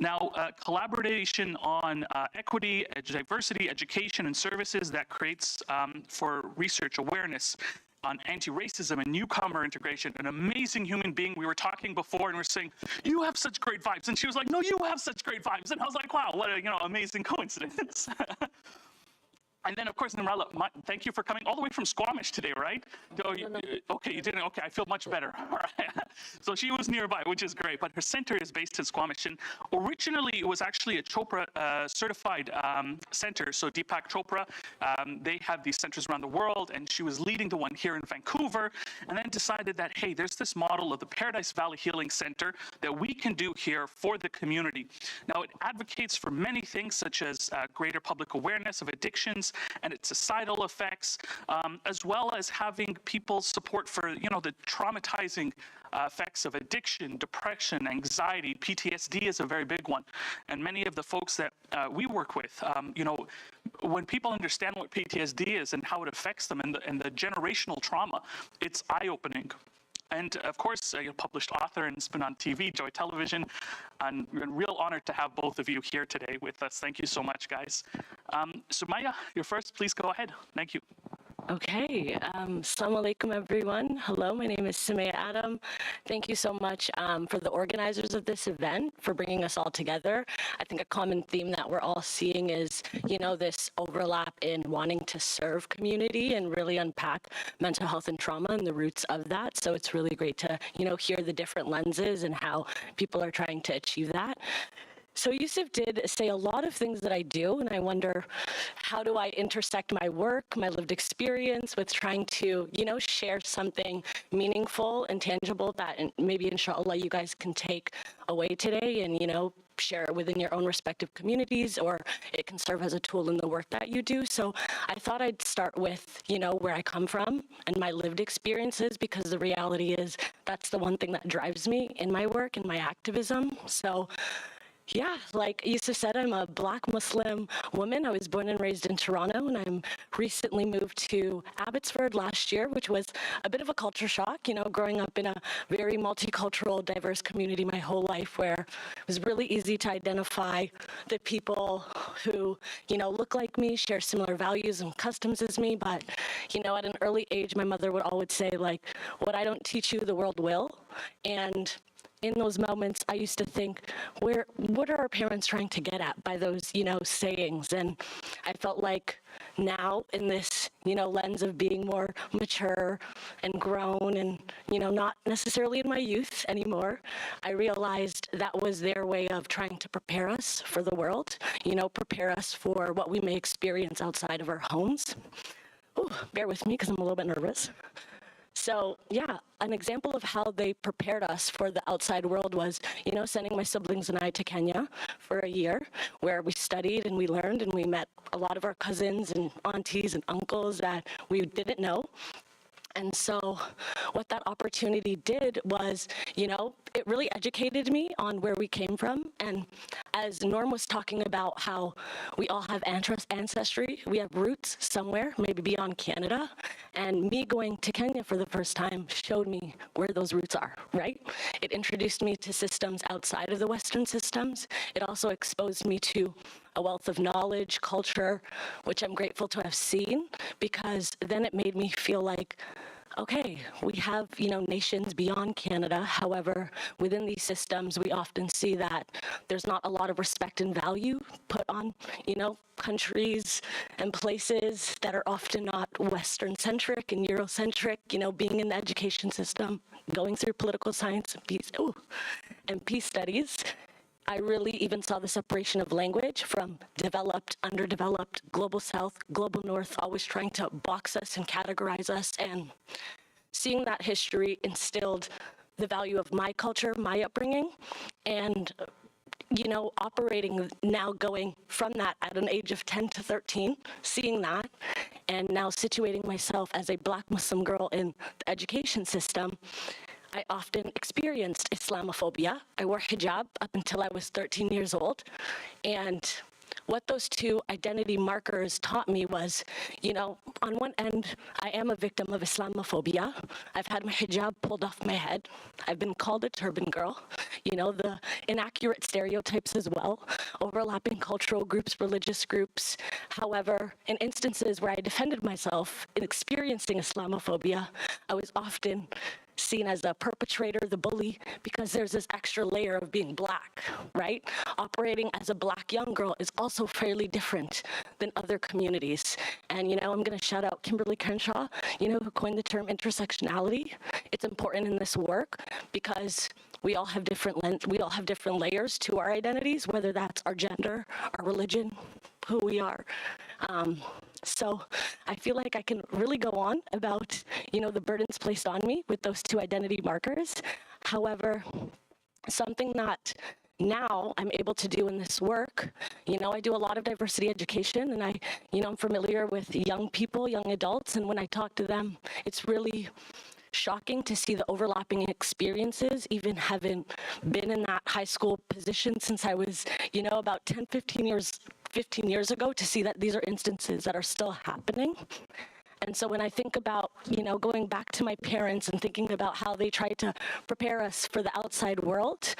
Now, collaboration on equity, diversity, education, and services that creates for research awareness on anti-racism and newcomer integration, an amazing human being. We were talking before and we're saying, you have such great vibes. And she was like, no, you have such great vibes. And I was like, wow, what a amazing coincidence. And then, of course, Nirmala, thank you for coming all the way from Squamish today, right? Oh, okay, you didn't. Okay, I feel much better. All right. So she was nearby, which is great. But her center is based in Squamish. And originally, it was actually a Chopra certified center. So Deepak Chopra, they have these centers around the world. And she was leading the one here in Vancouver. And then decided that, hey, there's this model of the Paradise Valley Healing Center that we can do here for the community. Now, it advocates for many things, such as greater public awareness of addictions and its societal effects, as well as having people support for, the traumatizing effects of addiction, depression, anxiety. PTSD is a very big one. And many of the folks that we work with, when people understand what PTSD is and how it affects them and the generational trauma, it's eye-opening. And of course, you're a published author and it's been on TV, Joy Television. And we're real honored to have both of you here today with us. Thank you so much, guys. Sumaya, you're first. Please go ahead. Thank you. Okay, Assalamu alaikum everyone. Hello, my name is Sumaya Adam. Thank you so much for the organizers of this event for bringing us all together. I think a common theme that we're all seeing is, this overlap in wanting to serve community and really unpack mental health and trauma and the roots of that. So it's really great to, hear the different lenses and how people are trying to achieve that. So Yusuf did say a lot of things that I do, and I wonder, how do I intersect my work, my lived experience with trying to, share something meaningful and tangible that maybe, inshallah, you guys can take away today and, share it within your own respective communities, or it can serve as a tool in the work that you do. So I thought I'd start with, where I come from and my lived experiences, because the reality is that's the one thing that drives me in my work and my activism. So yeah, like Yusuf said, I'm a Black Muslim woman. I was born and raised in Toronto, and I'm recently moved to Abbotsford last year, which was a bit of a culture shock, growing up in a very multicultural, diverse community my whole life, where it was really easy to identify the people who, look like me, share similar values and customs as me. But, at an early age, my mother would always say, like, what I don't teach you, the world will. And in those moments, I used to think, what are our parents trying to get at by those, sayings? And I felt like now in this, lens of being more mature and grown and, not necessarily in my youth anymore, I realized that was their way of trying to prepare us for the world, prepare us for what we may experience outside of our homes. Ooh, bear with me because I'm a little bit nervous. So yeah, an example of how they prepared us for the outside world was, sending my siblings and I to Kenya for a year, where we studied and we learned and we met a lot of our cousins and aunties and uncles that we didn't know. And so what that opportunity did was, it really educated me on where we came from. And as Norm was talking about how we all have ancestry, we have roots somewhere, maybe beyond Canada. And me going to Kenya for the first time showed me where those roots are, right? It introduced me to systems outside of the Western systems. It also exposed me to a wealth of knowledge, culture, which I'm grateful to have seen, because then it made me feel like, okay, we have, nations beyond Canada. However, within these systems, we often see that there's not a lot of respect and value put on, countries and places that are often not Western-centric and Eurocentric, being in the education system, going through political science and peace studies, I really even saw the separation of language from developed, underdeveloped, global south, global north, always trying to box us and categorize us. And seeing that history instilled the value of my culture, my upbringing, and operating now, going from that at an age of 10 to 13, seeing that, and now situating myself as a Black Muslim girl in the education system, I often experienced Islamophobia. I wore hijab up until I was 13 years old. And what those two identity markers taught me was, on one end, I am a victim of Islamophobia. I've had my hijab pulled off my head. I've been called a turban girl. The inaccurate stereotypes as well, overlapping cultural groups, religious groups. However, in instances where I defended myself in experiencing Islamophobia, I was often seen as a perpetrator, the bully, because there's this extra layer of being Black, right? Operating as a Black young girl is also fairly different than other communities. And, I'm going to shout out Kimberly Crenshaw, who coined the term intersectionality. It's important in this work because we all have different layers to our identities, whether that's our gender, our religion, who we are. So I feel like I can really go on about, the burdens placed on me with those two identity markers. However, something that now I'm able to do in this work, I do a lot of diversity education, and I'm familiar with young people, young adults, and when I talk to them, it's really shocking to see the overlapping experiences, even having been in that high school position since I was, about 10, 15 years ago, to see that these are instances that are still happening. And so when I think about, going back to my parents and thinking about how they tried to prepare us for the outside world,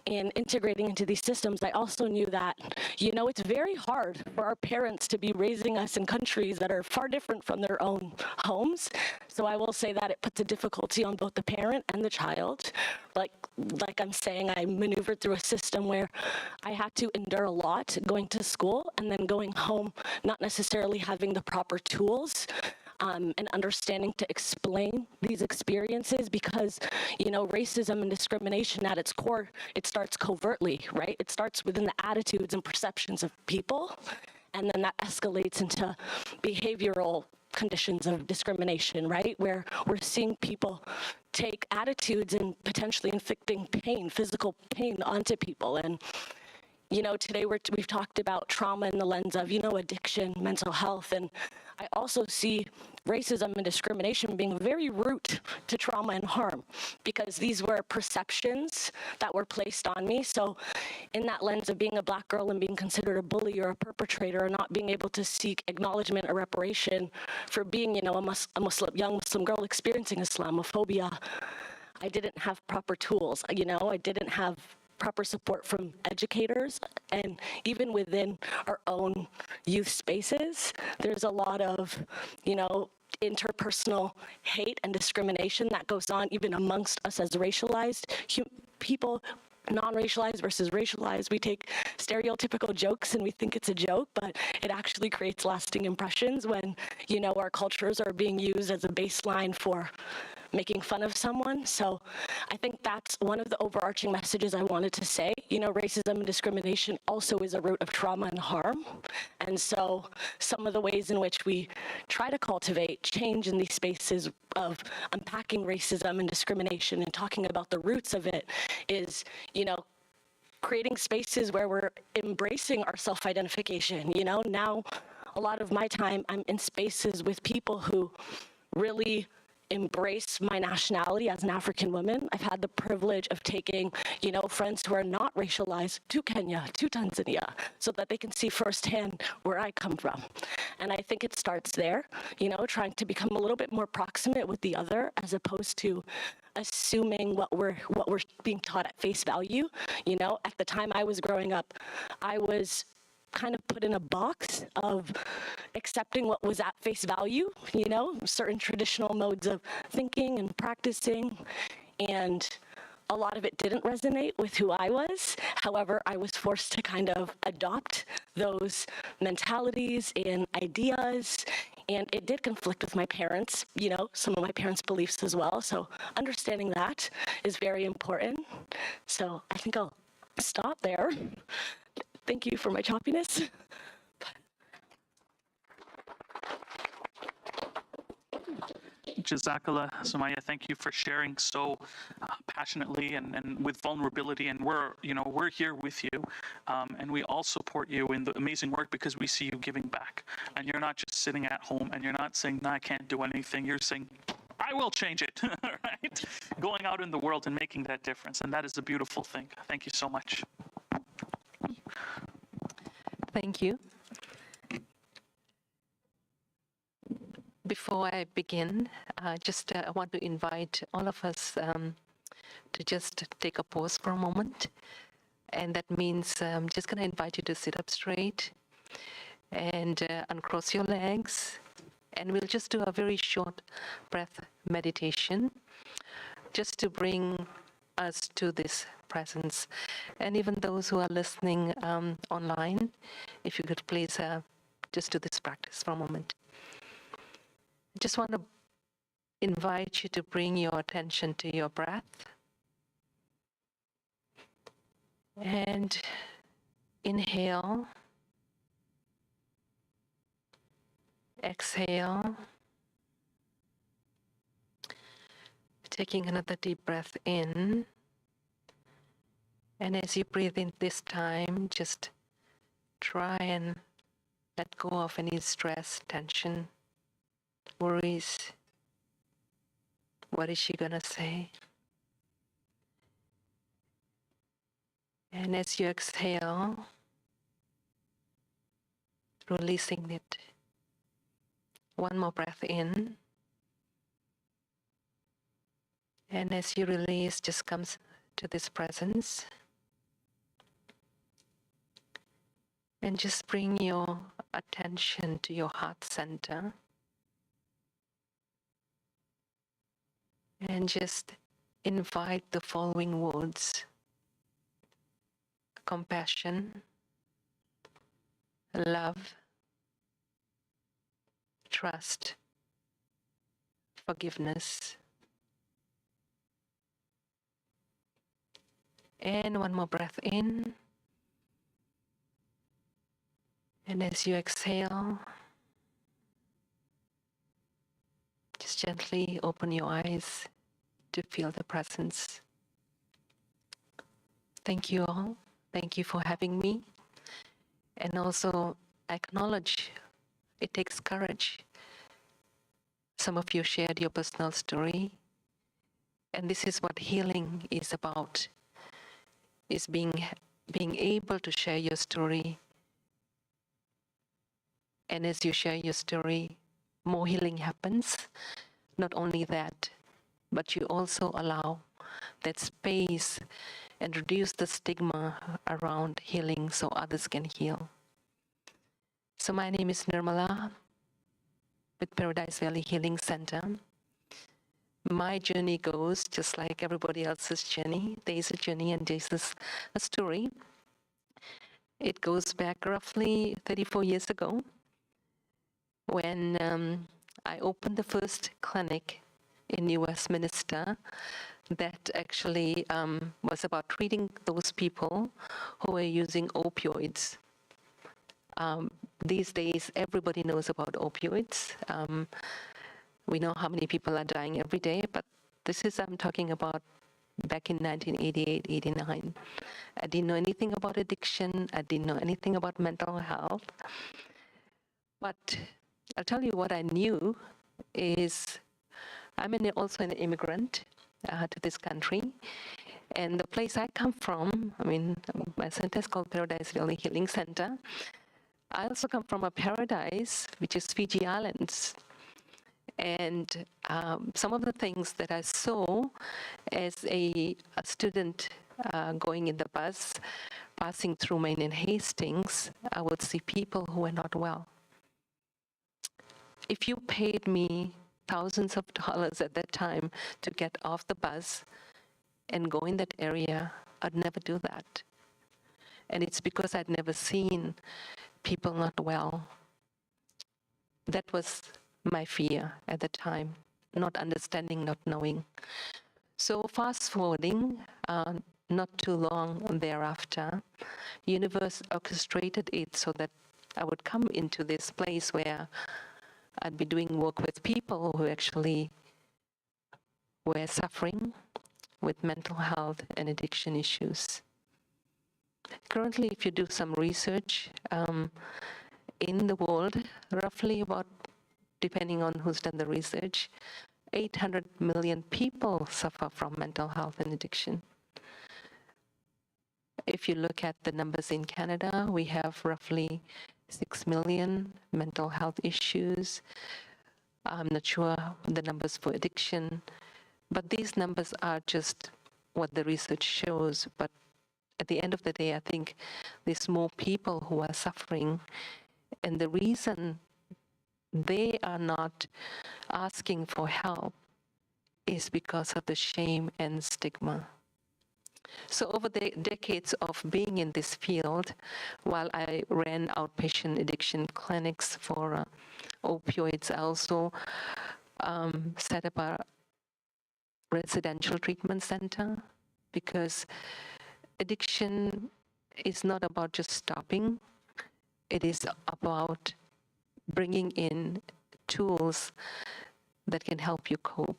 in integrating into these systems, I also knew that, it's very hard for our parents to be raising us in countries that are far different from their own homes. So I will say that it puts a difficulty on both the parent and the child. Like I'm saying, I maneuvered through a system where I had to endure a lot going to school and then going home, not necessarily having the proper tools and understanding to explain these experiences, because, racism and discrimination at its core, it starts covertly, right? It starts within the attitudes and perceptions of people, and then that escalates into behavioral conditions of discrimination, right? Where we're seeing people take attitudes and potentially inflicting pain, physical pain onto people. And today we've talked about trauma in the lens of, addiction, mental health, and I also see racism and discrimination being very root to trauma and harm, because these were perceptions that were placed on me. So in that lens of being a Black girl and being considered a bully or a perpetrator, or not being able to seek acknowledgement or reparation for being, a young Muslim girl experiencing Islamophobia, I didn't have proper tools. I didn't have proper support from educators, and even within our own youth spaces, there's a lot of, interpersonal hate and discrimination that goes on even amongst us as racialized people. Non-racialized versus racialized, we take stereotypical jokes and we think it's a joke, but it actually creates lasting impressions when, our cultures are being used as a baseline for making fun of someone. So I think that's one of the overarching messages I wanted to say. Racism and discrimination also is a root of trauma and harm. And so some of the ways in which we try to cultivate change in these spaces of unpacking racism and discrimination and talking about the roots of it is, creating spaces where we're embracing our self-identification. Now a lot of my time I'm in spaces with people who really embrace my nationality as an African woman. I've had the privilege of taking, friends who are not racialized to Kenya, to Tanzania, so that they can see firsthand where I come from. And I think it starts there, trying to become a little bit more proximate with the other, as opposed to assuming what we're being taught at face value. At the time I was growing up, I was kind of put in a box of accepting what was at face value, certain traditional modes of thinking and practicing, and a lot of it didn't resonate with who I was. However, I was forced to kind of adopt those mentalities and ideas And it did conflict with my parents, some of my parents' beliefs as well. So understanding that is very important. So I think I'll stop there. Thank you for my choppiness. Jazakallah, Sumaya, thank you for sharing so passionately and with vulnerability. And we're here with you, and we all support you in the amazing work because we see you giving back. And you're not just sitting at home and you're not saying, "No, I can't do anything." You're saying, "I will change it," right? Going out in the world and making that difference, and that is a beautiful thing. Thank you so much. Thank you. Before I begin, I want to invite all of us to just take a pause for a moment. And that means I'm just going to invite you to sit up straight and uncross your legs. And we'll just do a very short breath meditation just to bring us to this presence. And even those who are listening online, if you could please just do this practice for a moment. I just want to invite you to bring your attention to your breath. And inhale. Exhale. Taking another deep breath in. And as you breathe in this time, just try and let go of any stress, tension, worries. What is she gonna say? And as you exhale, releasing it. One more breath in. And as you release, just comes to this presence. And just bring your attention to your heart center. And just invite the following words: compassion, love, trust, forgiveness. And one more breath in. And as you exhale, just gently open your eyes to feel the presence. Thank you all. Thank you for having me. And also acknowledge it takes courage. Some of you shared your personal story. And this is what healing is about, is being able to share your story. And as you share your story, more healing happens. Not only that, but you also allow that space and reduce the stigma around healing so others can heal. So my name is Nirmala with Paradise Valley Healing Center. My journey goes just like everybody else's journey. There is a journey and there is a story. It goes back roughly 34 years ago when I opened the first clinic in New Westminster that actually was about treating those people who were using opioids. These days, everybody knows about opioids. We know how many people are dying every day, but this is, I'm talking about back in 1988, 89. I didn't know anything about addiction. I didn't know anything about mental health. But I'll tell you what I knew is I'm also an immigrant to this country. And the place I come from, my center is called Paradise Valley Healing Center. I also come from a paradise, which is Fiji Islands. And some of the things that I saw as a student going in the bus, passing through Maine and Hastings, I would see people who were not well. If you paid me thousands of dollars at that time to get off the bus and go in that area, I'd never do that. And it's because I'd never seen people not well. That was my fear at the time, not understanding, not knowing. So fast forwarding, not too long thereafter, universe orchestrated it so that I would come into this place where I'd be doing work with people who actually were suffering with mental health and addiction issues. Currently, if you do some research, in the world, roughly about, depending on who's done the research, 800 million people suffer from mental health and addiction. If you look at the numbers in Canada, we have roughly 6 million mental health issues. I'm not sure the numbers for addiction, but these numbers are just what the research shows. But at the end of the day, I think there's more people who are suffering. And the reason they are not asking for help is because of the shame and stigma. So over the decades of being in this field, while I ran outpatient addiction clinics for opioids, I also set up a residential treatment center, because addiction is not about just stopping. It is about bringing in tools that can help you cope.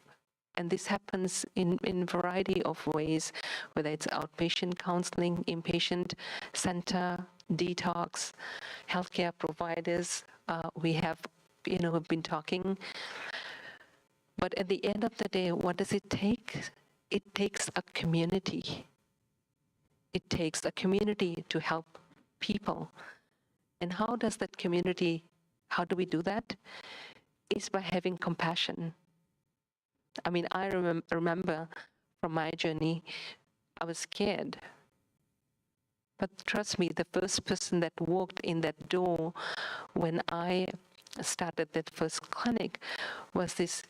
And this happens in a variety of ways, whether it's outpatient counseling, inpatient center, detox, healthcare providers. We have, we've been talking. But at the end of the day, what does it take? It takes a community. It takes a community to help people. And how does that community, how do we do that? It's by having compassion. I mean, I remember from my journey, I was scared. But trust me, the first person that walked in that door when I started that first clinic was this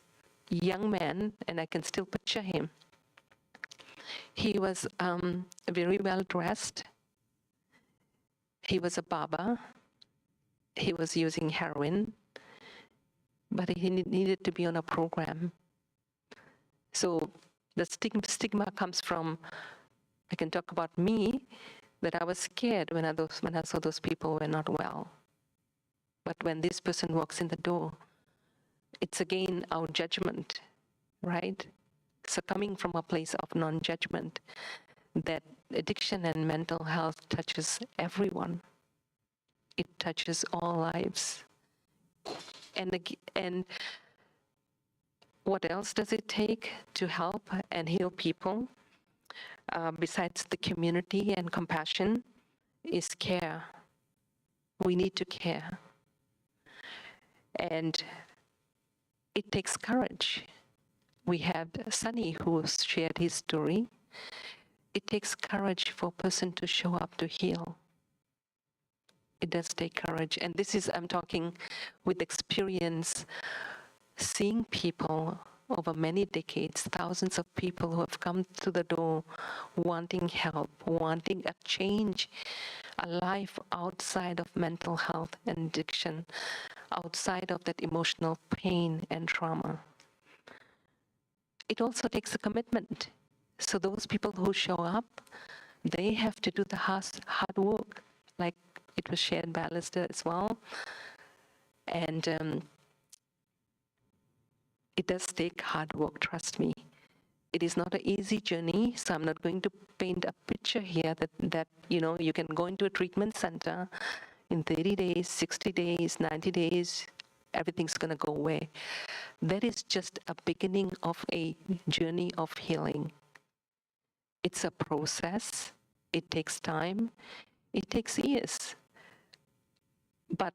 young man, and I can still picture him. He was very well dressed. He was a barber. He was using heroin, but he needed to be on a program. So the stigma comes from, I can talk about me, that I was scared when I saw those people were not well. But when this person walks in the door, it's again our judgment, right? So coming from a place of non-judgment, that addiction and mental health touches everyone. It touches all lives. And what else does it take to help and heal people? Besides the community and compassion, is care. We need to care. And it takes courage. We have Sunny who shared his story. It takes courage for a person to show up to heal. It does take courage. And this is, I'm talking with experience, seeing people over many decades, thousands of people who have come to the door wanting help, wanting a change, a life outside of mental health and addiction, outside of that emotional pain and trauma. It also takes a commitment. So those people who show up, they have to do the hard work, like it was shared by Alistair as well. And it does take hard work, trust me. It is not an easy journey, so I'm not going to paint a picture here that you can go into a treatment center in 30 days, 60 days, 90 days, everything's going to go away. That is just a beginning of a journey of healing. It's a process. It takes time. It takes years. But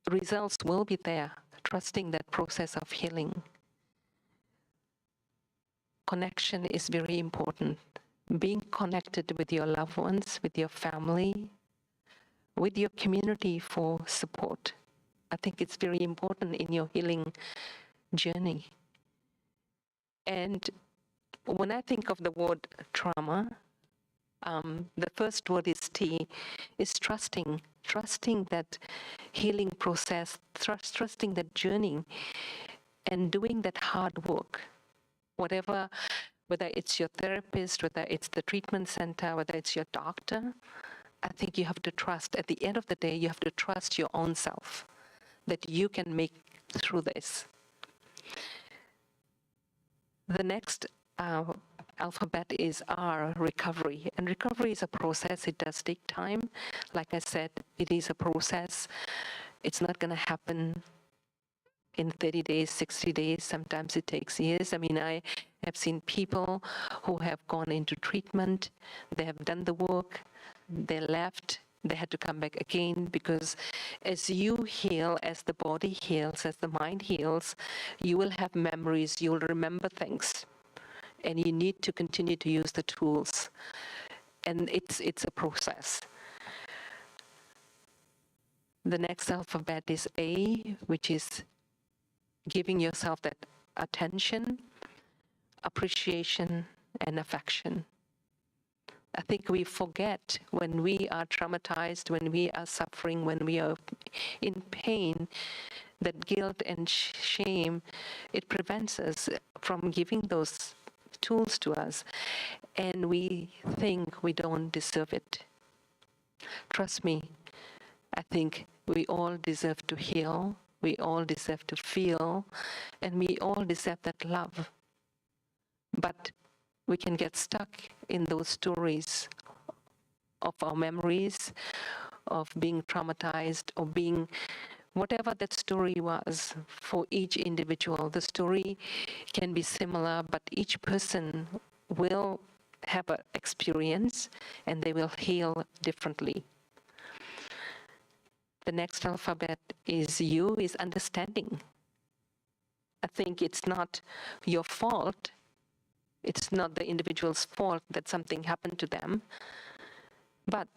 results will be there, trusting that process of healing. Connection is very important. Being connected with your loved ones, with your family, with your community for support. I think it's very important in your healing journey. And when I think of the word trauma, the first word is T, is trusting. Trusting that healing process, trusting that journey and doing that hard work, whatever, whether it's your therapist, whether it's the treatment center, whether it's your doctor, I think you have to trust, at the end of the day, you have to trust your own self, that you can make through this. The next alphabet is R, recovery. And recovery is a process. It does take time. Like I said, it is a process. It's not going to happen in 30 days, 60 days. Sometimes it takes years. I mean, I have seen people who have gone into treatment. They have done the work. They left. They had to come back again, because as you heal, as the body heals, as the mind heals, you will have memories, you'll remember things, and you need to continue to use the tools. And it's a process. The next alphabet is A, which is giving yourself that attention, appreciation, and affection. I think we forget when we are traumatized, when we are suffering, when we are in pain, that guilt and shame, it prevents us from giving those tools to us, and we think we don't deserve it. Trust me, I think we all deserve to heal, we all deserve to feel, and we all deserve that love. But we can get stuck in those stories of our memories, of being traumatized, or being whatever that story was for each individual. The story can be similar, but each person will have an experience and they will heal differently. The next alphabet is U, is understanding. I think it's not your fault. It's not the individual's fault that something happened to them, but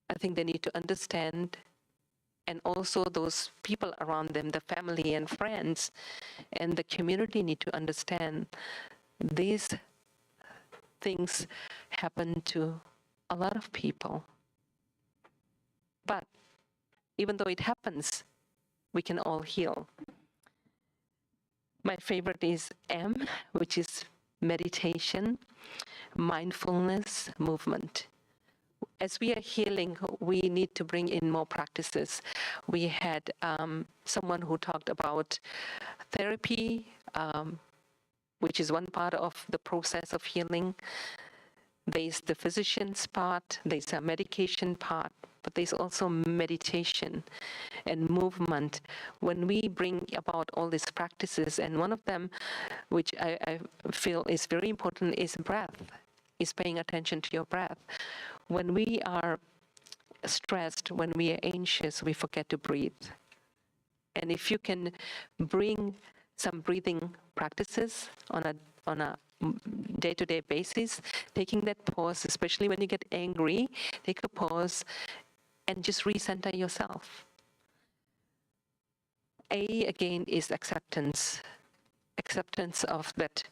I think they need to understand, and also those people around them, the family and friends and the community need to understand these things happen to a lot of people. But even though it happens, we can all heal. My favorite is M, which is meditation, mindfulness, movement. As we are healing, we need to bring in more practices. We had someone who talked about therapy, which is one part of the process of healing. There's the physician's part, there's a medication part, but there's also meditation and movement. When we bring about all these practices, and one of them, which I feel is very important, is breath, is paying attention to your breath. When we are stressed, when we are anxious, we forget to breathe. And if you can bring some breathing practices on a day-to-day basis, taking that pause, especially when you get angry, take a pause and just recenter yourself. A, again, is acceptance. Acceptance of that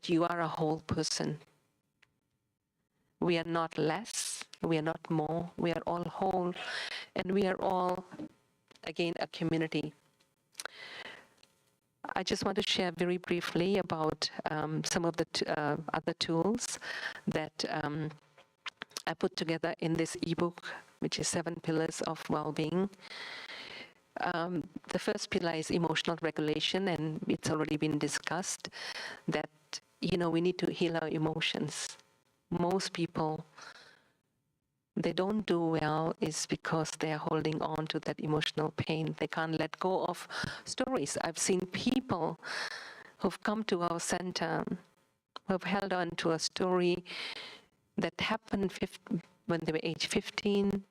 you are a whole person. We are not less, we are not more, we are all whole, and we are all, again, a community. I just want to share very briefly about some of the other tools that I put together in this ebook, which is 7 Pillars of Well-Being. The first pillar is emotional regulation, and it's already been discussed that, we need to heal our emotions. Most people, they don't do well is because they are holding on to that emotional pain. They can't let go of stories. I've seen people who've come to our center, who've held on to a story that happened when they were age 15,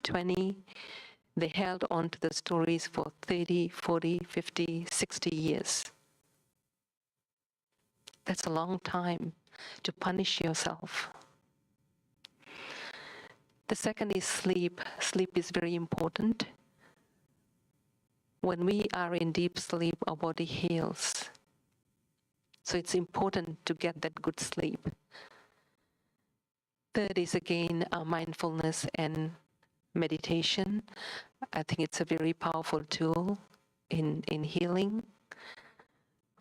20. They held on to the stories for 30, 40, 50, 60 years. That's a long time to punish yourself. The second is sleep. Sleep is very important. When we are in deep sleep, our body heals. So it's important to get that good sleep. Third is again mindfulness and meditation. I think it's a very powerful tool in healing.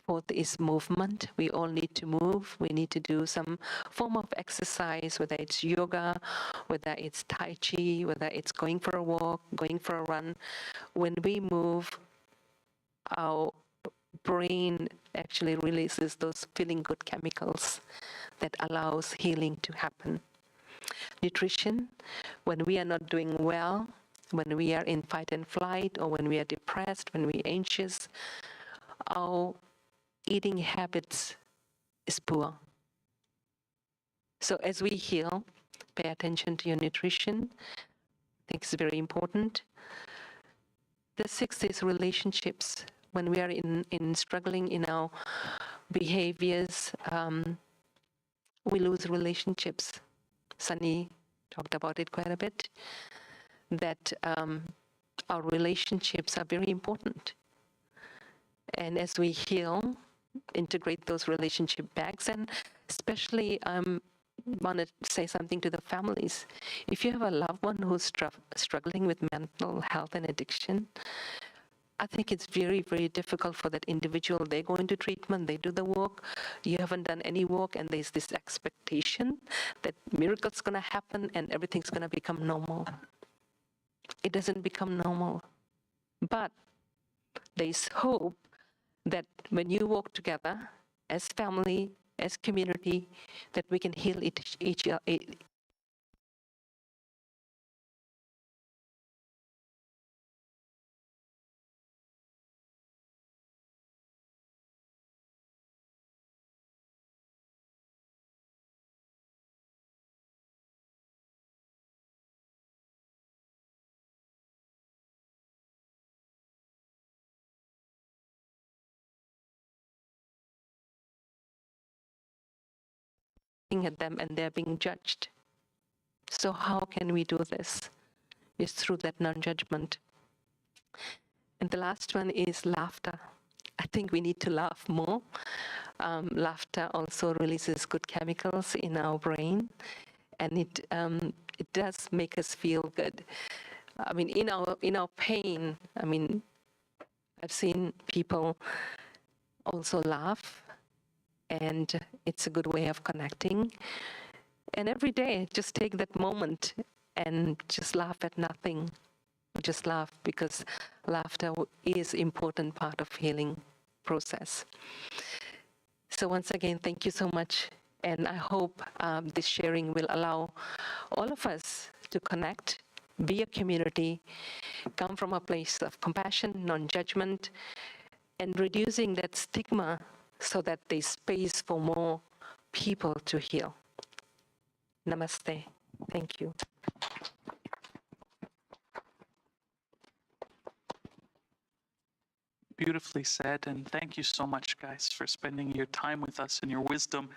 Fourth is movement. We all need to move. We need to do some form of exercise, whether it's yoga, whether it's Tai Chi, whether it's going for a walk, going for a run. When we move, our brain actually releases those feeling good chemicals that allows healing to happen. Nutrition, when we are not doing well, when we are in fight and flight, or when we are depressed, when we're anxious, our eating habits is poor. So as we heal, pay attention to your nutrition. I think it's very important. The sixth is relationships. When we are in struggling in our behaviors, we lose relationships. Sunny talked about it quite a bit, that our relationships are very important. And as we heal, integrate those relationship backs, and especially want to say something to the families. If you have a loved one who's struggling with mental health and addiction, I think it's very, very difficult for that individual. They go into treatment, they do the work, you haven't done any work, and there's this expectation that miracles going to happen and everything's going to become normal. It doesn't become normal. But there's hope that when you work together as family, as community, that we can heal each other. At them and they're being judged. So how can we do this? It's through that non-judgment. And the last one is laughter. I think we need to laugh more. Laughter also releases good chemicals in our brain, and it does make us feel good. I mean, in our pain, I mean, I've seen people also laugh, and it's a good way of connecting. And every day, just take that moment and just laugh at nothing. Just laugh, because laughter is an important part of healing process. So once again, thank you so much. And I hope this sharing will allow all of us to connect, be a community, come from a place of compassion, non-judgment, and reducing that stigma so that there's space for more people to heal. Namaste. Thank you. Beautifully said, and thank you so much, guys, for spending your time with us and your wisdom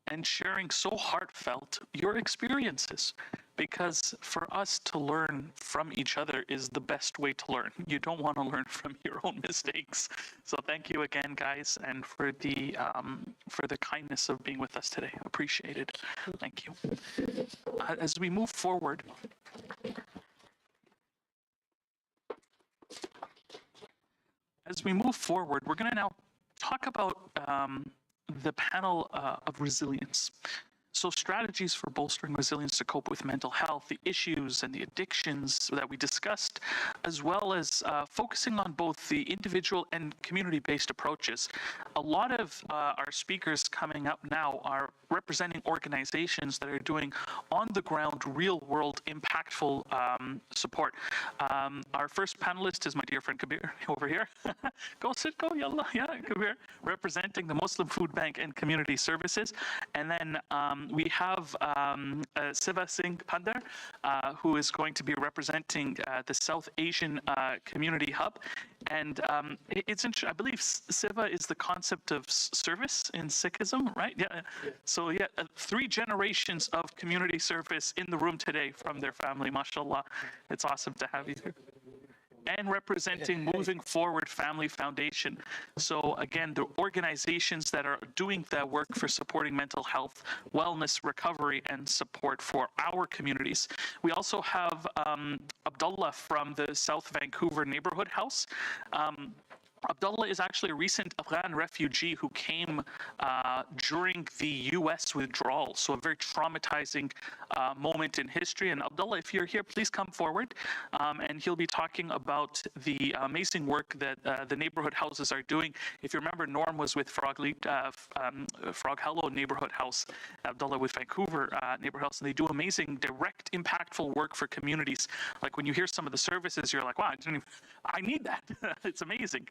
and sharing so heartfelt your experiences. Because for us to learn from each other is the best way to learn. You don't want to learn from your own mistakes. So thank you again, guys, and for the kindness of being with us today. Appreciate it. Thank you. As we move forward, we're going to now talk about the panel of resilience. So strategies for bolstering resilience to cope with mental health, the issues and the addictions that we discussed, as well as focusing on both the individual and community-based approaches. A lot of our speakers coming up now are representing organizations that are doing on-the-ground, real-world, impactful support. Our first panelist is my dear friend Kabir over here. Go sit, go, yallah, yeah, Kabir, representing the Muslim Food Bank and Community Services. And then we have Siva Singh Pandar, who is going to be representing the South Asian Community Hub. And it's interesting, I believe Siva is the concept of service in Sikhism, right? Yeah. So yeah, 3 generations of community service in the room today from their family, mashallah. It's awesome to have you here. and representing Moving Forward Family Foundation. So again, the organizations that are doing that work for supporting mental health, wellness, recovery, and support for our communities. We also have Abdullah from the South Vancouver Neighborhood House. Abdullah is actually a recent Afghan refugee who came during the U.S. withdrawal, so a very traumatizing moment in history. And Abdullah, if you're here, please come forward, and he'll be talking about the amazing work that the neighborhood houses are doing. If you remember, Norm was with Frog Hollow Neighborhood House, Abdullah with Vancouver Neighborhood House, and they do amazing, direct, impactful work for communities. Like when you hear some of the services, you're like, wow, I need that. It's amazing.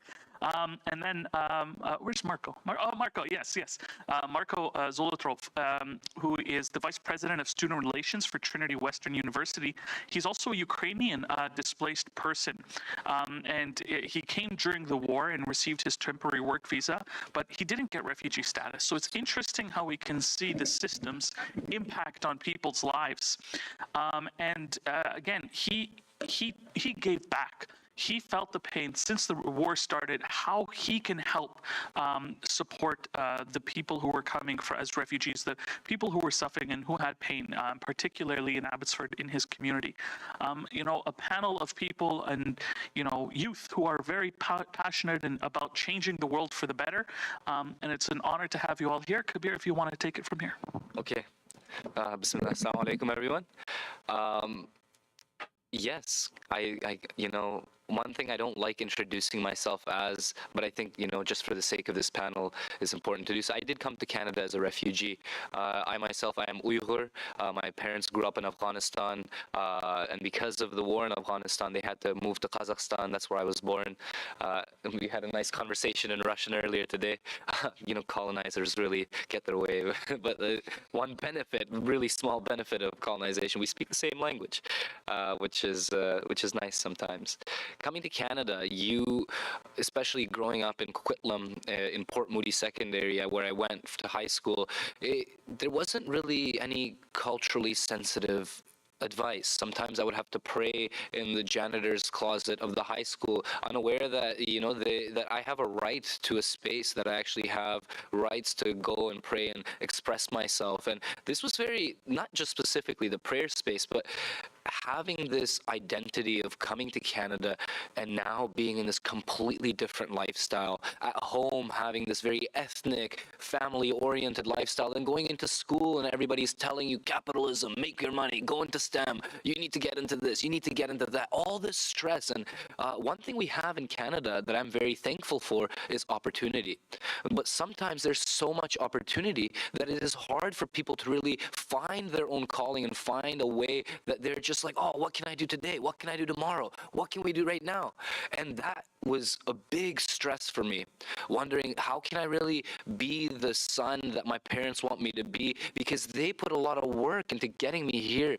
And then, where's Marco? Marco, yes. Marco Zolotrov, who is the Vice President of Student Relations for Trinity Western University. He's also a Ukrainian displaced person. And he came during the war and received his temporary work visa, but he didn't get refugee status. So it's interesting how we can see the system's impact on people's lives. Again, he gave back. He felt the pain since the war started, how he can help support the people who were coming as refugees, the people who were suffering and who had pain, particularly in Abbotsford, in his community. A panel of people and, youth who are very passionate about changing the world for the better. And it's an honor to have you all here. Kabir, if you want to take it from here. Okay. Bismillah. Assalamu alaikum, everyone. Yes, one thing I don't like introducing myself as, but I think, just for the sake of this panel, is important to do. So I did come to Canada as a refugee. I myself, I am Uyghur. My parents grew up in Afghanistan, and because of the war in Afghanistan, they had to move to Kazakhstan. That's where I was born. We had a nice conversation in Russian earlier today. Colonizers really get their way. But one benefit, really small benefit of colonization, we speak the same language, which is nice sometimes. Coming to Canada, especially growing up in Coquitlam, in Port Moody Secondary, where I went to high school, there wasn't really any culturally sensitive advice. Sometimes I would have to pray in the janitor's closet of the high school, unaware that that I have a right to a space, that I actually have rights to go and pray and express myself. And this was not just specifically the prayer space, but having this identity of coming to Canada and now being in this completely different lifestyle, at home having this very ethnic, family-oriented lifestyle, and going into school and everybody's telling you capitalism, make your money, go into STEM, you need to get into this, you need to get into that, all this stress. And one thing we have in Canada that I'm very thankful for is opportunity. But sometimes there's so much opportunity that it is hard for people to really find their own calling and find a way that they're just like, oh, what can I do today? What can I do tomorrow? What can we do right now? And that was a big stress for me, wondering how can I really be the son that my parents want me to be, because they put a lot of work into getting me here,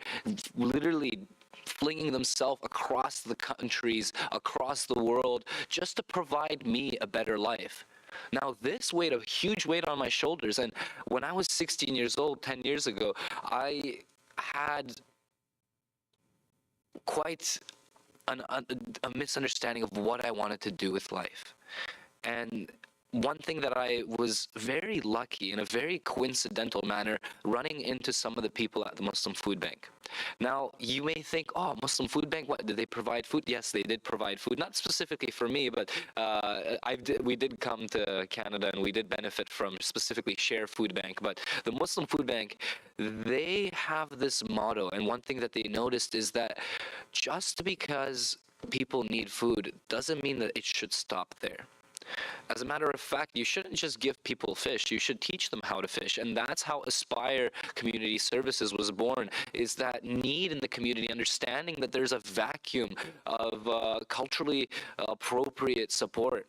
literally flinging themselves across the countries, across the world, just to provide me a better life. Now, this weighed a huge weight on my shoulders. And when I was 16 years old, 10 years ago, I had quite a misunderstanding of what I wanted to do with life. And one thing that I was very lucky, in a very coincidental manner, running into some of the people at the Muslim Food Bank. Now, you may think, oh, Muslim Food Bank, what, did they provide food? Yes, they did provide food. Not specifically for me, but we did come to Canada and we did benefit from specifically Share Food Bank. But the Muslim Food Bank, they have this motto, and one thing that they noticed is that just because people need food doesn't mean that it should stop there. As a matter of fact, you shouldn't just give people fish, you should teach them how to fish. And that's how Aspire Community Services was born, is that need in the community, understanding that there's a vacuum of culturally appropriate support.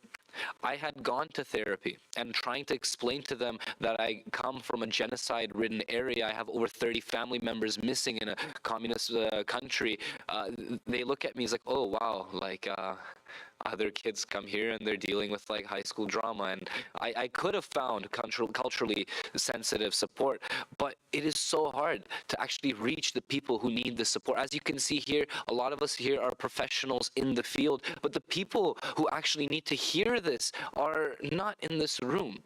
I had gone to therapy and trying to explain to them that I come from a genocide-ridden area. I have over 30 family members missing in a communist country. They look at me as like, oh, wow, like, other kids come here and they're dealing with like high school drama, and I could have found culturally sensitive support, but it is so hard to actually reach the people who need the support. As you can see here, a lot of us here are professionals in the field, but the people who actually need to hear this are not in this room.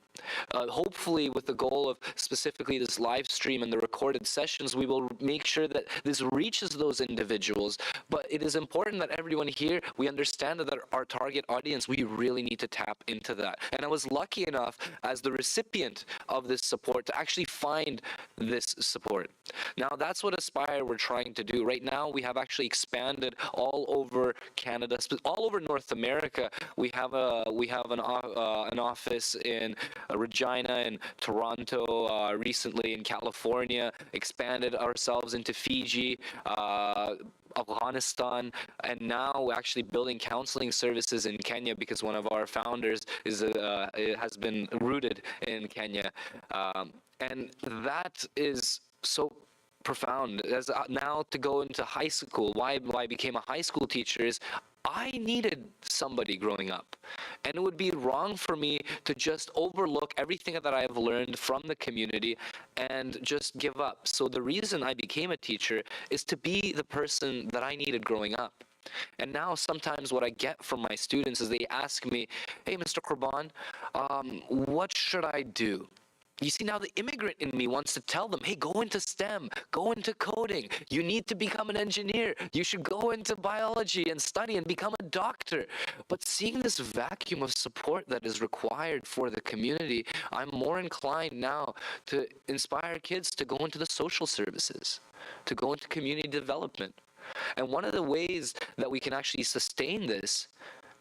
Hopefully, with the goal of specifically this live stream and the recorded sessions, we will make sure that this reaches those individuals. But it is important that everyone here, we understand that our target audience, we really need to tap into that. And I was lucky enough as the recipient of this support to actually find this support. Now, that's what Aspire we're trying to do. Right now, we have actually expanded all over Canada, all over North America. We have an office in Regina and Toronto, recently in California, expanded ourselves into Fiji, Afghanistan, and now we're actually building counseling services in Kenya because one of our founders has been rooted in Kenya. And that is so profound. As now to go into high school, why I became a high school teacher is I needed somebody growing up. And it would be wrong for me to just overlook everything that I have learned from the community and just give up. So the reason I became a teacher is to be the person that I needed growing up. And now sometimes what I get from my students is they ask me, hey, Mr. Qurban, what should I do? You see, now the immigrant in me wants to tell them, hey, go into STEM, go into coding. You need to become an engineer. You should go into biology and study and become a doctor. But seeing this vacuum of support that is required for the community, I'm more inclined now to inspire kids to go into the social services, to go into community development. And one of the ways that we can actually sustain this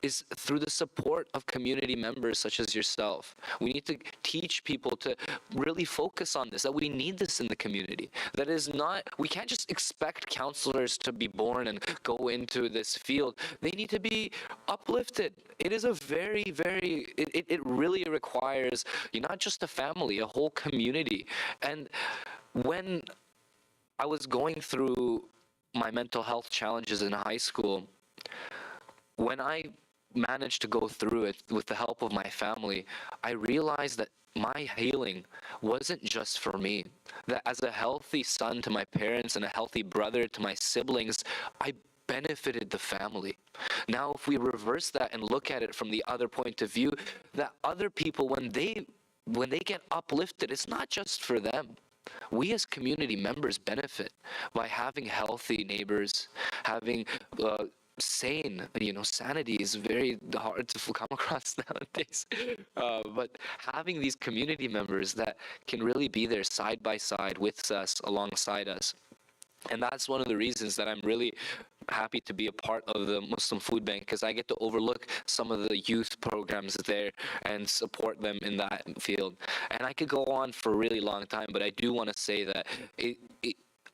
is through the support of community members such as yourself. We need to teach people to really focus on this, that we need this in the community. That is not, we can't just expect counselors to be born and go into this field. They need to be uplifted. It is a very, very, it really requires not just a family, a whole community. And when I was going through my mental health challenges in high school, when I managed to go through it with the help of my family, I realized that my healing wasn't just for me. That as a healthy son to my parents and a healthy brother to my siblings, I benefited the family. Now, if we reverse that and look at it from the other point of view, that other people, when they get uplifted, it's not just for them. We as community members benefit by having healthy neighbors, having sane, sanity is very hard to come across nowadays. But having these community members that can really be there side by side with us, alongside us. And that's one of the reasons that I'm really happy to be a part of the Muslim Food Bank, because I get to overlook some of the youth programs there and support them in that field. And I could go on for a really long time, but I do want to say that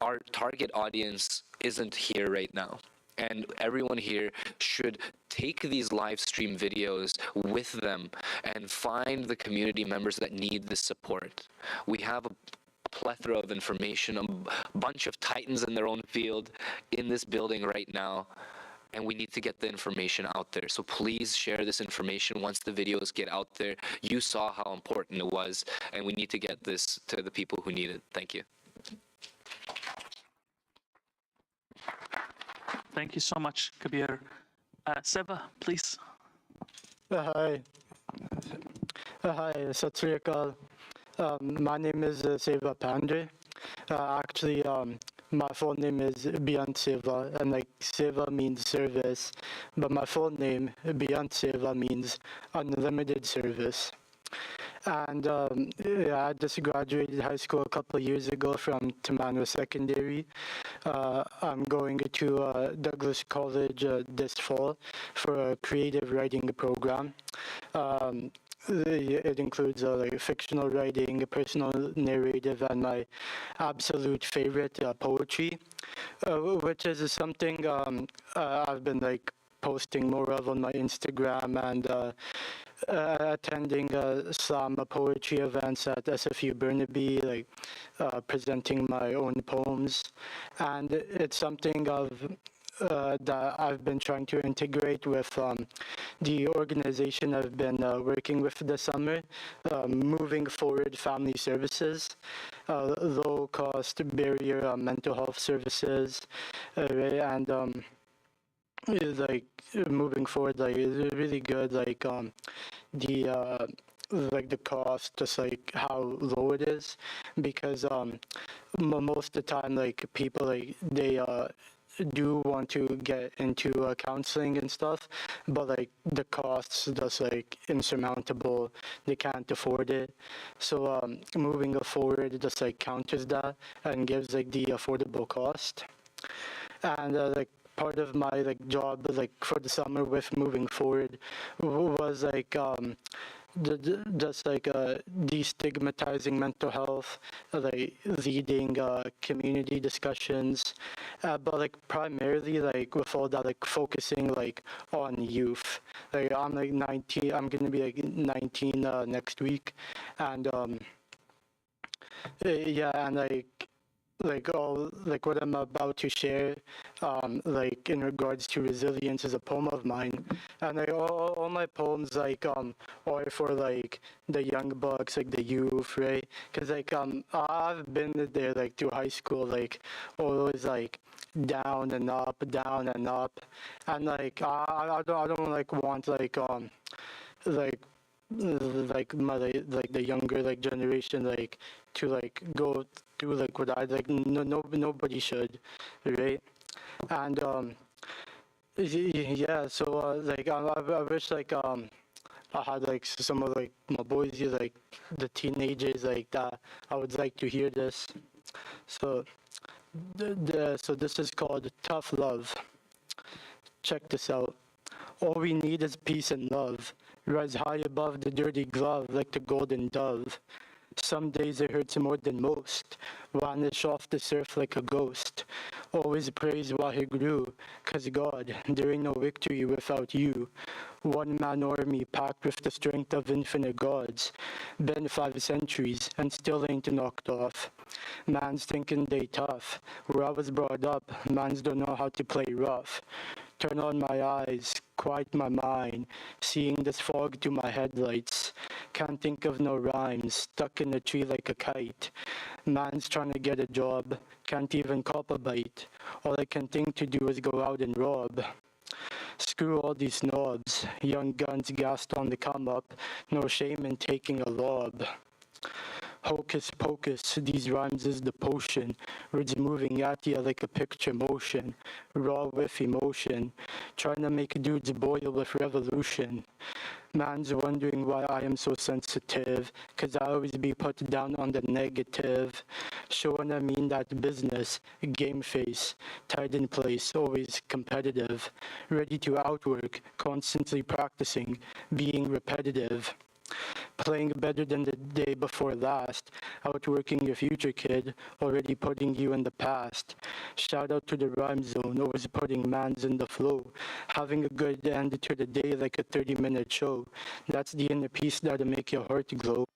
our target audience isn't here right now. And everyone here should take these live stream videos with them and find the community members that need the support. We have a plethora of information, a bunch of titans in their own field in this building right now, and we need to get the information out there. So please share this information once the videos get out there. You saw how important it was, and we need to get this to the people who need it. Thank you. Thank you so much, Kabir. Seva, please. Hi. Hi, Sat Sri Akal. My name is Seva Pandey. Actually, my full name is Beyond Seva, and Seva means service, but my full name, Beyond Seva, means unlimited service. And I just graduated high school a couple of years ago from Tamano Secondary. I'm going to Douglas College this fall for a creative writing program. It includes fictional writing, personal narrative, and my absolute favorite, poetry, which is something I've been posting more of on my Instagram and attending some poetry events at SFU Burnaby, presenting my own poems. And it's something of that I've been trying to integrate with the organization I've been working with this summer, Moving Forward Family Services, low cost barrier mental health services, right? And like moving forward, like it's really good. The like the cost, just like how low it is, because most of the time, like people like they do want to get into counseling and stuff, but like the costs just like insurmountable. They can't afford it. So moving forward just like counters that and gives like the affordable cost. And like part of my like job like for the summer with moving forward was like just like destigmatizing mental health, like leading community discussions, but like primarily like with all that like focusing like on youth. Like I'm like 19, I'm gonna be like 19 next week, and yeah, and like all like what I'm about to share, like in regards to resilience is a poem of mine, and like all my poems like are for like the young bucks, like the youth, right? Because like I've been there like through high school, like always like down and up, and like I don't like want like my like the younger like generation like to like go through like what I like nobody should, right? And yeah, so like I wish like I had like some of like my boys here, like the teenagers like that I would like to hear this. So so this is called Tough Love. Check this out. All we need is peace and love. Rise high above the dirty glove like the golden dove. Some days it hurts more than most. Vanish off the surf like a ghost. Always praise while he grew. 'Cause God, there ain't no victory without you. One man army packed with the strength of infinite gods. Been 5 centuries and still ain't knocked off. Man's thinking they tough. Where I was brought up, mans don't know how to play rough. Turn on my eyes, quiet my mind, seeing this fog through my headlights. Can't think of no rhymes, stuck in a tree like a kite. Man's trying to get a job, can't even cop a bite. All I can think to do is go out and rob. Screw all these snobs, young guns gassed on the come up, no shame in taking a lob. Hocus pocus, these rhymes is the potion. Words moving at ya like a picture motion. Raw with emotion. Trying to make dudes boil with revolution. Man's wondering why I am so sensitive. 'Cause I always be put down on the negative. Showing I mean that business. Game face. Tied in place, always competitive. Ready to outwork, constantly practicing. Being repetitive. Playing better than the day before last, outworking your future kid, already putting you in the past. Shout out to the rhyme zone, always putting mans in the flow. Having a good end to the day like a 30-minute show. That's the inner peace that'll make your heart glow.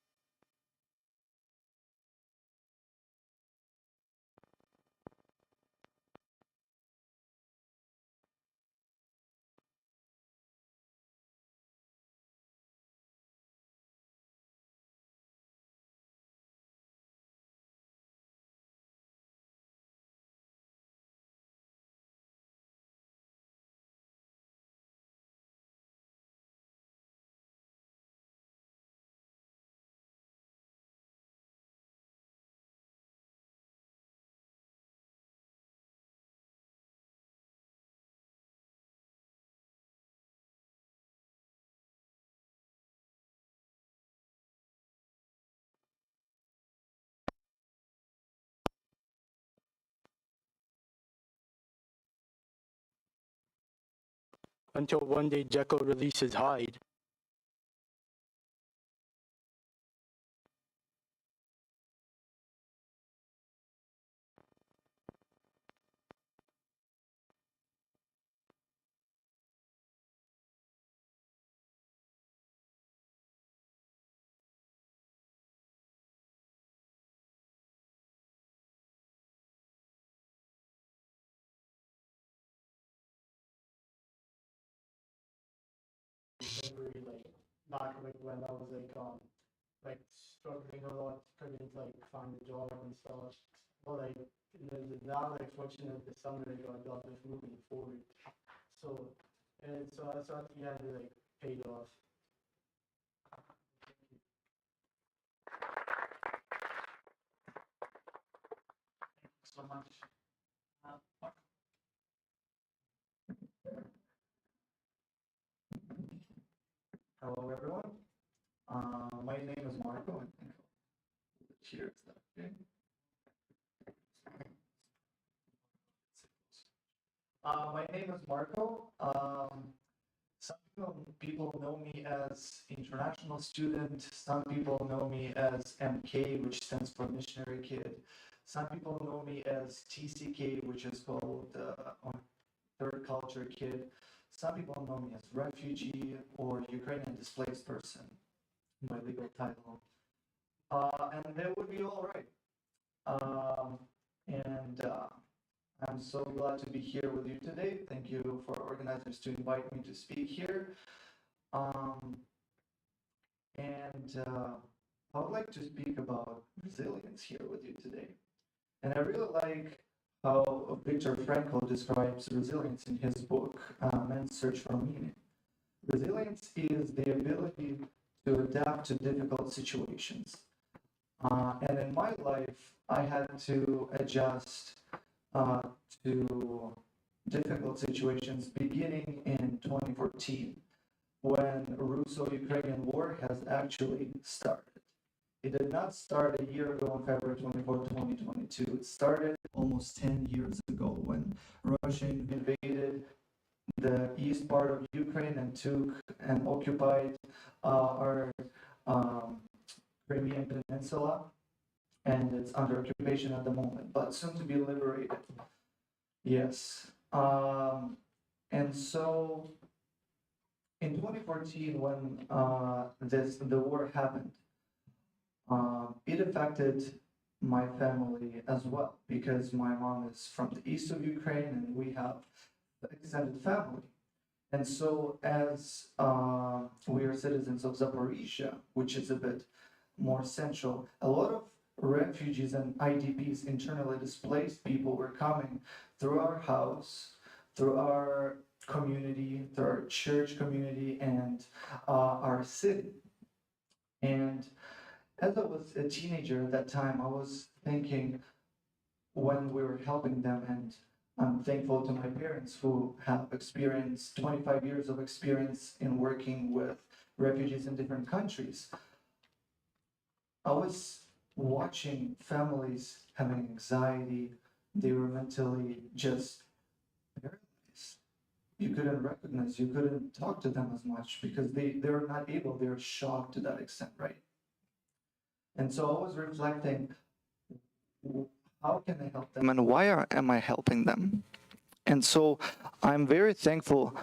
Until one day Jekyll releases Hyde. back like when I was like struggling a lot, couldn't like find a job and stuff. But like now, like fortunately this summer I got a job that's moving forward. So so at the end it like paid off. Thank you so much. Mark? Hello, everyone. My name is Marco. Cheers. Okay. My name is Marco. Some people know me as international student. Some people know me as MK, which stands for missionary kid. Some people know me as TCK, which is called third culture kid. Some people know me as refugee or Ukrainian displaced person, my legal title. And that would be all right. And I'm so glad to be here with you today. Thank you for organizers to invite me to speak here. I would like to speak about resilience here with you today. And I really like how Viktor Frankl describes resilience in his book, Man's Search for Meaning. Resilience is the ability to adapt to difficult situations. And in my life, I had to adjust to difficult situations beginning in 2014, when Russo-Ukrainian war has actually started. It did not start a year ago on February 24, 2022. It started almost 10 years ago when Russia invaded the east part of Ukraine and took and occupied our Crimean Peninsula, and it's under occupation at the moment, but soon to be liberated. Yes. And so in 2014, when the war happened, it affected my family as well, because my mom is from the east of Ukraine and we have extended family. And so as we are citizens of Zaporizhia, which is a bit more central, a lot of refugees and IDPs, internally displaced people, were coming through our house, through our community, through our church community, and our city. And as I was a teenager at that time, I was thinking, when we were helping them, and I'm thankful to my parents who have experienced 25 years of experience in working with refugees in different countries. I was watching families having anxiety. They were mentally just paralyzed. You couldn't recognize, you couldn't talk to them as much because they're not able, they're shocked to that extent, right? And so I was reflecting, how can I help them and why am I helping them? And so I'm very thankful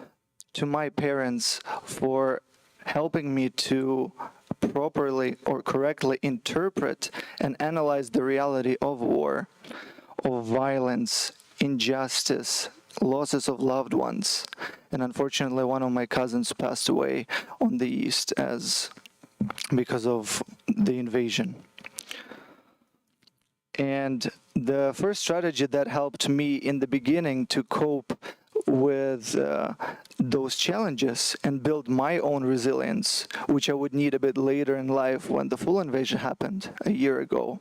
to my parents for helping me to properly or correctly interpret and analyze the reality of war, of violence, injustice, losses of loved ones. And unfortunately, one of my cousins passed away on the east because of the invasion. And the first strategy that helped me in the beginning to cope with those challenges and build my own resilience, which I would need a bit later in life when the full invasion happened a year ago,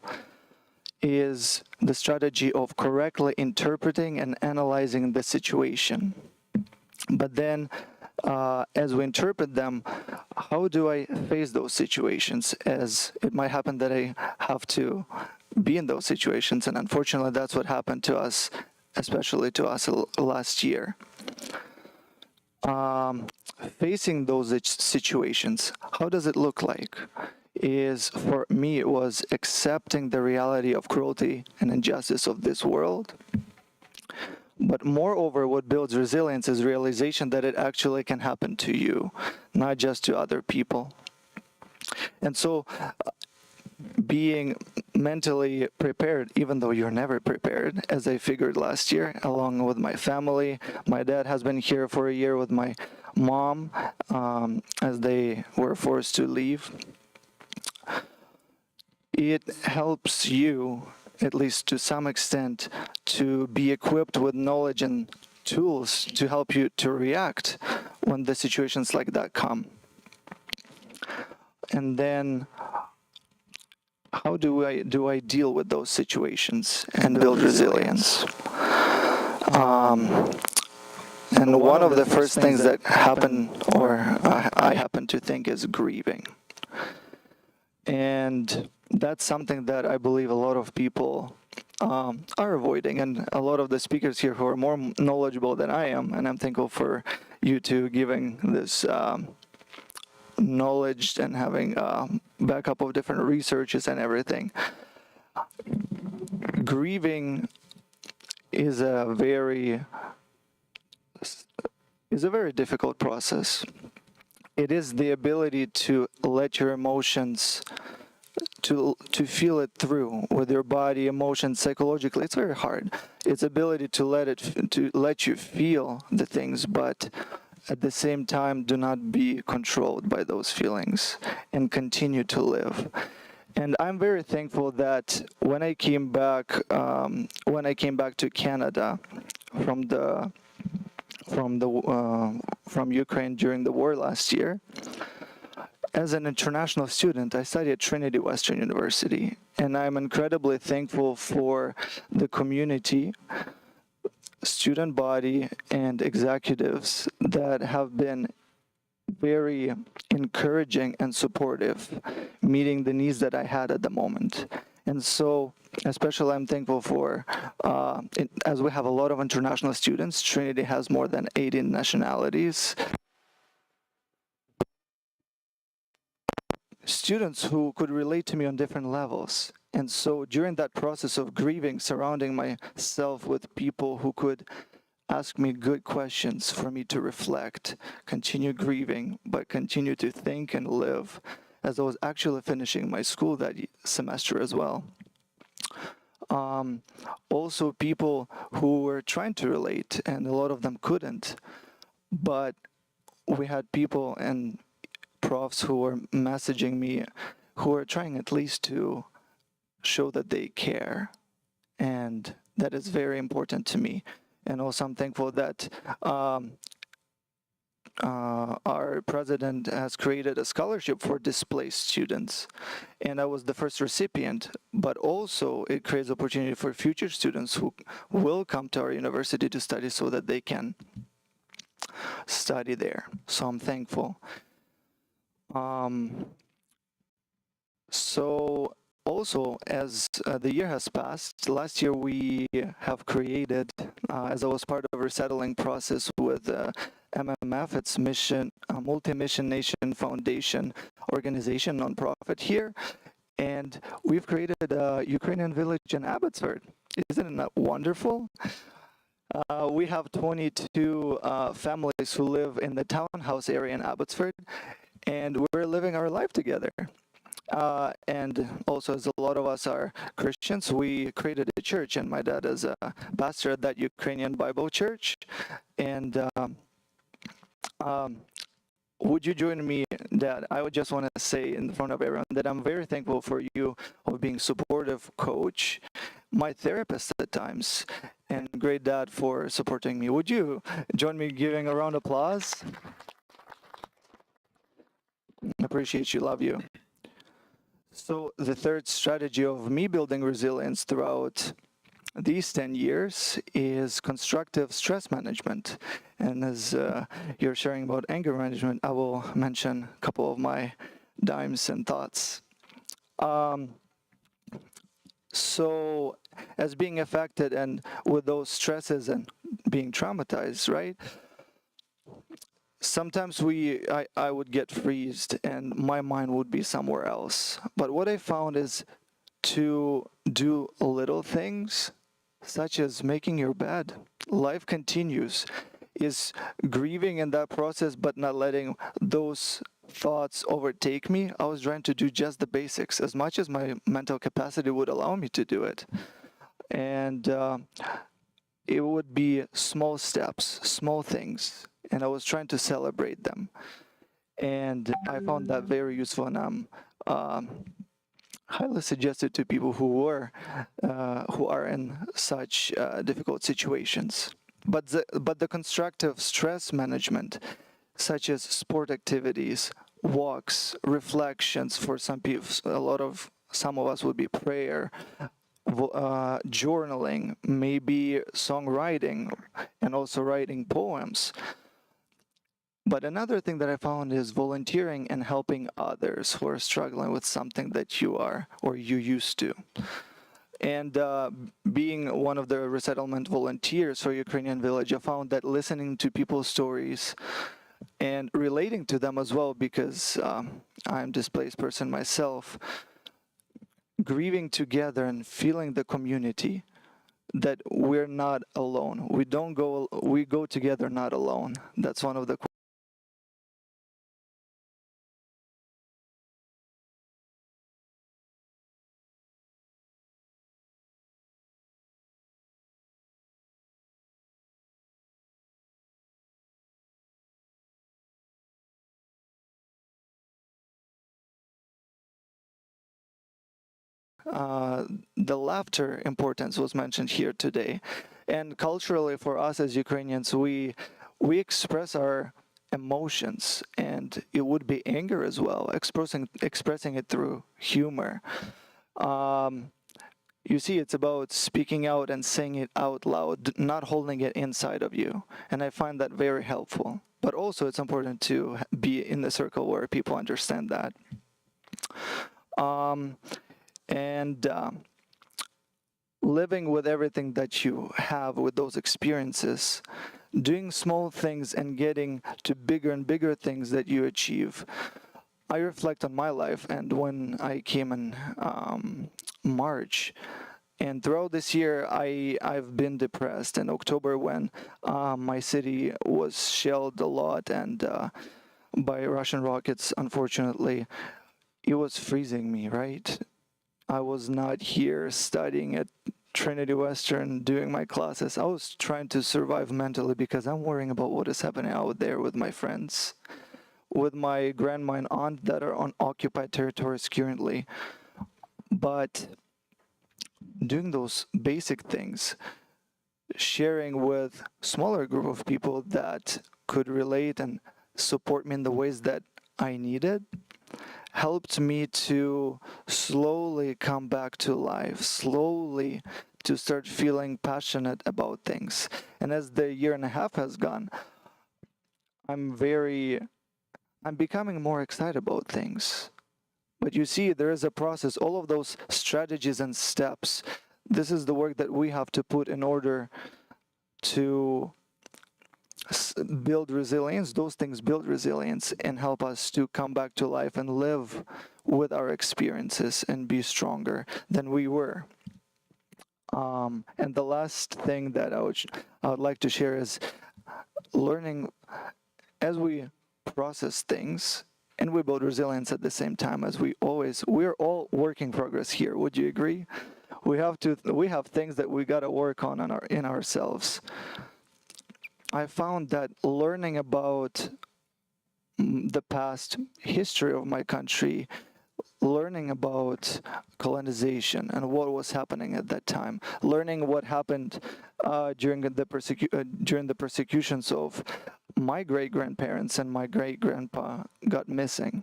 is the strategy of correctly interpreting and analyzing the situation. But then, as we interpret them, how do I face those situations? As it might happen that I have to be in those situations, and unfortunately that's what happened to us, especially to us last year. Facing those situations, how does it look like? For me, it was accepting the reality of cruelty and injustice of this world. But moreover, what builds resilience is realization that it actually can happen to you, not just to other people. And so being mentally prepared, even though you're never prepared, as I figured last year, along with my family. My dad has been here for a year with my mom as they were forced to leave. It helps you, at least to some extent, to be equipped with knowledge and tools to help you to react when the situations like that come. And then how do I deal with those situations and build resilience? And one of the first things that happen, or I happen to think, is grieving. And that's something that I believe a lot of people are avoiding, and a lot of the speakers here who are more knowledgeable than I am, and I'm thankful for you two giving this knowledge and having backup of different researches and everything. Grieving is a very difficult process. It is the ability to let your emotions, to feel it through with your body, emotions, psychologically. It's very hard. It's ability to let you feel the things, but at the same time, do not be controlled by those feelings and continue to live. And I'm very thankful that when I came back to Canada from Ukraine during the war last year, as an international student, I studied at Trinity Western University, and I'm incredibly thankful for the community, student body, and executives that have been very encouraging and supportive, meeting the needs that I had at the moment. And so, especially I'm thankful for, as we have a lot of international students, Trinity has more than 80 nationalities. Students who could relate to me on different levels. And so during that process of grieving, surrounding myself with people who could ask me good questions for me to reflect, continue grieving, but continue to think and live, as I was actually finishing my school that semester as well. Also people who were trying to relate, and a lot of them couldn't, but we had people and profs who were messaging me who were trying at least to show that they care, and that is very important to me. And also I'm thankful that our president has created a scholarship for displaced students, and I was the first recipient, but also it creates opportunity for future students who will come to our university to study so that they can study there. So I'm thankful. So also, as the year has passed, last year we have created, as I was part of a resettling process with MMF, its mission, Multi-Mission Nation Foundation organization, nonprofit here, and we've created a Ukrainian village in Abbotsford. Isn't that wonderful? We have 22 families who live in the townhouse area in Abbotsford, and we're living our life together. And also, as a lot of us are Christians, we created a church, and my dad is a pastor at that Ukrainian Bible church. And would you join me, Dad? I would just want to say in front of everyone that I'm very thankful for you of being supportive coach, my therapist at times, and great dad for supporting me. Would you join me giving a round of applause? I appreciate you, love you. So the third strategy of me building resilience throughout these 10 years is constructive stress management. And as you're sharing about anger management, I will mention a couple of my dimes and thoughts. So as being affected and with those stresses and being traumatized, right? Sometimes I would get freezed and my mind would be somewhere else. But what I found is to do little things, such as making your bed. Life continues, is grieving in that process, but not letting those thoughts overtake me. I was trying to do just the basics as much as my mental capacity would allow me to do it. And it would be small steps, small things. and I was trying to celebrate them. And I found that very useful, and I'm highly suggested to people who are in such difficult situations. But the constructive stress management, such as sport activities, walks, reflections for some people, some of us would be prayer, journaling, maybe songwriting, and also writing poems. But another thing that I found is volunteering and helping others who are struggling with something that you are or you used to. And being one of the resettlement volunteers for Ukrainian Village, I found that listening to people's stories and relating to them as well, because I'm a displaced person myself, grieving together and feeling the community, that we're not alone. We go together, not alone. That's one of the the laughter importance was mentioned here today. And culturally, for us as Ukrainians, we express our emotions, and it would be anger as well, expressing it through humor. You see, it's about speaking out and saying it out loud, not holding it inside of you. And I find that very helpful. But also, it's important to be in the circle where people understand that. And living with everything that you have with those experiences, doing small things and getting to bigger and bigger things that you achieve. I reflect on my life, and when I came in March, and throughout this year, I've been depressed. In October, when my city was shelled a lot and by Russian rockets, unfortunately, it was freezing me, right? I was not here studying at Trinity Western, doing my classes. I was trying to survive mentally because I'm worrying about what is happening out there with my friends, with my grandma and aunt that are on occupied territories currently. But doing those basic things, sharing with smaller group of people that could relate and support me in the ways that I needed, helped me to slowly come back to life, slowly to start feeling passionate about things. And as the year and a half has gone, I'm becoming more excited about things. But you see, there is a process, all of those strategies and steps. This is the work that we have to put in order to build resilience. Those things build resilience and help us to come back to life and live with our experiences and be stronger than we were. And the last thing that I would like to share is learning as we process things and we build resilience at the same time, as we're all work in progress here. Would you agree? We have things that we got to work on in ourselves. I found that learning about the past history of my country, learning about colonization and what was happening at that time, learning what happened during the persecutions of my great-grandparents and my great-grandpa got missing.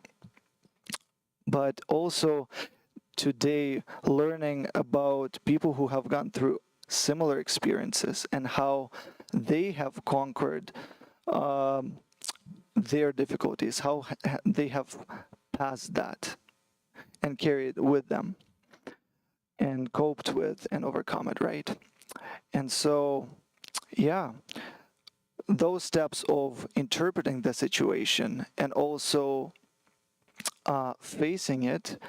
But also today, learning about people who have gone through similar experiences and how they have conquered their difficulties, how they have passed that and carried with them and coped with and overcome it, right? And so, yeah, those steps of interpreting the situation and also facing it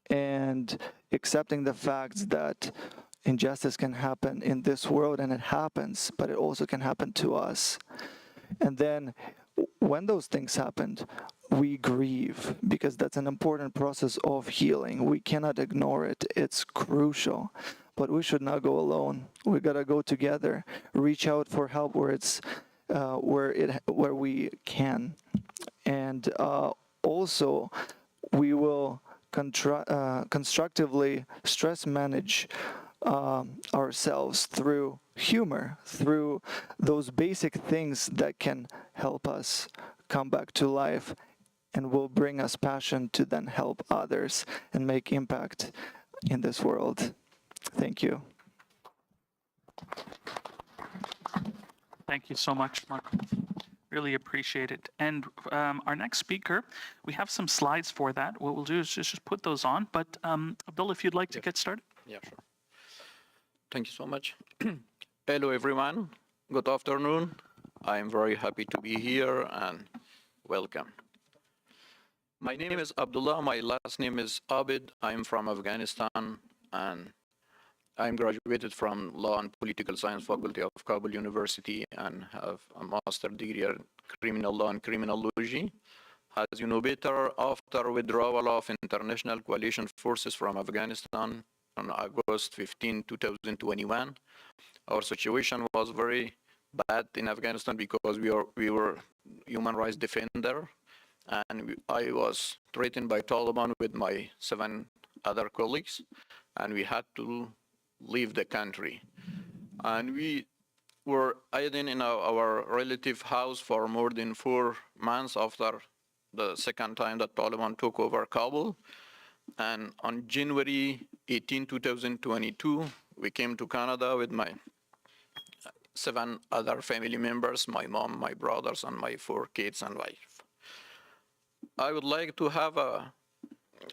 and accepting the facts that injustice can happen in this world, and it happens, but it also can happen to us. And then when those things happened, we grieve, because that's an important process of healing. We cannot ignore it. It's crucial. But we should not go alone. We gotta go together, reach out for help where it's where we can, and also we will constructively stress manage ourselves through humor, through those basic things that can help us come back to life and will bring us passion to then help others and make impact in this world. Thank you. Thank you so much, Mark. Really appreciate it. And our next speaker, we have some slides for that. What we'll do is just put those on. But Abdullah, if you'd like to get started. Yeah, sure. Thank you so much. Hello, everyone. Good afternoon. I'm very happy to be here and welcome. My name is Abdullah. My last name is Abid. I'm from Afghanistan, and I'm graduated from Law and Political Science Faculty of Kabul University and have a master's degree in Criminal Law and Criminology. As you know better, after withdrawal of international coalition forces from Afghanistan on August 15, 2021, our situation was very bad in Afghanistan because we were human rights defender, and I was threatened by Taliban with my 7 other colleagues, and we had to leave the country. And we were hiding in our relative house for more than 4 months after the second time that Taliban took over Kabul. And on January 18, 2022, we came to Canada with my 7 other family members, my mom, my brothers, and my 4 kids and wife. I would like to have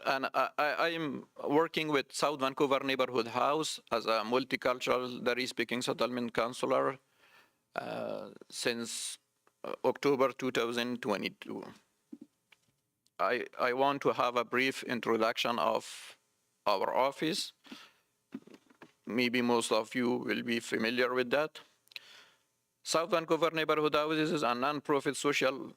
and I am working with South Vancouver Neighborhood House as a multicultural Dari-speaking settlement counselor since October 2022. I want to have a brief introduction of our office. Maybe most of you will be familiar with that. South Vancouver Neighborhood Houses is a non-profit social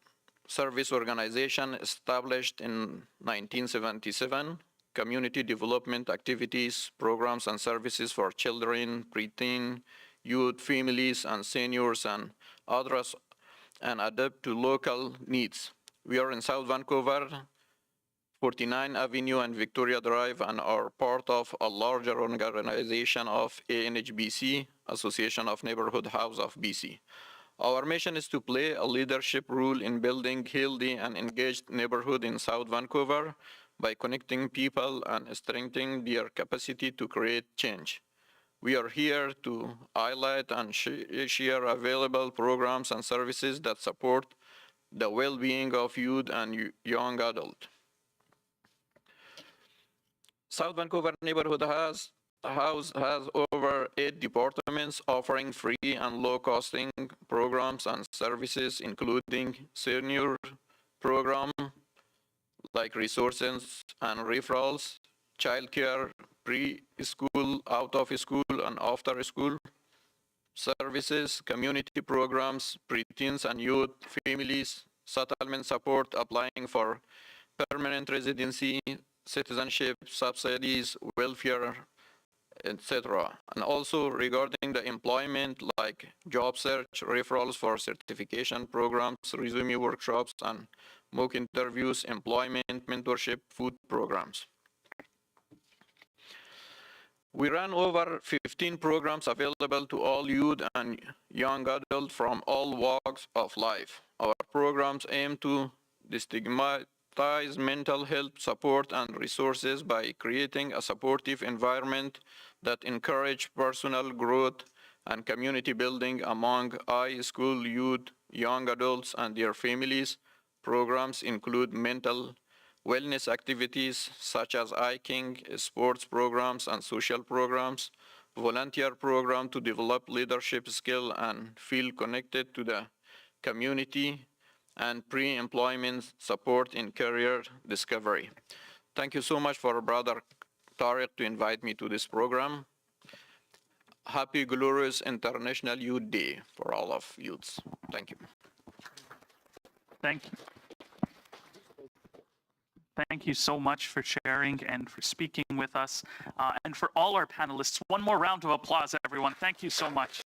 service organization established in 1977, community development activities, programs and services for children, preteen, youth, families, and seniors, and others, and adapt to local needs. We are in South Vancouver, 49 Avenue and Victoria Drive, and are part of a larger organization of ANHBC, Association of Neighborhood House of BC. Our mission is to play a leadership role in building healthy and engaged neighborhood in South Vancouver by connecting people and strengthening their capacity to create change. We are here to highlight and share available programs and services that support the well-being of youth and young adults. South Vancouver Neighborhood House has over 8 departments offering free and low-costing programs and services, including senior program like resources and referrals, childcare, preschool, out-of-school, and after-school services, community programs, preteens and youth, families, settlement support, applying for permanent residency, citizenship, subsidies, welfare, etc. And also regarding the employment, like job search, referrals for certification programs, resume workshops, and mock interviews, employment, mentorship, food programs. We ran over 15 programs available to all youth and young adults from all walks of life. Our programs aim to destigmatize mental health support and resources by creating a supportive environment that encourages personal growth and community building among high school youth, young adults, and their families. Programs include mental wellness activities such as hiking, sports programs, and social programs, volunteer program to develop leadership skill and feel connected to the community, and pre-employment support in career discovery. Thank you so much for Brother Tariq to invite me to this program. Happy glorious International Youth Day for all of youths. Thank you. Thank you. Thank you so much for sharing and for speaking with us. And for all our panelists, one more round of applause, everyone. Thank you so much.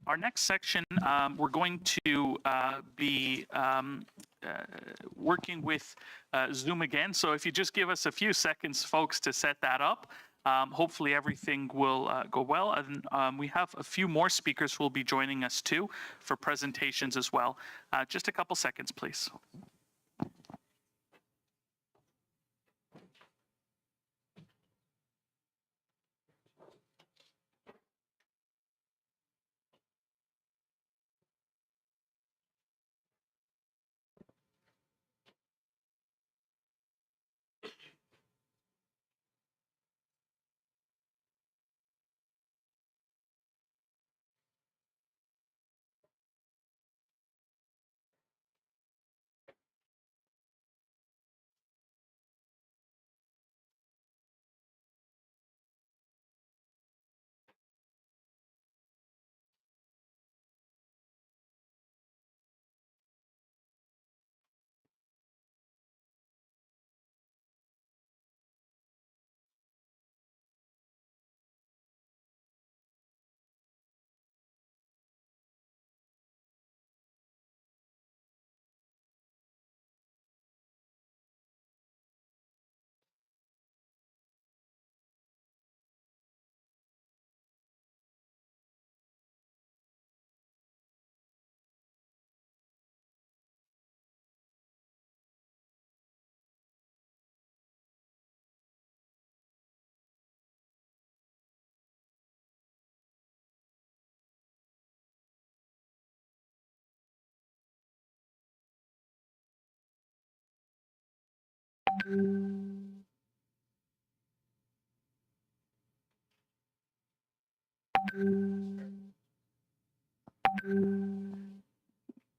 Our next section, we're going to be working with Zoom again. So if you just give us a few seconds, folks, to set that up, hopefully everything will go well. And we have a few more speakers who will be joining us too for presentations as well. Just a couple seconds, please.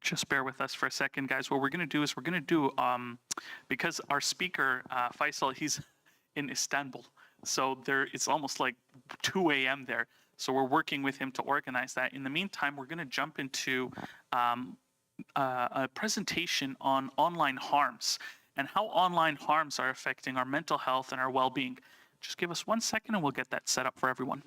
Just bear with us for a second, guys. What we're going to do is we're going to do, because our speaker, Faisal, he's in Istanbul. So it's almost like 2 a.m. there. So we're working with him to organize that. In the meantime, we're going to jump into a presentation on online harms and how online harms are affecting our mental health and our well-being. Just give us 1 second and we'll get that set up for everyone.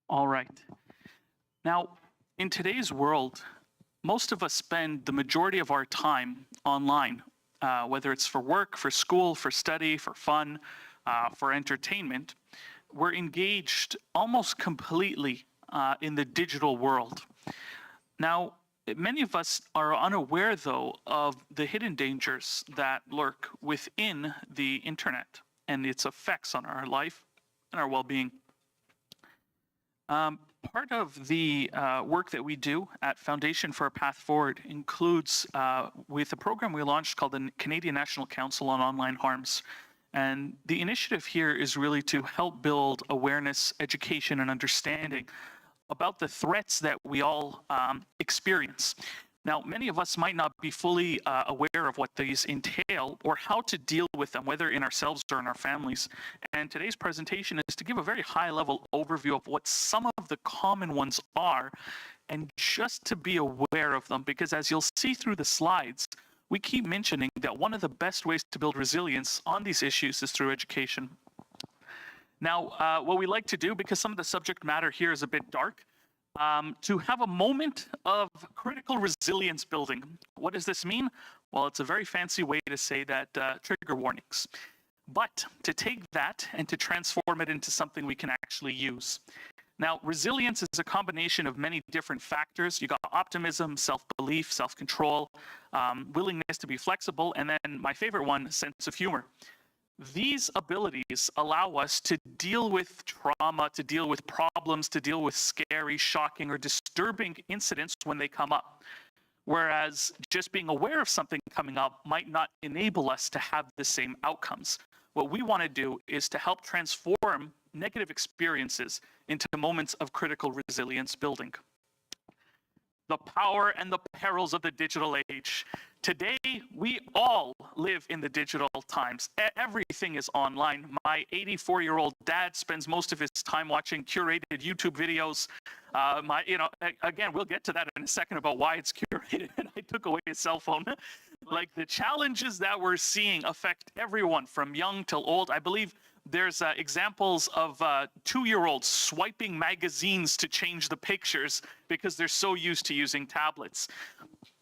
All right. Now, in today's world, most of us spend the majority of our time online, whether it's for work, for school, for study, for fun, for entertainment. We're engaged almost completely in the digital world. Now, many of us are unaware, though, of the hidden dangers that lurk within the internet and its effects on our life and our well-being. Part of the work that we do at Foundation for a Path Forward includes with a program we launched called the Canadian National Council on Online Harms. And the initiative here is really to help build awareness, education, and understanding about the threats that we all experience. Now, many of us might not be fully aware of what these entail or how to deal with them, whether in ourselves or in our families. And today's presentation is to give a very high-level overview of what some of the common ones are, and just to be aware of them, because as you'll see through the slides, we keep mentioning that one of the best ways to build resilience on these issues is through education. Now, what we like to do, because some of the subject matter here is a bit dark, to have a moment of critical resilience building. What does this mean? Well, it's a very fancy way to say that trigger warnings. But to take that and to transform it into something we can actually use. Now, resilience is a combination of many different factors. You got optimism, self-belief, self-control, willingness to be flexible, and then my favorite one, sense of humor. These abilities allow us to deal with trauma, to deal with problems, to deal with scary, shocking, or disturbing incidents when they come up. Whereas just being aware of something coming up might not enable us to have the same outcomes. What we want to do is to help transform negative experiences into moments of critical resilience building. The power and the perils of the digital age. Today, we all live in the digital times. Everything is online. My 84-year-old dad spends most of his time watching curated YouTube videos. Again, we'll get to that in a second about why it's curated, and I took away his cell phone. Like, the challenges that we're seeing affect everyone from young till old. I believe there's examples of 2-year-olds swiping magazines to change the pictures because they're so used to using tablets.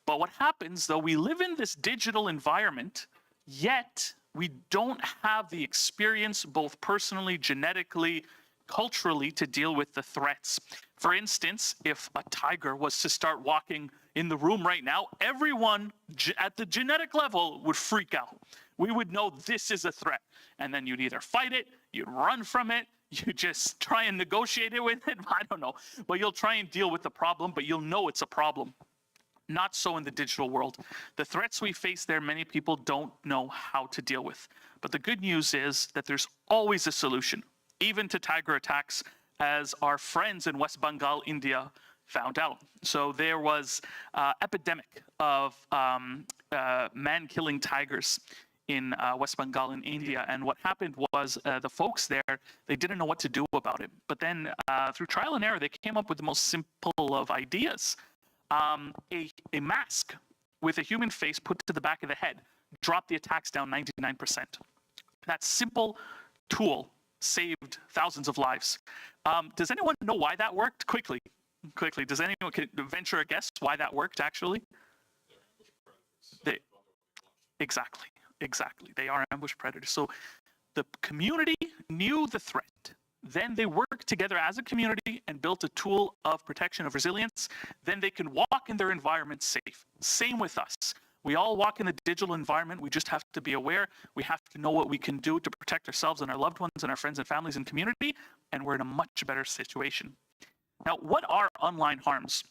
But what happens, though, we live in this digital environment, yet we don't have the experience, both personally, genetically, culturally, to deal with the threats. For instance, if a tiger was to start walking in the room right now, everyone at the genetic level would freak out. We would know this is a threat. And then you'd either fight it, you'd run from it, you just try and negotiate it with it, I don't know. But you'll try and deal with the problem, but you'll know it's a problem. Not so in the digital world. The threats we face there, many people don't know how to deal with. But the good news is that there's always a solution, even to tiger attacks, as our friends in West Bengal, India, found out. So there was an epidemic of man-killing tigers in West Bengal in India. And what happened was the folks there, they didn't know what to do about it. But then through trial and error, they came up with the most simple of ideas. A mask with a human face put to the back of the head dropped the attacks down 99%. That simple tool saved thousands of lives. Does anyone know why that worked? Quickly. Does anyone venture a guess why that worked, actually? Exactly. They are ambush predators. So the community knew the threat. Then they worked together as a community and built a tool of protection, of resilience. Then they can walk in their environment safe. Same with us. We all walk in the digital environment. We just have to be aware. We have to know what we can do to protect ourselves and our loved ones and our friends and families and community, and we're in a much better situation. Now, what are online harms?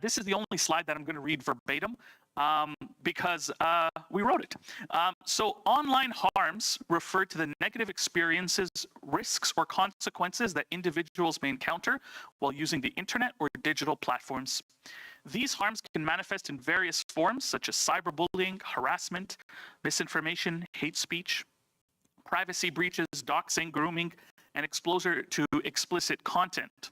This is the only slide that I'm going to read verbatim because we wrote it. So online harms refer to the negative experiences, risks, or consequences that individuals may encounter while using the internet or digital platforms. These harms can manifest in various forms, such as cyberbullying, harassment, misinformation, hate speech, privacy breaches, doxing, grooming, and exposure to explicit content.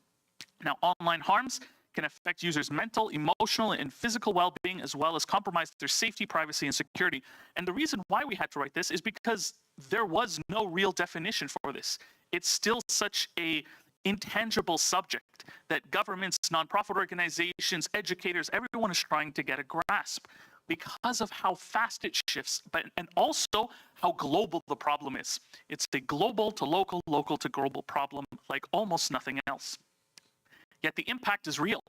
Now, online harms can affect users' mental, emotional, and physical well-being, as well as compromise their safety, privacy, and security. And the reason why we had to write this is because there was no real definition for this. It's still such an intangible subject that governments, nonprofit organizations, educators, everyone is trying to get a grasp because of how fast it shifts, and also how global the problem is. It's a global to local, local to global problem, like almost nothing else. Yet the impact is real.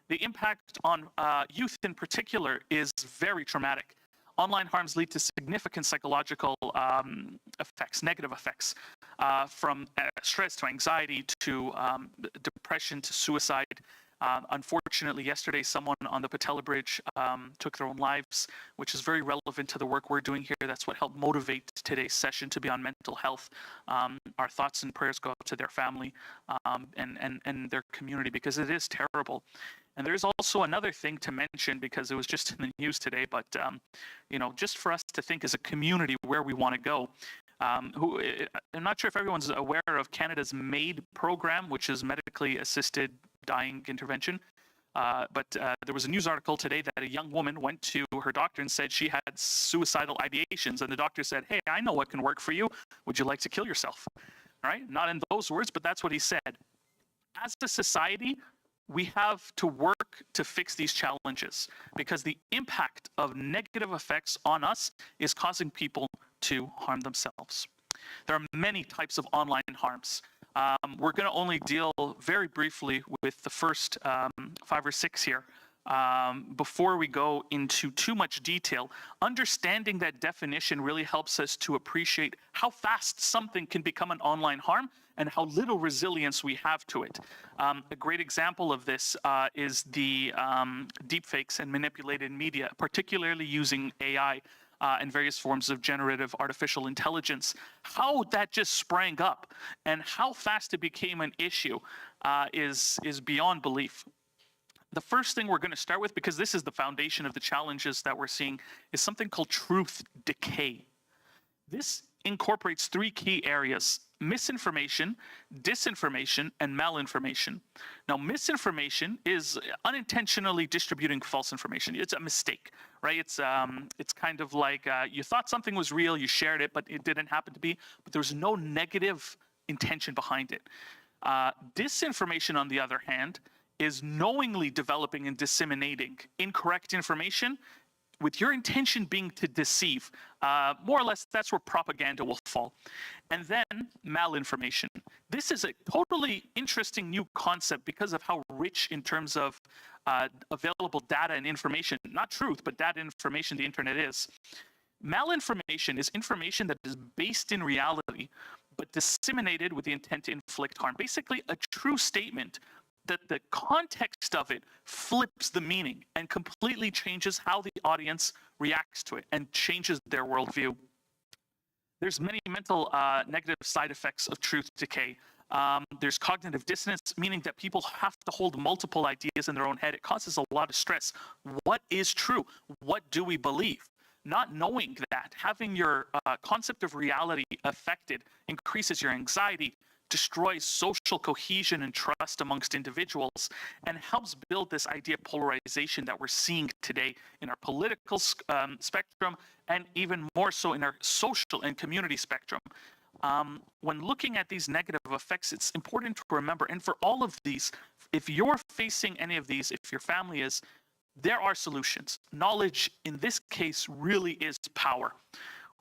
The impact on youth in particular is very traumatic. Online harms lead to significant psychological effects, negative effects, from stress to anxiety to depression to suicide. Unfortunately, yesterday, someone on the Patella Bridge took their own lives, which is very relevant to the work we're doing here. That's what helped motivate today's session to be on mental health. Our thoughts and prayers go out to their family and their community, because it is terrible. And there's also another thing to mention, because it was just in the news today, but just for us to think as a community where we want to go. I'm not sure if everyone's aware of Canada's MAID program, which is medically assisted dying intervention. But there was a news article today that a young woman went to her doctor and said she had suicidal ideations. And the doctor said, "Hey, I know what can work for you. Would you like to kill yourself?" All right? Not in those words, but that's what he said. As a society, we have to work to fix these challenges, because the impact of negative effects on us is causing people to harm themselves. There are many types of online harms. We're going to only deal very briefly with the first 5 or 6 here. Before we go into too much detail, understanding that definition really helps us to appreciate how fast something can become an online harm and how little resilience we have to it. A great example of this is the deepfakes and manipulated media, particularly using AI and various forms of generative artificial intelligence. How that just sprang up and how fast it became an issue is beyond belief. The first thing we're going to start with, because this is the foundation of the challenges that we're seeing, is something called truth decay. This incorporates 3 key areas: misinformation, disinformation, and malinformation. Now, misinformation is unintentionally distributing false information. It's a mistake, right? It's kind of like you thought something was real, you shared it, but it didn't happen to be, but there was no negative intention behind it. Disinformation, on the other hand, is knowingly developing and disseminating incorrect information with your intention being to deceive. More or less, that's where propaganda will fall. And then malinformation. This is a totally interesting new concept because of how rich in terms of available data and information, not truth, but data and information the internet is. Malinformation is information that is based in reality, but disseminated with the intent to inflict harm. Basically, a true statement that the context of it flips the meaning and completely changes how the audience reacts to it and changes their worldview. There's many mental negative side effects of truth decay. There's cognitive dissonance, meaning that people have to hold multiple ideas in their own head. It causes a lot of stress. What is true? What do we believe? Not knowing that, having your concept of reality affected, increases your anxiety, destroys social cohesion and trust amongst individuals, and helps build this idea of polarization that we're seeing today in our political spectrum, and even more so in our social and community spectrum. When looking at these negative effects, it's important to remember, and for all of these, if you're facing any of these, if your family is, there are solutions. Knowledge, in this case, really is power.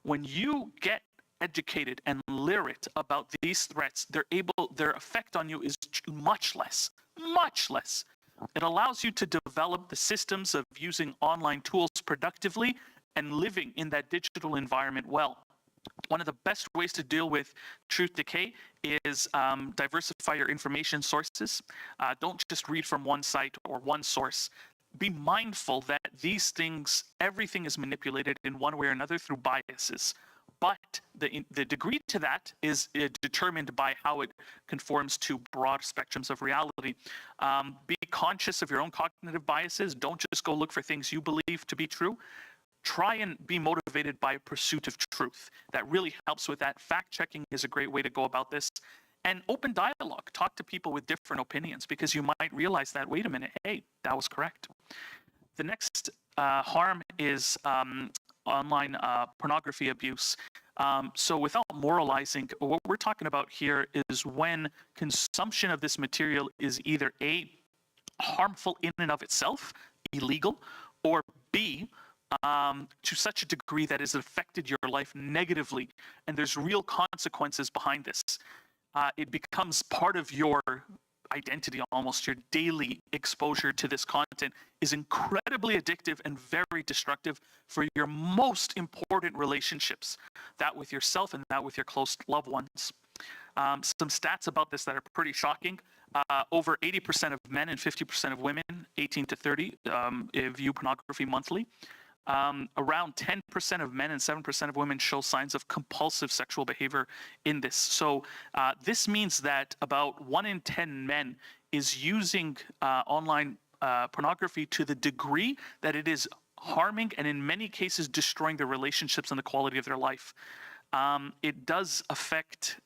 When you get educated and literate about these threats, their effect on you is much less. It allows you to develop the systems of using online tools productively and living in that digital environment well. One of the best ways to deal with truth decay is diversify your information sources. Don't just read from one site or one source. Be mindful that these things, everything is manipulated in one way or another through biases. But the degree to that is determined by how it conforms to broad spectrums of reality. Be conscious of your own cognitive biases. Don't just go look for things you believe to be true. Try and be motivated by a pursuit of truth. That really helps with that. Fact-checking is a great way to go about this. And open dialogue. Talk to people with different opinions, because you might realize that, wait a minute, hey, that was correct. The next harm is online pornography abuse. So without moralizing, what we're talking about here is when consumption of this material is either A, harmful in and of itself, illegal, or B, to such a degree that has affected your life negatively, and there's real consequences behind this. It becomes part of your identity almost. Your daily exposure to this content is incredibly addictive and very destructive for your most important relationships, that with yourself and that with your close loved ones. Some stats about this that are pretty shocking. Over 80% of men and 50% of women, 18 to 30, view pornography monthly. Around 10% of men and 7% of women show signs of compulsive sexual behavior in this. So this means that about 1 in 10 men is using online pornography to the degree that it is harming and in many cases destroying their relationships and the quality of their life. It does affect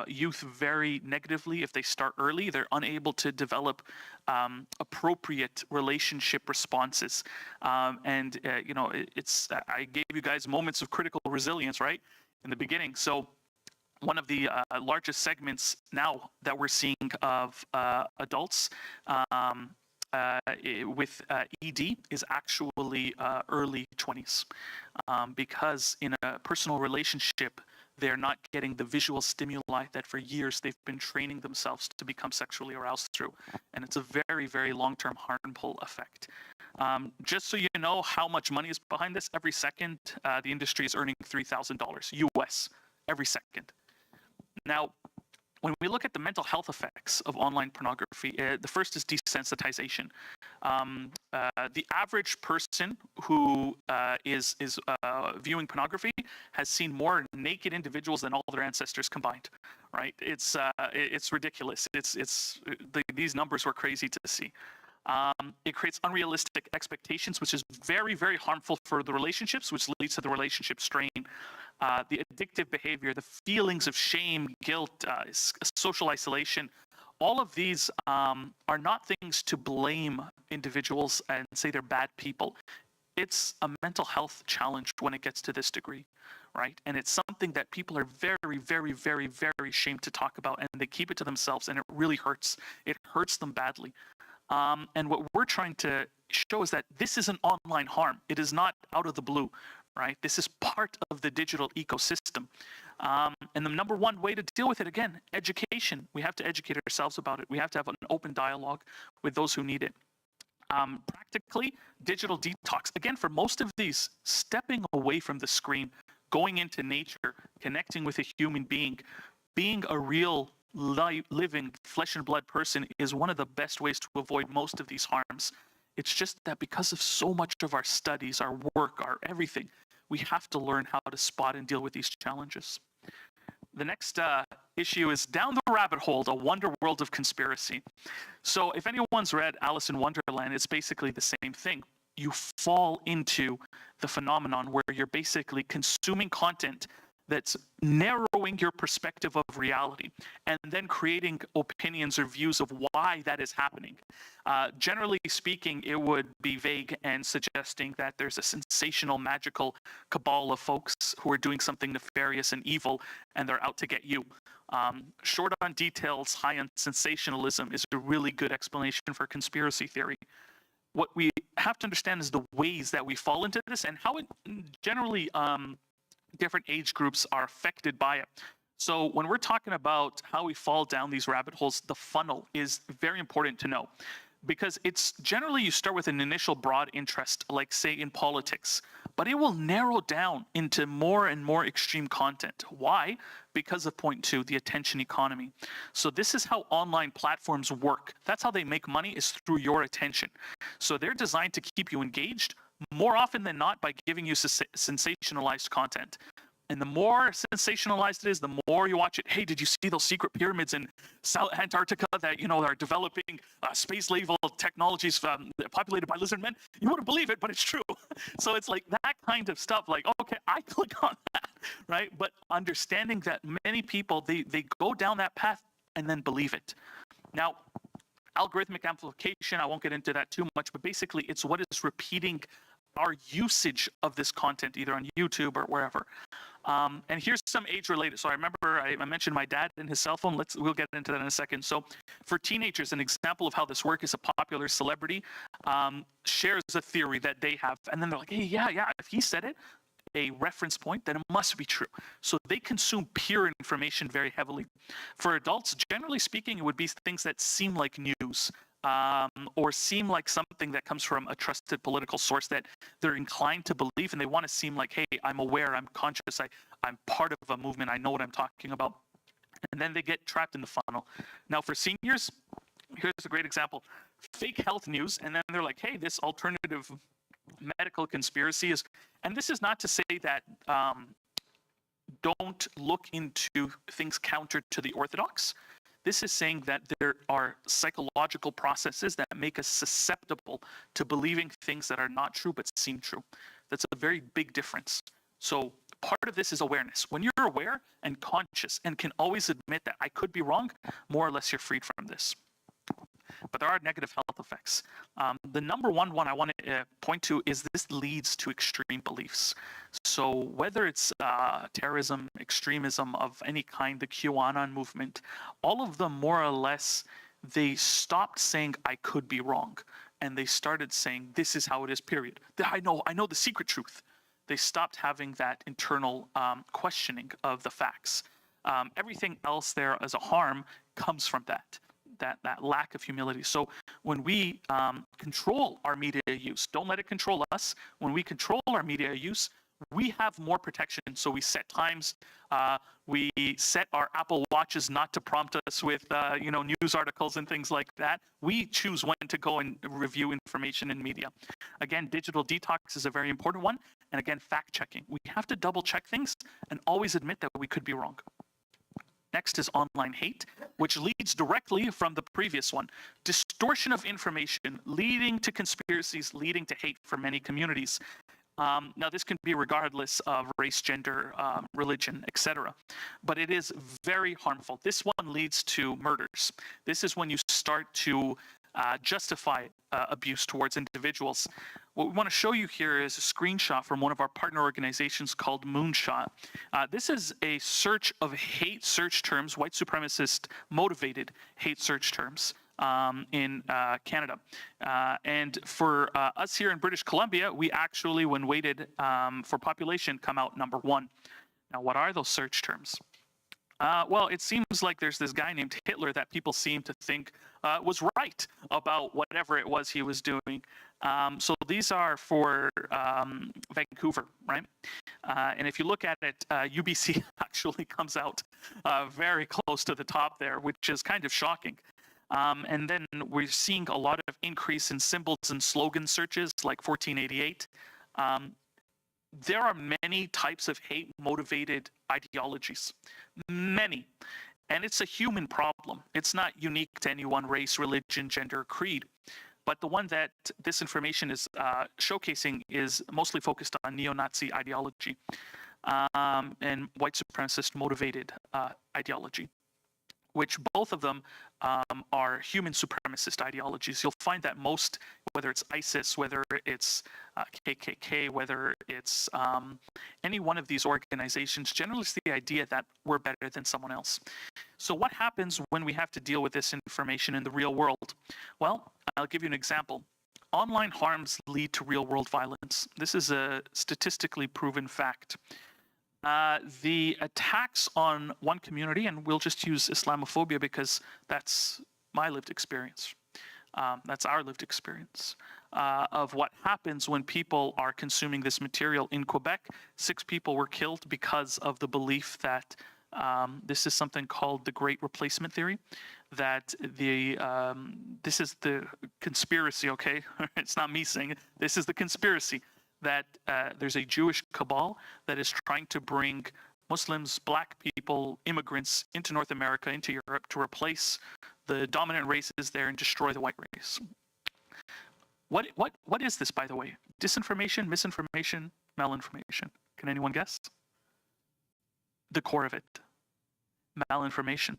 youth very negatively if they start early. They're unable to develop appropriate relationship responses. You know, I gave you guys moments of critical resilience, right, in the beginning. So one of the largest segments now that we're seeing of adults with ED is actually early 20s, because in a personal relationship, They're not getting the visual stimuli that for years they've been training themselves to become sexually aroused through. And it's a very, very long-term harmful effect. Just so you know how much money is behind this, every second the industry is earning $3,000 US every second. Now, when we look at the mental health effects of online pornography, the first is desensitization. The average person who is viewing pornography has seen more naked individuals than all their ancestors combined. Right? It's ridiculous. These numbers were crazy to see. It creates unrealistic expectations, which is very, very harmful for the relationships, which leads to the relationship strain. The addictive behavior, the feelings of shame, guilt, social isolation, all of these are not things to blame individuals and say they're bad people. It's a mental health challenge when it gets to this degree, right? And it's something that people are very, very, very, very ashamed to talk about, and they keep it to themselves, and it really hurts. It hurts them badly. And what we're trying to show is that this is an online harm. It is not out of the blue, right? This is part of the digital ecosystem. And the number one way to deal with it, again, education. We have to educate ourselves about it. We have to have an open dialogue with those who need it. Practically, digital detox. Again, for most of these, stepping away from the screen, going into nature, connecting with a human being a real living flesh and blood person is one of the best ways to avoid most of these harms. It's just that because of so much of our studies, our work, our everything, we have to learn how to spot and deal with these challenges. The next issue is Down the Rabbit Hole, a Wonder World of Conspiracy. So if anyone's read Alice in Wonderland, it's basically the same thing. You fall into the phenomenon where you're basically consuming content that's narrowing your perspective of reality and then creating opinions or views of why that is happening. Generally speaking, it would be vague and suggesting that there's a sensational, magical cabal of folks who are doing something nefarious and evil, and they're out to get you. Short on details, high on sensationalism is a really good explanation for conspiracy theory. What we have to understand is the ways that we fall into this and how it generally different age groups are affected by it. So when we're talking about how we fall down these rabbit holes, the funnel is very important to know, because it's generally you start with an initial broad interest, like say in politics, but it will narrow down into more and more extreme content. Why? Because of point two, the attention economy. So this is how online platforms work. That's how they make money, is through your attention. So they're designed to keep you engaged more often than not by giving you sensationalized content. And the more sensationalized it is, the more you watch it. Hey, did you see those secret pyramids in South Antarctica that, are developing space-level technologies populated by lizard men? You wouldn't believe it, but it's true. So it's like that kind of stuff, like, okay, I click on that, right? But understanding that many people, they go down that path and then believe it. Now, algorithmic amplification, I won't get into that too much, but basically it's what is repeating our usage of this content, either on YouTube or wherever. And here's some age-related. So I remember I mentioned my dad and his cell phone. We'll get into that in a second. So for teenagers, an example of how this works is a popular celebrity shares a theory that they have, and then they're like, hey, yeah, if he said it, a reference point, then it must be true. So they consume pure information very heavily. For adults, generally speaking, it would be things that seem like news, or seem like something that comes from a trusted political source that they're inclined to believe, and they want to seem like, hey, I'm aware, I'm conscious, I'm part of a movement, I know what I'm talking about. And then they get trapped in the funnel. Now for seniors, here's a great example. Fake health news, and then they're like, hey, this alternative medical conspiracy is, and this is not to say that don't look into things counter to the orthodox. This is saying that there are psychological processes that make us susceptible to believing things that are not true but seem true. That's a very big difference. So part of this is awareness. When you're aware and conscious and can always admit that I could be wrong, more or less you're freed from this. But there are negative health effects. The number one I want to point to is this leads to extreme beliefs. So whether it's terrorism, extremism of any kind, the QAnon movement, all of them more or less, they stopped saying I could be wrong, and they started saying this is how it is, period. I know the secret truth. They stopped having that internal questioning of the facts. Everything else there as a harm comes from that lack of humility. So when we control our media use, don't let it control us. When we control our media use, we have more protection. So we set times, we set our Apple Watches not to prompt us with news articles and things like that. We choose when to go and review information in media. Again, digital detox is a very important one. And again, fact checking. We have to double check things and always admit that we could be wrong. Next is online hate, which leads directly from the previous one. Distortion of information leading to conspiracies, leading to hate for many communities. Now, this can be regardless of race, gender, religion, etc. But it is very harmful. This one leads to murders. This is when you start to justify abuse towards individuals. What we want to show you here is a screenshot from one of our partner organizations called Moonshot. This is a search of hate search terms, white supremacist motivated hate search terms in Canada. And for us here in British Columbia, we actually, when weighted for population, come out number 1. Now, what are those search terms? Well, it seems like there's this guy named Hitler that people seem to think was right about whatever it was he was doing. So these are for Vancouver, right? And if you look at it, UBC actually comes out very close to the top there, which is kind of shocking. And then we're seeing a lot of increase in symbols and slogan searches like 1488. There are many types of hate-motivated ideologies, many. And it's a human problem. It's not unique to any one race, religion, gender, creed. But the one that this information is showcasing is mostly focused on neo-Nazi ideology and white supremacist motivated ideology, which both of them are human supremacist ideologies. You'll find that most, whether it's ISIS, whether it's KKK, whether it's any one of these organizations, generally it's the idea that we're better than someone else. So what happens when we have to deal with this information in the real world? Well, I'll give you an example. Online harms lead to real world violence. This is a statistically proven fact. The attacks on one community, and we'll just use Islamophobia because that's my lived experience. That's our lived experience of what happens when people are consuming this material. In Quebec, 6 people were killed because of the belief that this is something called the Great Replacement Theory, that this is the conspiracy, okay? It's not me saying it. This is the conspiracy that there's a Jewish cabal that is trying to bring Muslims, black people, immigrants into North America, into Europe, to replace the dominant races there and destroy the white race. What is this, by the way? Disinformation, misinformation, malinformation? Can anyone guess? The core of it, malinformation.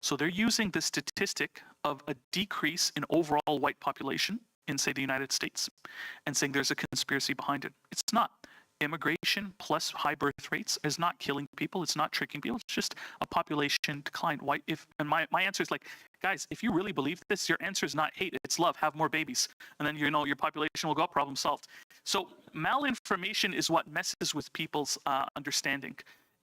So they're using the statistic of a decrease in overall white population in, say, the United States, and saying there's a conspiracy behind it. It's not. Immigration plus high birth rates is not killing people. It's not tricking people. It's just a population decline. And my answer is like, guys, if you really believe this, your answer is not hate, it's love. Have more babies, and then your population will go up. Problem solved. So malinformation is what messes with people's understanding,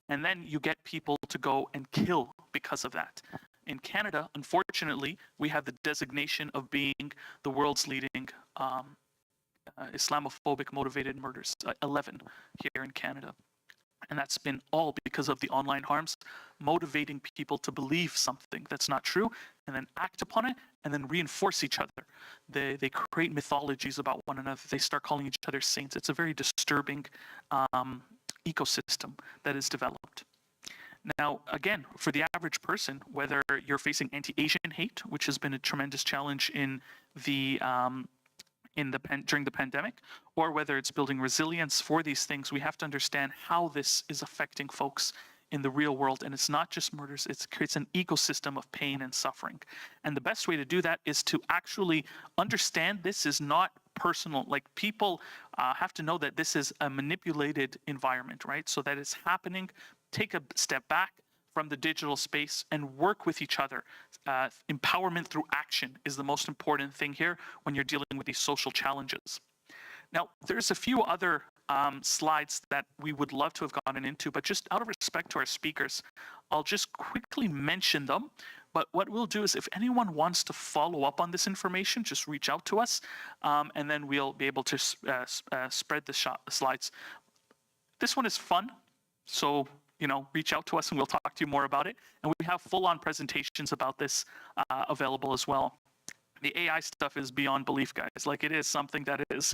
and then you get people to go and kill because of that. In Canada, unfortunately, we have the designation of being the world's leading Islamophobic motivated murders, 11 here in Canada. And that's been all because of the online harms, motivating people to believe something that's not true, and then act upon it, and then reinforce each other. They create mythologies about one another. They start calling each other saints. It's a very disturbing ecosystem that is developed. Now, again, for the average person, whether you're facing anti-Asian hate, which has been a tremendous challenge in the during the pandemic, or whether it's building resilience for these things, we have to understand how this is affecting folks in the real world. And it's not just murders, it creates an ecosystem of pain and suffering. And the best way to do that is to actually understand this is not personal. Like, people have to know that this is a manipulated environment, right? So that it's happening. Take a step back from the digital space and work with each other. Empowerment through action is the most important thing here when you're dealing with these social challenges. Now, there's a few other slides that we would love to have gotten into, but just out of respect to our speakers, I'll just quickly mention them. But what we'll do is if anyone wants to follow up on this information, just reach out to us, and then we'll be able to spread the slides. This one is fun, so reach out to us and we'll talk to you more about it. And we have full-on presentations about this available as well. The AI stuff is beyond belief, guys. Like, it is something that is,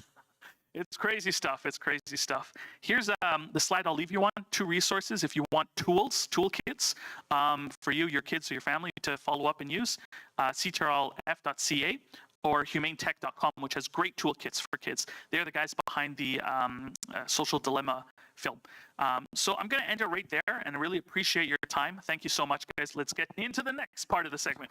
it's crazy stuff. It's crazy stuff. Here's the slide I'll leave you on. 2 resources if you want toolkits for you, your kids, or your family to follow up and use. ctrlf.ca or humanetech.com, which has great toolkits for kids. They're the guys behind the Social Dilemma film. So I'm going to end it right there, and I really appreciate your time. Thank you so much, guys. Let's get into the next part of the segment.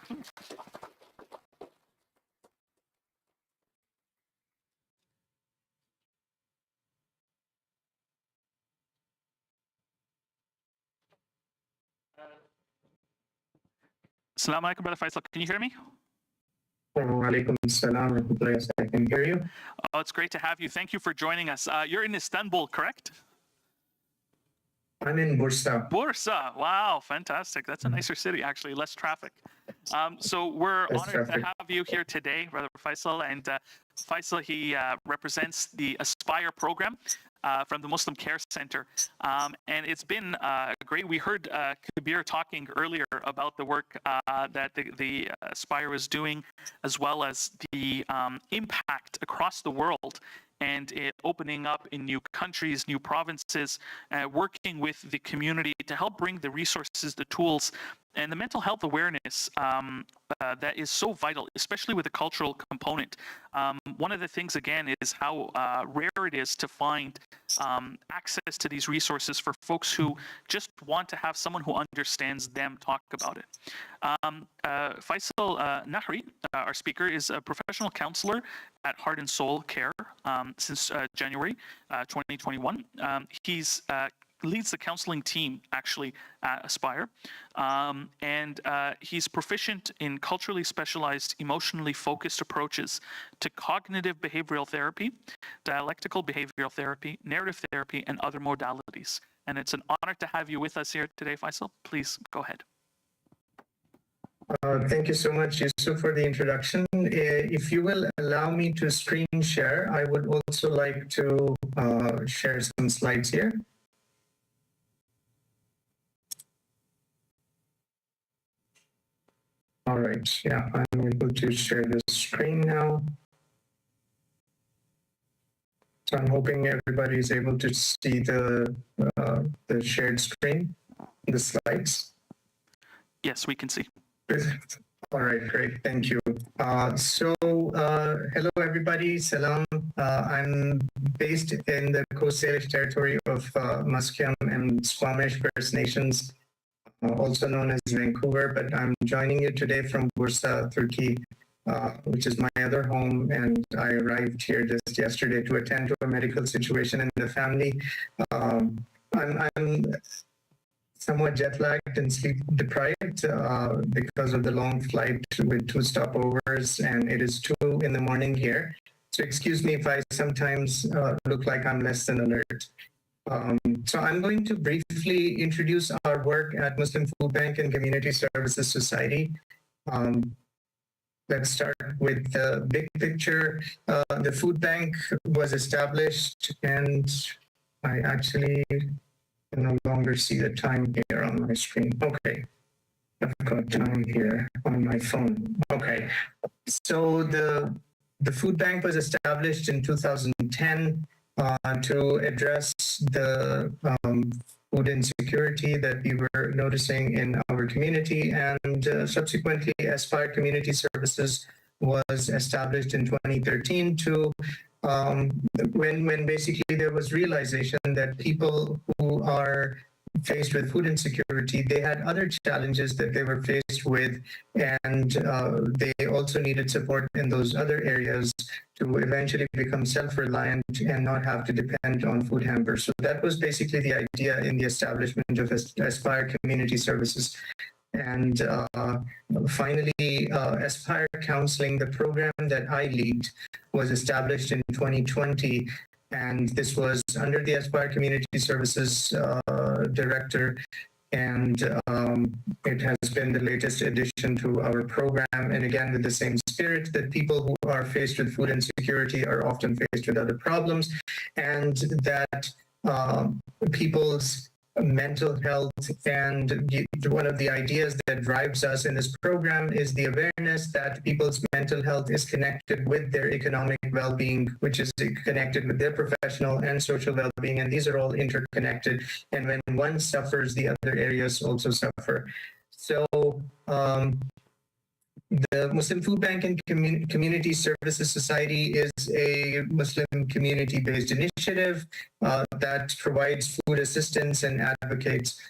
Assalamu alaikum, Brother Faisal. Can you hear me? Walaikum assalam. I can hear you. Oh, it's great to have you. Thank you for joining us. You're in Istanbul, correct? I'm in Bursa. Bursa. Wow, fantastic. That's a nicer city, actually, less traffic. So we're honored to have you here today, Brother Faisal. And Faisal, he represents the Aspire program from the Muslim Care Center. And it's been great. We heard Kabir talking earlier about the work that the Aspire is doing, as well as the impact across the world and opening up in new countries, new provinces, working with the community to help bring the resources, the tools, and the mental health awareness that is so vital, especially with the cultural component. One of the things, again, is how rare it is to find access to these resources for folks who just want to have someone who understands them talk about it. Faisal Nahri, our speaker, is a professional counselor at Heart and Soul Care since January 2021. He's leads the counseling team, actually, at Aspire. And he's proficient in culturally specialized, emotionally focused approaches to cognitive behavioral therapy, dialectical behavioral therapy, narrative therapy, and other modalities. And it's an honor to have you with us here today, Faisal. Please go ahead. Thank you so much, Yusuf, for the introduction. If you will allow me to screen share, I would also like to share some slides here. All right, yeah, I'm able to share the screen now. So I'm hoping everybody is able to see the shared screen, the slides. Yes, we can see. All right, great, thank you. Hello everybody, salam. I'm based in the Coast Salish territory of Musqueam and Squamish First Nations, also known as Vancouver, but I'm joining you today from Bursa, Turkey, which is my other home, and I arrived here just yesterday to attend to a medical situation in the family. I'm somewhat jet lagged and sleep deprived because of the long flight with 2 stopovers, and it is 2 in the morning here. So excuse me if I sometimes look like I'm less than alert. So I'm going to briefly introduce our work at Muslim Food Bank and Community Services Society. Let's start with the big picture. The food bank was established, and I actually can no longer see the time here on my screen. Okay, I've got time here on my phone. Okay, so the food bank was established in 2010 to address the food insecurity that we were noticing in our community, and subsequently Aspire Community Services was established in 2013 to when basically there was realization that people who are faced with food insecurity, they had other challenges that they were faced with, and they also needed support in those other areas to eventually become self-reliant and not have to depend on food hampers. So that was basically the idea in the establishment of Aspire Community Services. And finally, Aspire Counseling, the program that I lead, was established in 2020. And this was under the Aspire Community Services Director, and it has been the latest addition to our program. And again, with the same spirit that people who are faced with food insecurity are often faced with other problems, and that people's mental health, and one of the ideas that drives us in this program is the awareness that people's mental health is connected with their economic well-being, which is connected with their professional and social well-being, and these are all interconnected, and when one suffers, the other areas also suffer. So the Muslim Food Bank and Community Services Society is a Muslim community-based initiative that provides food assistance and advocates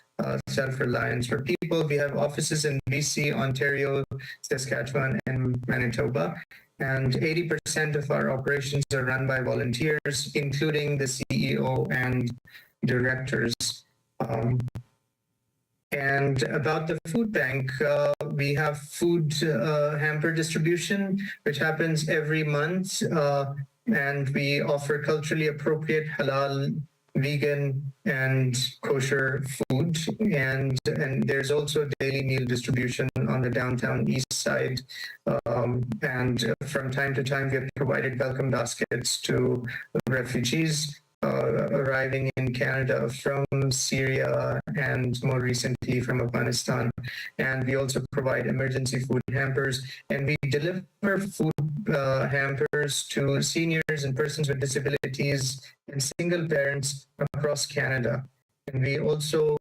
self-reliance for people. We have offices in BC, Ontario, Saskatchewan, and Manitoba. And 80% of our operations are run by volunteers, including the CEO and directors. And about the food bank, we have food hamper distribution, which happens every month. And we offer culturally appropriate halal, vegan, and kosher food. And there's also daily meal distribution on the downtown east side. And from time to time, we have provided welcome baskets to refugees arriving in Canada from Syria and more recently from Afghanistan. And we also provide emergency food hampers, and we deliver food hampers to seniors and persons with disabilities and single parents across Canada. And we also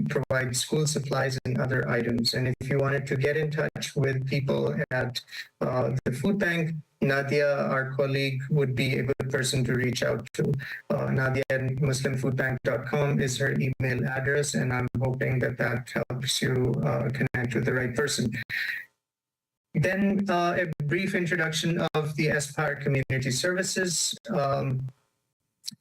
provide school supplies and other items. And if you wanted to get in touch with people at the food bank, Nadia, our colleague, would be a good person to reach out to. Nadia at muslimfoodbank.com is her email address, and I'm hoping that that helps you connect with the right person. Then a brief introduction of the Aspire Community Services.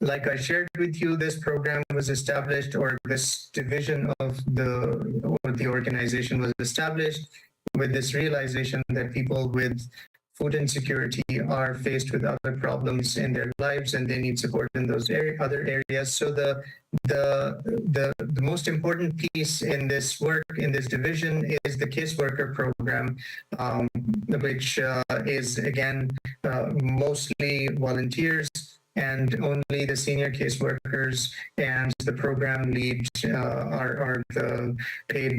Like I shared with you, this program was established, or this division of the organization was established with this realization that people with food insecurity are faced with other problems in their lives, and they need support in those other areas. So the most important piece in this work, in this division, is the caseworker program, which is again mostly volunteers, and only the senior caseworkers and the program lead are the paid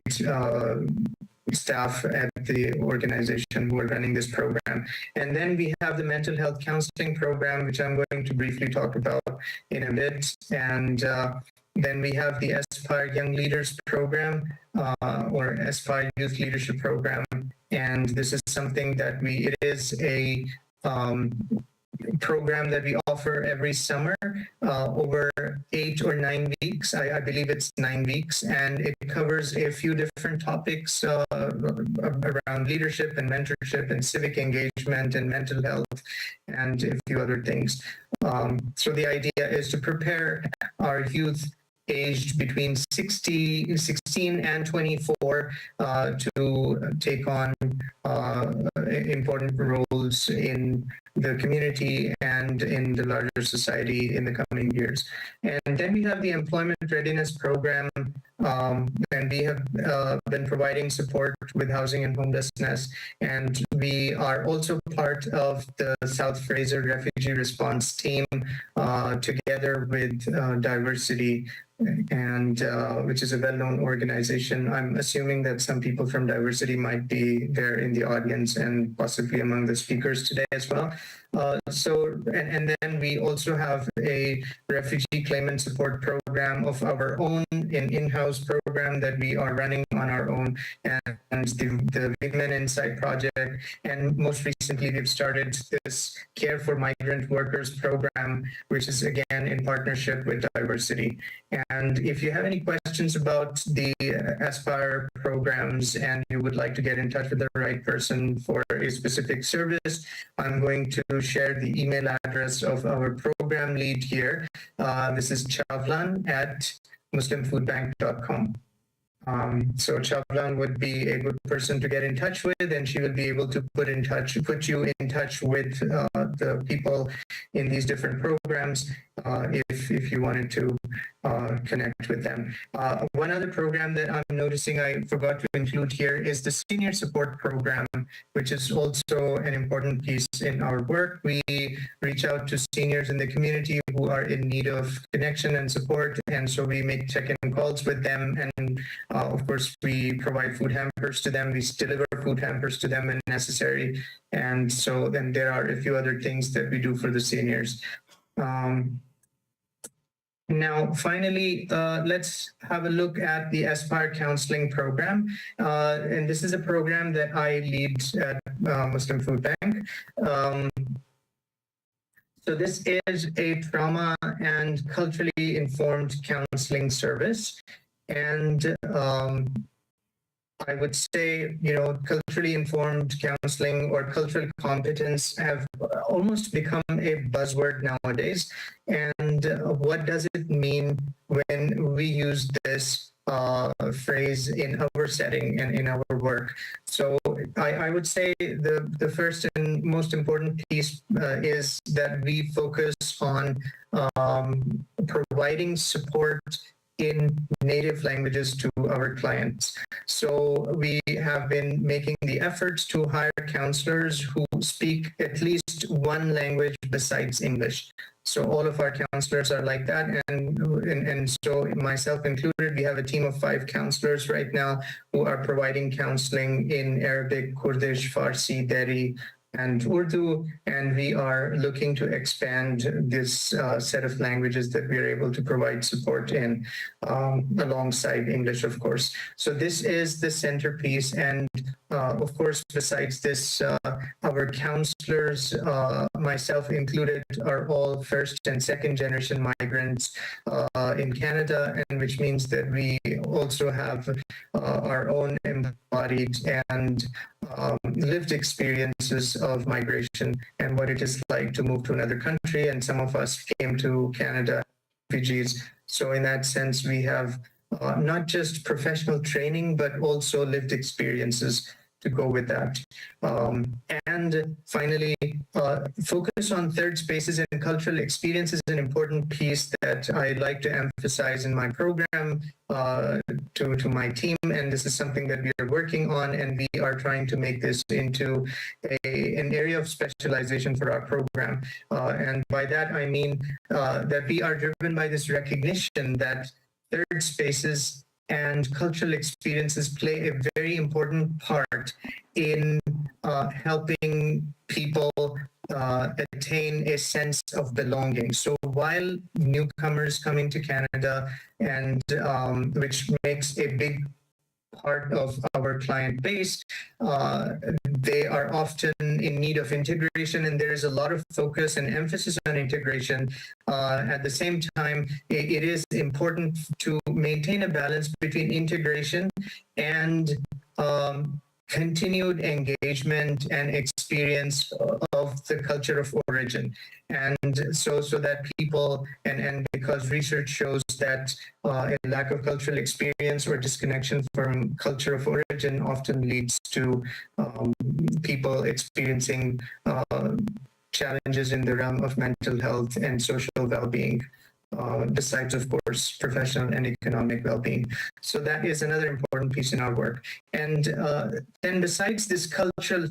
staff at the organization who are running this program. And then we have the mental health counseling program, which I'm going to briefly talk about in a bit. And then we have the Aspire Young Leaders program, or Aspire Youth Leadership program. And this is something that it is a program that we offer every summer over 8 or 9 weeks. I believe it's 9 weeks, and it covers a few different topics around leadership and mentorship and civic engagement and mental health and a few other things. So the idea is to prepare our youth aged between 16 and 24 to take on important roles in the community and in the larger society in the coming years. And then we have the Employment Readiness Program, and we have been providing support with housing and homelessness. And we are also part of the South Fraser Refugee Response Team together with Diversity, and which is a well-known organization. I'm assuming that some people from Diversity might be there in the audience and possibly among the speakers today as well. And then we also have a refugee claimant support program of our own, an in-house program that we are running on our own, and the Women Inside project. And most recently, we've started this Care for Migrant Workers program, which is again in partnership with Diversity. And if you have any questions about the Aspire programs and you would like to get in touch with the right person for a specific service, I'm going to share the email address of our program lead here. This is Chavlan at muslimfoodbank.com. So Chavlan would be a good person to get in touch with, and she will be able to put you in touch with the people in these different programs if you wanted to connect with them. One other program that I'm noticing I forgot to include here is the Senior Support Program, which is also an important piece in our work. We reach out to seniors in the community who are in need of connection and support, and so we make check-in calls with them, and of course we provide food hampers to them. We deliver food hampers to them when necessary, and so then there are a few other things that we do for the seniors. Now, finally, let's have a look at the Aspire Counseling Program. And this is a program that I lead at Muslim Food Bank. So this is a trauma and culturally informed counseling service. And I would say, culturally informed counseling or cultural competence have almost become a buzzword nowadays. And what does it mean when we use this phrase in our setting and in our work? So I would say the first and most important piece is that we focus on providing support in native languages to our clients. So we have been making the efforts to hire counselors who speak at least one language besides English. So all of our counselors are like that, and so myself included, we have a team of 5 counselors right now who are providing counseling in Arabic, Kurdish, Farsi, Dari, and Urdu, and we are looking to expand this set of languages that we are able to provide support in alongside English, of course. So this is the centerpiece, and of course, besides this, our counselors, myself included, are all first and second generation migrants in Canada, and which means that we also have our own embodied and lived experiences of migration and what it is like to move to another country. And some of us came to Canada refugees. So in that sense, we have not just professional training, but also lived experiences to go with that. And finally, focus on third spaces and cultural experience is an important piece that I like to emphasize in my program to my team. And this is something that we are working on, and we are trying to make this into an area of specialization for our program. And by that, I mean that we are driven by this recognition that third spaces and cultural experiences play a very important part in helping people attain a sense of belonging. So while newcomers coming to Canada, and which makes a big part of our client base, they are often in need of integration, and there is a lot of focus and emphasis on integration. At the same time, it is important to maintain a balance between integration and continued engagement and experience of the culture of origin. And so that people, and because research shows that a lack of cultural experience or disconnection from culture of origin often leads to people experiencing challenges in the realm of mental health and social well-being. Besides, of course, professional and economic well-being. So that is another important piece in our work. And then besides this cultural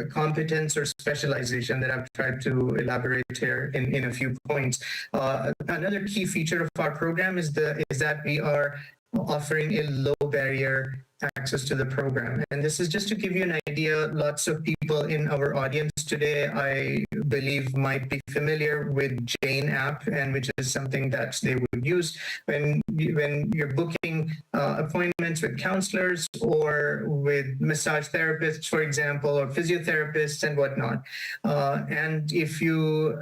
competence or specialization that I've tried to elaborate here in a few points, another key feature of our program is that we are offering a low barrier access to the program. And this is just to give you an idea. Lots of people in our audience today, I believe, might be familiar with Jane app, and which is something that they would use when you're booking appointments with counselors or with massage therapists, for example, or physiotherapists and whatnot. And if you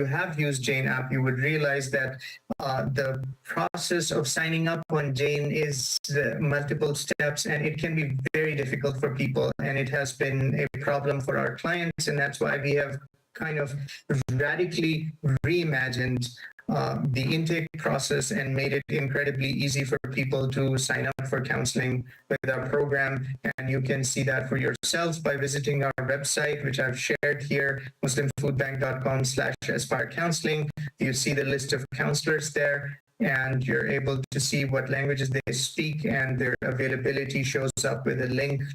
have used Jane app, you would realize that the process of signing up on Jane is multiple steps, and it can be very difficult for people, and it has been a problem for our clients, and that's why we have kind of radically reimagined the intake process and made it incredibly easy for people to sign up for counseling with our program. And you can see that for yourselves by visiting our website, which I've shared here, muslimfoodbank.com/aspire counseling. You see the list of counselors there, and you're able to see what languages they speak, and their availability shows up with a link to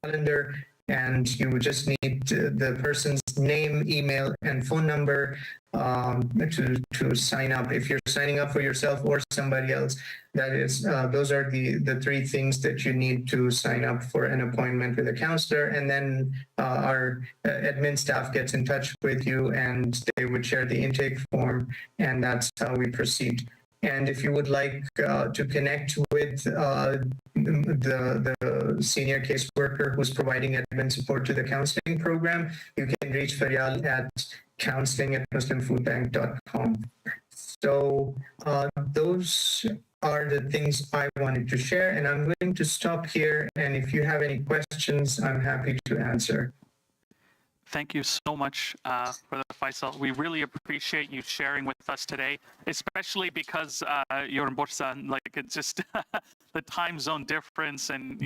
calendar. And you would just need the person's name, email, and phone number to sign up. If you're signing up for yourself or somebody else, that is, those are the three things that you need to sign up for an appointment with a counselor. And then our admin staff gets in touch with you, and they would share the intake form, and that's how we proceed. And if you would like to connect with the senior caseworker who's providing admin support to the counseling program, you can reach Faryal at counseling@muslimfoodbank.com. So those are the things I wanted to share, and I'm going to stop here. And if you have any questions, I'm happy to answer. Thank you so much for the Faisal. We really appreciate you sharing with us today, especially because you're in Bursa, like it's just the time zone difference, and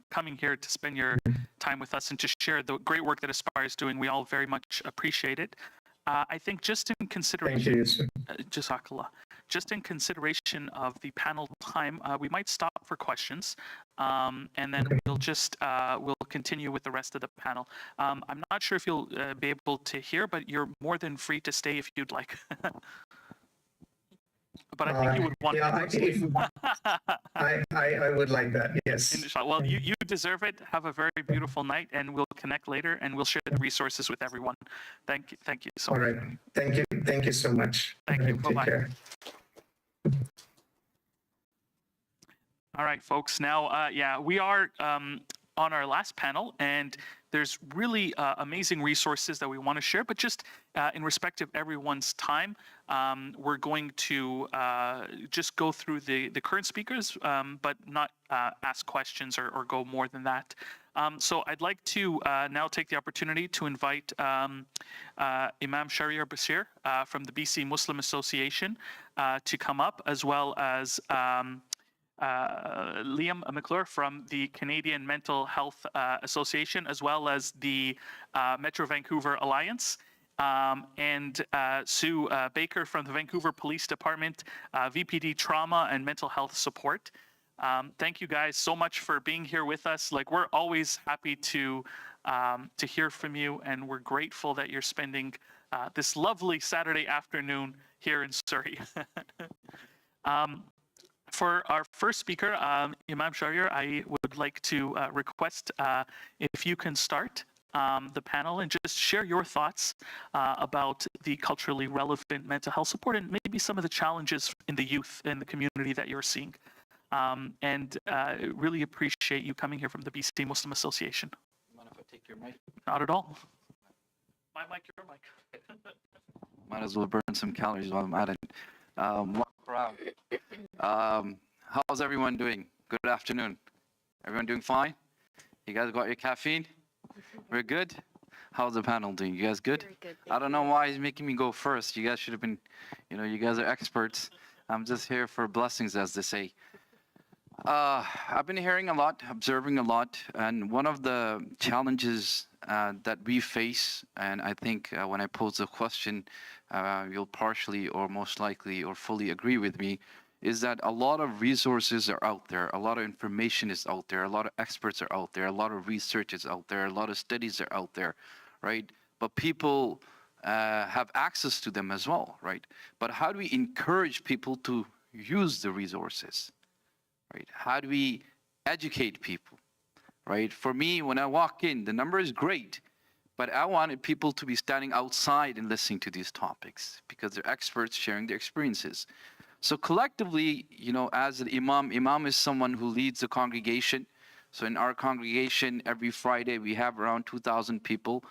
coming here to spend your time with us and to share the great work that Aspire is doing. We all very much appreciate it. I think just in consideration, Jazakallah, just in consideration of the panel time, we might stop for questions, and then we'll continue with the rest of the panel. I'm not sure if you'll be able to hear, but you're more than free to stay if you'd like. But I think you would want I would like that, yes. Inshallah. Well, you deserve it. Have a very beautiful night, and we'll connect later, and we'll share the resources with everyone. Thank you so much. All right. Thank you so much. Thank you. Bye-bye. Take care. All right, folks. Now, we are on our last panel, and there's really amazing resources that we want to share, but just in respect of everyone's time, we're going to just go through the current speakers, but not ask questions or go more than that. So I'd like to now take the opportunity to invite Imam Shahriar Bashir from the BC Muslim Association to come up, as well as Liam McClure from the Canadian Mental Health Association, as well as the Metro Vancouver Alliance, and Sue Baker from the Vancouver Police Department, VPD Trauma and Mental Health Support. Thank you guys so much for being here with us. Like, we're always happy to hear from you, and we're grateful that you're spending this lovely Saturday afternoon here in Surrey. For our first speaker, Imam Shahriar, I would like to request if you can start the panel and just share your thoughts about the culturally relevant mental health support and maybe some of the challenges in the youth and the community that you're seeing. And really appreciate you coming here from the BC Muslim Association. Mind if I take your mic? Not at all. My mic, your mic. Might as well burn some calories while I'm at it. How's everyone doing? Good afternoon. Everyone doing fine? You guys got your caffeine? We're good? How's the panel doing? You guys good? Good, I don't know why he's making me go first. You guys should have been, you guys are experts. I'm just here for blessings, as they say. I've been hearing a lot, observing a lot, and one of the challenges that we face, and I think when I pose the question, you'll partially or most likely or fully agree with me, is that a lot of resources are out there, a lot of information is out there, a lot of experts are out there, a lot of research is out there, a lot of studies are out there, right? But people have access to them as well, right? But how do we encourage people to use the resources, right? How do we educate people, right? For me, when I walk in, the number is great, but I wanted people to be standing outside and listening to these topics because they're experts sharing their experiences. So collectively, as an imam is someone who leads the congregation. So in our congregation, every Friday, we have around 2,000 people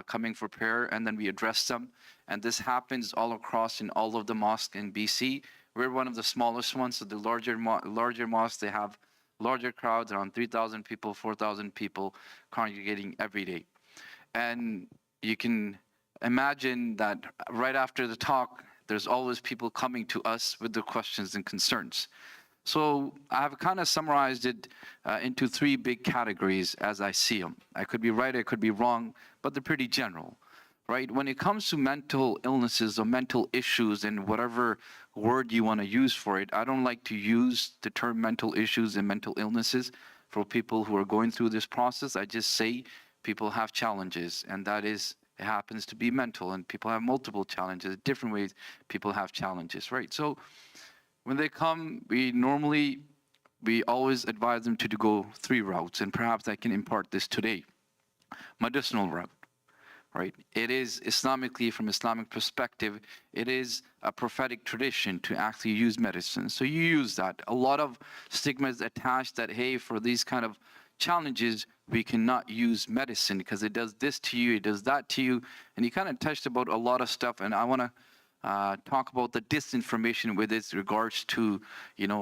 coming for prayer, and then we address them. And this happens all across in all of the mosques in BC. We're one of the smallest ones, so the larger mosques, they have larger crowds, around 3,000 people, 4,000 people congregating every day. And you can imagine that right after the talk, there's always people coming to us with their questions and concerns. So I've kind of summarized it into three big categories as I see them. I could be right, I could be wrong, but they're pretty general, right? When it comes to mental illnesses or mental issues and whatever word you want to use for it, I don't like to use the term mental issues and mental illnesses for people who are going through this process. I just say people have challenges, and that is, it happens to be mental, and people have multiple challenges, different ways people have challenges, right? So when they come, we always advise them to go three routes, and perhaps I can impart this today. Medicinal route, right? It is Islamically, from Islamic perspective, it is a prophetic tradition to actually use medicine. So you use that. A lot of stigma is attached that, hey, for these kind of challenges, we cannot use medicine because it does this to you, it does that to you. And you kind of touched about a lot of stuff, and I want to talk about the disinformation with its regards to,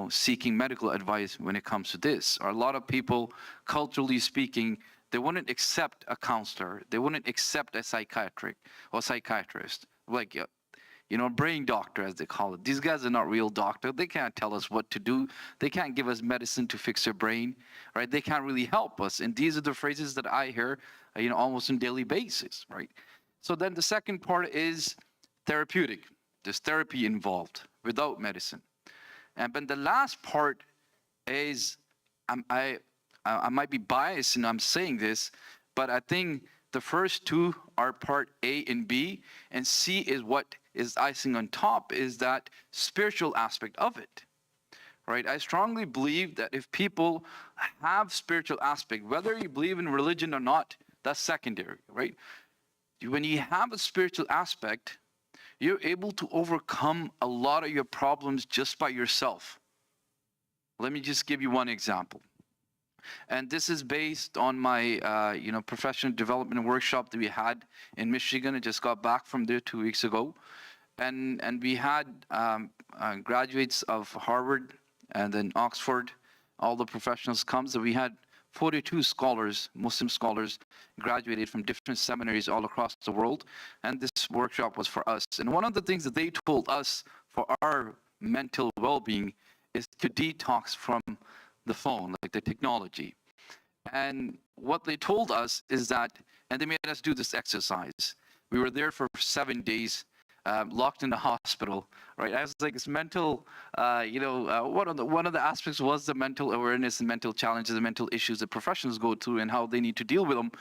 seeking medical advice when it comes to this. Or a lot of people, culturally speaking, they wouldn't accept a counselor. They wouldn't accept a psychiatrist, like, a brain doctor, as they call it. These guys are not real doctors. They can't tell us what to do. They can't give us medicine to fix our brain, right? They can't really help us. And these are the phrases that I hear, almost on a daily basis, right? So then the second part is therapeutic. There's therapy involved without medicine. And then the last part is, I might be biased and I'm saying this, but I think the first two are part A and B, and C is what is icing on top, is that spiritual aspect of it, right? I strongly believe that if people have spiritual aspect, whether you believe in religion or not, that's secondary, right? When you have a spiritual aspect, you're able to overcome a lot of your problems just by yourself. Let me just give you one example. And this is based on my, professional development workshop that we had in Michigan. I just got back from there 2 weeks ago. And we had graduates of Harvard and then Oxford, all the professionals come. So we had 42 scholars, Muslim scholars, graduated from different seminaries all across the world. And this workshop was for us. And one of the things that they told us for our mental well-being is to detox from the phone, like the technology. And what they told us is that, and they made us do this exercise. We were there for 7 days, locked in the hospital, right? I was like, it's mental, one of the aspects was the mental awareness and mental challenges and mental issues that professionals go through and how they need to deal with them.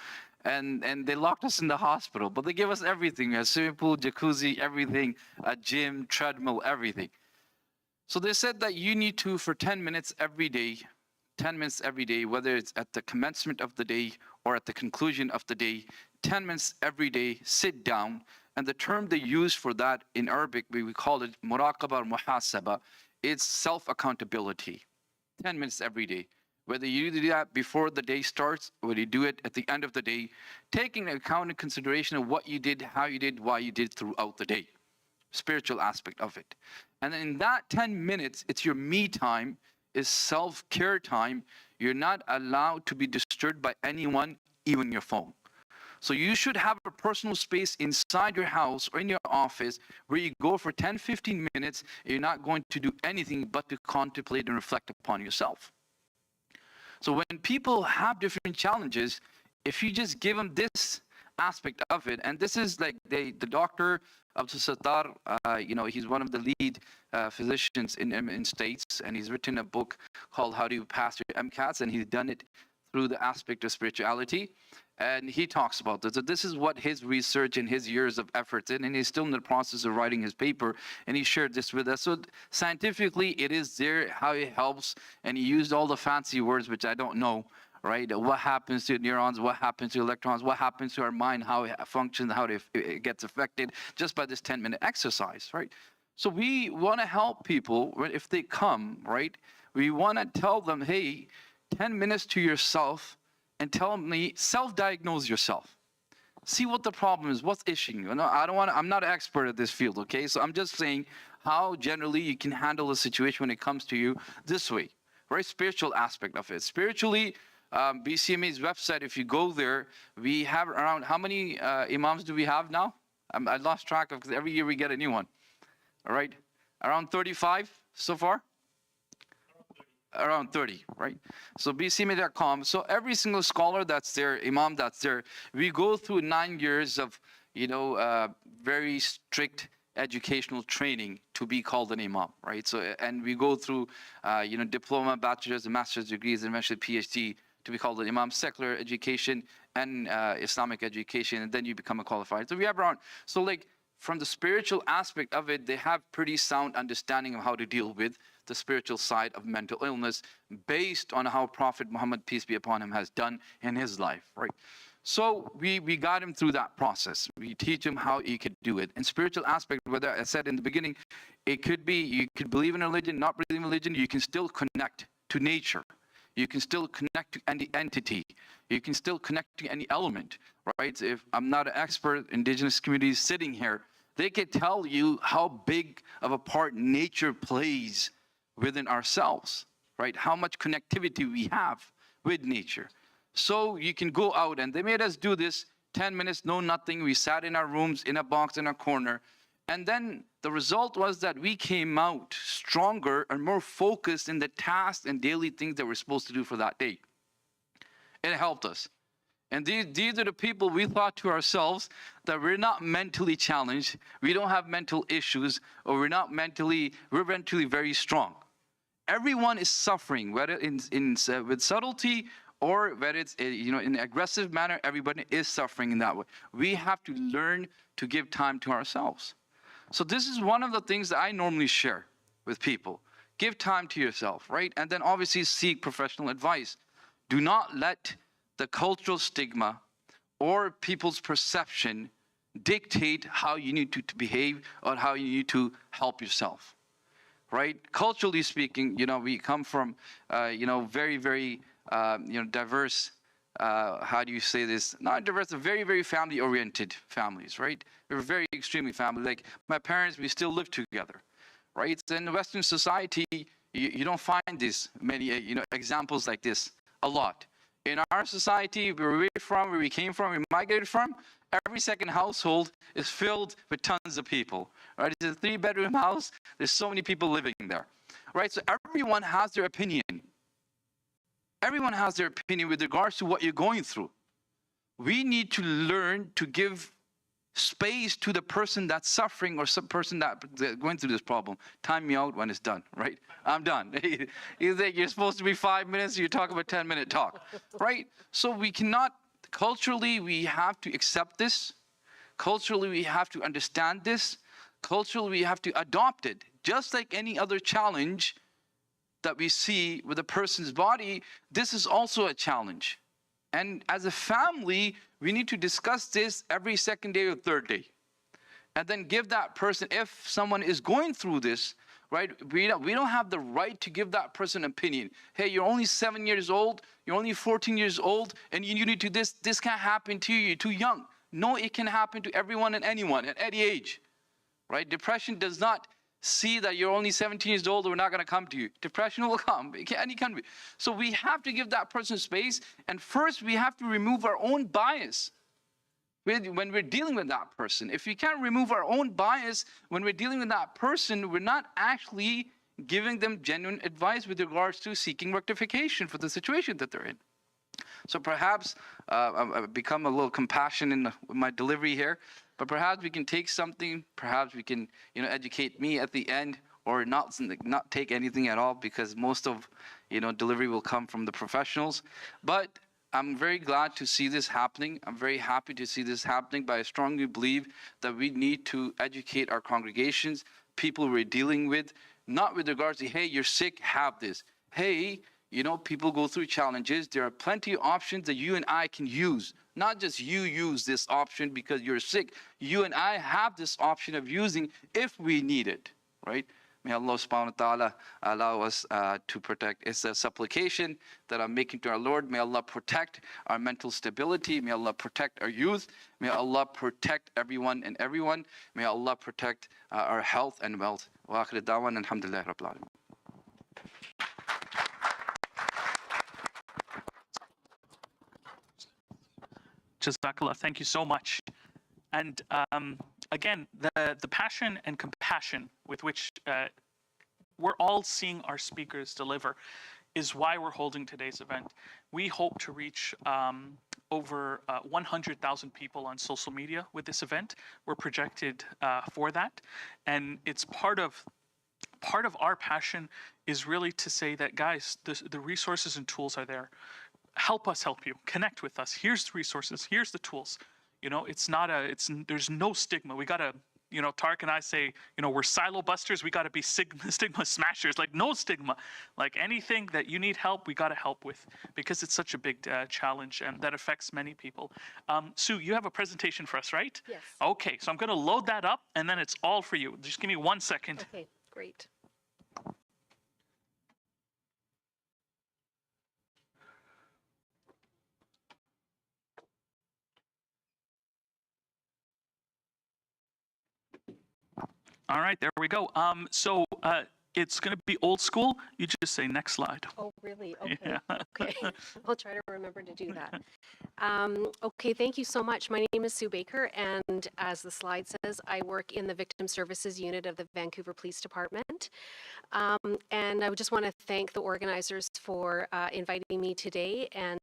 And they locked us in the hospital, but they gave us everything, a swimming pool, jacuzzi, everything, a gym, treadmill, everything. So they said that you need to, for 10 minutes every day, 10 minutes every day, whether it's at the commencement of the day or at the conclusion of the day, 10 minutes every day, sit down. And the term they use for that in Arabic, we call it muraqaba or muhasaba. It's self-accountability, 10 minutes every day. Whether you do that before the day starts, or you do it at the end of the day, taking account and consideration of what you did, how you did, why you did throughout the day. Spiritual aspect of it. And then in that 10 minutes, it's your me time, is self-care time. You're not allowed to be disturbed by anyone, even your phone. So you should have a personal space inside your house or in your office where you go for 10, 15 minutes, and you're not going to do anything but to contemplate and reflect upon yourself. So when people have different challenges, if you just give them this aspect of it, and this is like the doctor Abdul Sattar, he's one of the lead physicians in States, and he's written a book called How Do You Pass Your MCATs, and he's done it through the aspect of spirituality. And he talks about this. So this is what his research and his years of efforts in, and he's still in the process of writing his paper, and he shared this with us. So scientifically, it is there, how it helps, and he used all the fancy words, which I don't know, right? What happens to neurons, what happens to electrons, what happens to our mind, how it functions, how it gets affected, just by this 10-minute exercise, right? So we want to help people, if they come, right? We want to tell them, hey, 10 minutes to yourself, and tell me, self-diagnose yourself. See what the problem is, what's issuing you. I'm not an expert at this field, okay? So I'm just saying how generally you can handle a situation when it comes to you this way, right? Spiritual aspect of it. Spiritually, BCMA's website, if you go there, we have around, how many imams do we have now? I lost track of, because every year we get a new one. all right? Around 35 so far? Around 30, right? So bcma.com. So every single scholar that's there, imam that's there, we go through 9 years of, very strict educational training to be called an imam, right? So, and we go through, diploma, bachelor's, and master's degrees, and eventually PhD to be called an imam, secular education and Islamic education, and then you become a qualified. So we have around, so like from the spiritual aspect of it, they have pretty sound understanding of how to deal with the spiritual side of mental illness based on how Prophet Muhammad, peace be upon him, has done in his life, right? So we guide him through that process. We teach him how he could do it. And spiritual aspect, whether I said in the beginning, it could be you could believe in religion, not believe in religion, you can still connect to nature. You can still connect to any entity. You can still connect to any element, right? If I'm not an expert, indigenous communities sitting here, they could tell you how big of a part nature plays within ourselves, right? How much connectivity we have with nature. So you can go out, and they made us do this 10 minutes, no nothing. We sat in our rooms, in a box, in a corner. And then the result was that we came out stronger and more focused in the tasks and daily things that we're supposed to do for that day. It helped us. And these are the people we thought to ourselves that we're not mentally challenged, we don't have mental issues, or we're mentally very strong. Everyone is suffering, whether with subtlety or whether it's in an aggressive manner. Everybody is suffering in that way. We have to learn to give time to ourselves. So this is one of the things that I normally share with people. Give time to yourself, right? And then obviously seek professional advice. Do not let the cultural stigma or people's perception dictate how you need to behave or how you need to help yourself, right? Culturally speaking, we come from, very, very, diverse, how do you say this? Not diverse, very, very family-oriented families, right? We're very extremely family. Like my parents, we still live together, right? So in Western society, you don't find this many, examples like this a lot. In our society, where we came from, we migrated from, every second household is filled with tons of people, right? It's a 3-bedroom house. There's so many people living there, right? So everyone has their opinion. Everyone has their opinion with regards to what you're going through. We need to learn to give space to the person that's suffering or some person that's going through this problem. Time me out when it's done, right? I'm done. You think you're supposed to be 5 minutes, you talk about 10-minute talk, right? So we cannot, culturally, we have to accept this. Culturally, we have to understand this. Culturally, we have to adopt it. Just like any other challenge that we see with a person's body, this is also a challenge. And as a family, we need to discuss this every second day or third day. And then give that person, if someone is going through this, right, we don't have the right to give that person an opinion. Hey, you're only 7 years old, you're only 14 years old, and you need to this can't happen to you, you're too young. No, it can happen to everyone and anyone at any age, right? Depression does not see that you're only 17 years old, we're not going to come to you. Depression will come. Any country. So we have to give that person space. And first, we have to remove our own bias when we're dealing with that person. If we can't remove our own bias when we're dealing with that person, we're not actually giving them genuine advice with regards to seeking rectification for the situation that they're in. So perhaps I've become a little compassionate in my delivery here, but perhaps we can take something, perhaps we can, educate me at the end, or not take anything at all, because most of, delivery will come from the professionals. But I'm very glad to see this happening. I'm very happy to see this happening, but I strongly believe that we need to educate our congregations, people we're dealing with, not with regards to, hey, you're sick, have this. Hey, people go through challenges. There are plenty of options that you and I can use. Not just you use this option because you're sick. You and I have this option of using if we need it, right? May Allah subhanahu wa ta'ala allow us to protect. It's a supplication that I'm making to our Lord. May Allah protect our mental stability. May Allah protect our youth. May Allah protect everyone and everyone. May Allah protect our health and wealth. Wa akhir da'wan alhamdulillah rabbil alamin. Jazakallah, thank you so much. And again, the passion and compassion with which we're all seeing our speakers deliver is why we're holding today's event. We hope to reach over 100,000 people on social media with this event. We're projected for that, and it's part of our passion is really to say that, guys, the resources and tools are there. Help us help you. Connect with us. Here's the resources. Here's the tools. You know, there's no stigma. We gotta, you know, Tarek and I say, you know, we're silo busters. We gotta be stigma smashers. Like, no stigma. Like, anything that you need help, we gotta help with, because it's such a big challenge and that affects many people. Sue, you have a presentation for us, right? Yes. Okay, so I'm gonna load that up and then it's all for you. Just give me 1 second. Okay, great. All right, there we go. So it's going to be old school. You just say next slide. Oh, really? Okay. Yeah. Okay. I'll try to remember to do that. Okay, thank you so much. My name is Sue Baker, and as the slide says, I work in the Victim Services Unit of the Vancouver Police Department. And I would just want to thank the organizers for inviting me today and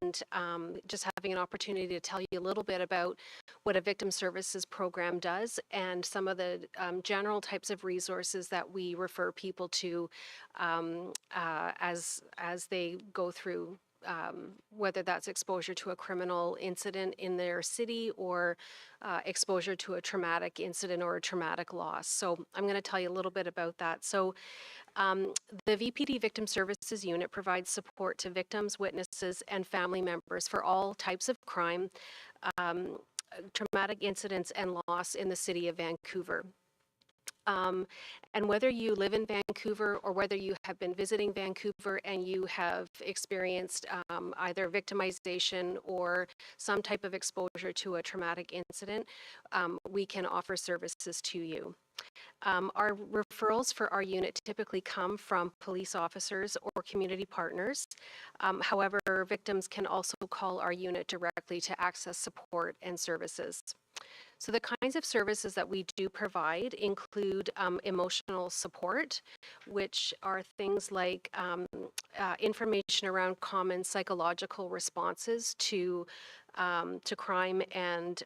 just having an opportunity to tell you a little bit about what a victim services program does and some of the general types of resources that we refer people to as they go through whether that's exposure to a criminal incident in their city or exposure to a traumatic incident or a traumatic loss. So I'm going to tell you a little bit about that. So the VPD Victim Services Unit provides support to victims, witnesses, and family members for all types of crime, traumatic incidents, and loss in the city of Vancouver. And whether you live in Vancouver or whether you have been visiting Vancouver and you have experienced either victimization or some type of exposure to a traumatic incident, we can offer services to you. Our referrals for our unit typically come from police officers or community partners. However, victims can also call our unit directly to access support and services. So the kinds of services that we do provide include emotional support, which are things like information around common psychological responses to crime and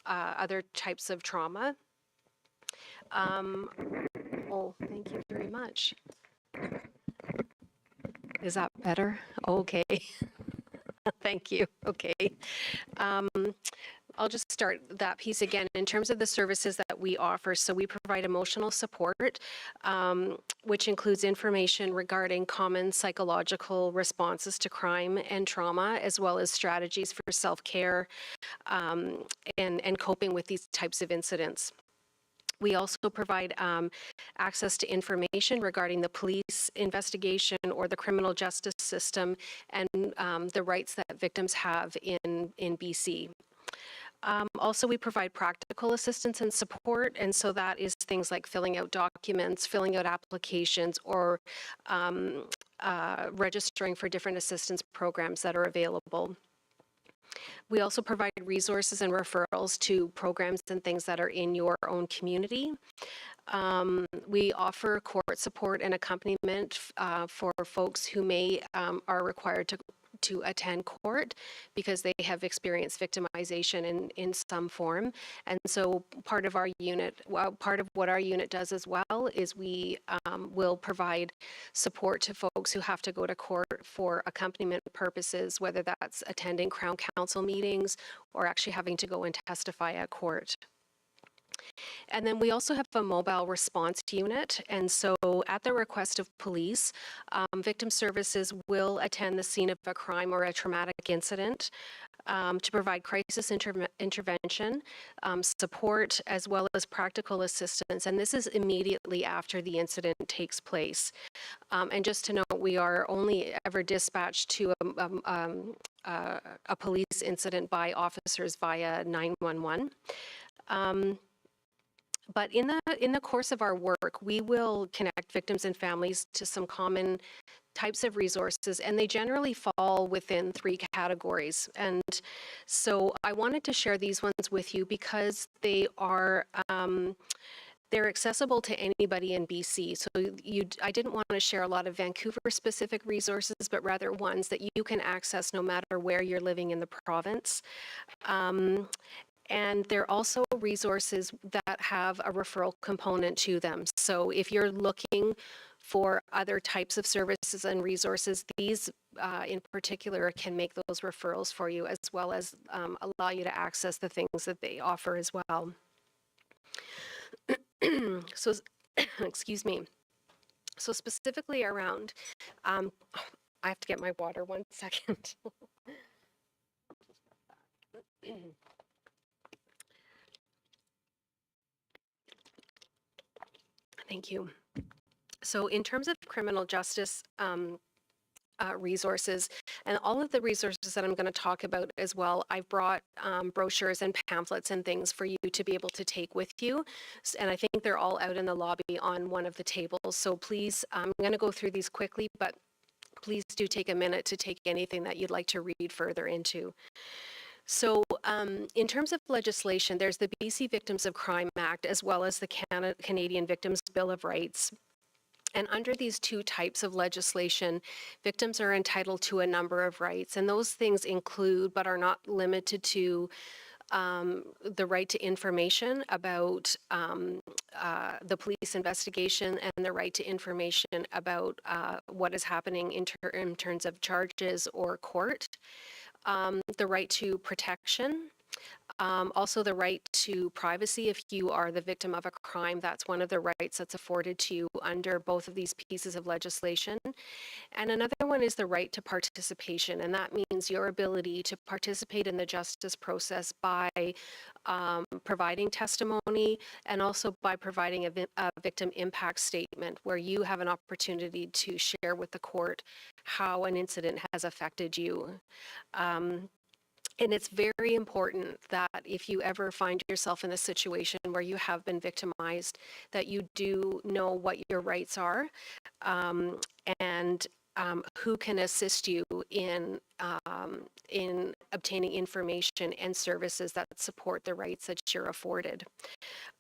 other types of trauma. Oh, thank you very much. Is that better? Okay. Thank you. Okay. I'll just start that piece again. In terms of the services that we offer, so we provide emotional support, which includes information regarding common psychological responses to crime and trauma, as well as strategies for self-care and coping with these types of incidents. We also provide access to information regarding the police investigation or the criminal justice system and the rights that victims have in BC. Also, we provide practical assistance and support, and so that is things like filling out documents, filling out applications, or registering for different assistance programs that are available. We also provide resources and referrals to programs and things that are in your own community. We offer court support and accompaniment for folks who may are required to attend court because they have experienced victimization in some form. And so part of our unit, part of what our unit does as well is we will provide support to folks who have to go to court for accompaniment purposes, whether that's attending Crown Council meetings or actually having to go and testify at court. And then we also have a mobile response unit. And so at the request of police, victim services will attend the scene of a crime or a traumatic incident to provide crisis intervention, support, as well as practical assistance. And this is immediately after the incident takes place. And just to note, we are only ever dispatched to a police incident by officers via 911. But in the course of our work, we will connect victims and families to some common types of resources, and they generally fall within 3 categories. And so I wanted to share these ones with you because they are they're accessible to anybody in BC. So I didn't want to share a lot of Vancouver-specific resources, but rather ones that you can access no matter where you're living in the province. And they're also resources that have a referral component to them. So if you're looking for other types of services and resources, these in particular can make those referrals for you, as well as allow you to access the things that they offer as well. So, excuse me. So specifically around, I have to get my water 1 second. Thank you. So in terms of criminal justice resources, and all of the resources that I'm going to talk about as well, I've brought brochures and pamphlets and things for you to be able to take with you. And I think they're all out in the lobby on one of the tables. So please, I'm going to go through these quickly, but please do take a minute to take anything that you'd like to read further into. So in terms of legislation, there's the BC Victims of Crime Act, as well as the Canadian Victims Bill of Rights. And under these 2 types of legislation, victims are entitled to a number of rights. And those things include, but are not limited to, the right to information about the police investigation, and the right to information about what is happening in terms of charges or court, the right to protection, also the right to privacy. If you are the victim of a crime, that's one of the rights that's afforded to you under both of these pieces of legislation. And another one is the right to participation, and that means your ability to participate in the justice process by providing testimony, and also by providing a victim impact statement, where you have an opportunity to share with the court how an incident has affected you. And it's very important that if you ever find yourself in a situation where you have been victimized, that you do know what your rights are, and who can assist you in obtaining information and services that support the rights that you're afforded.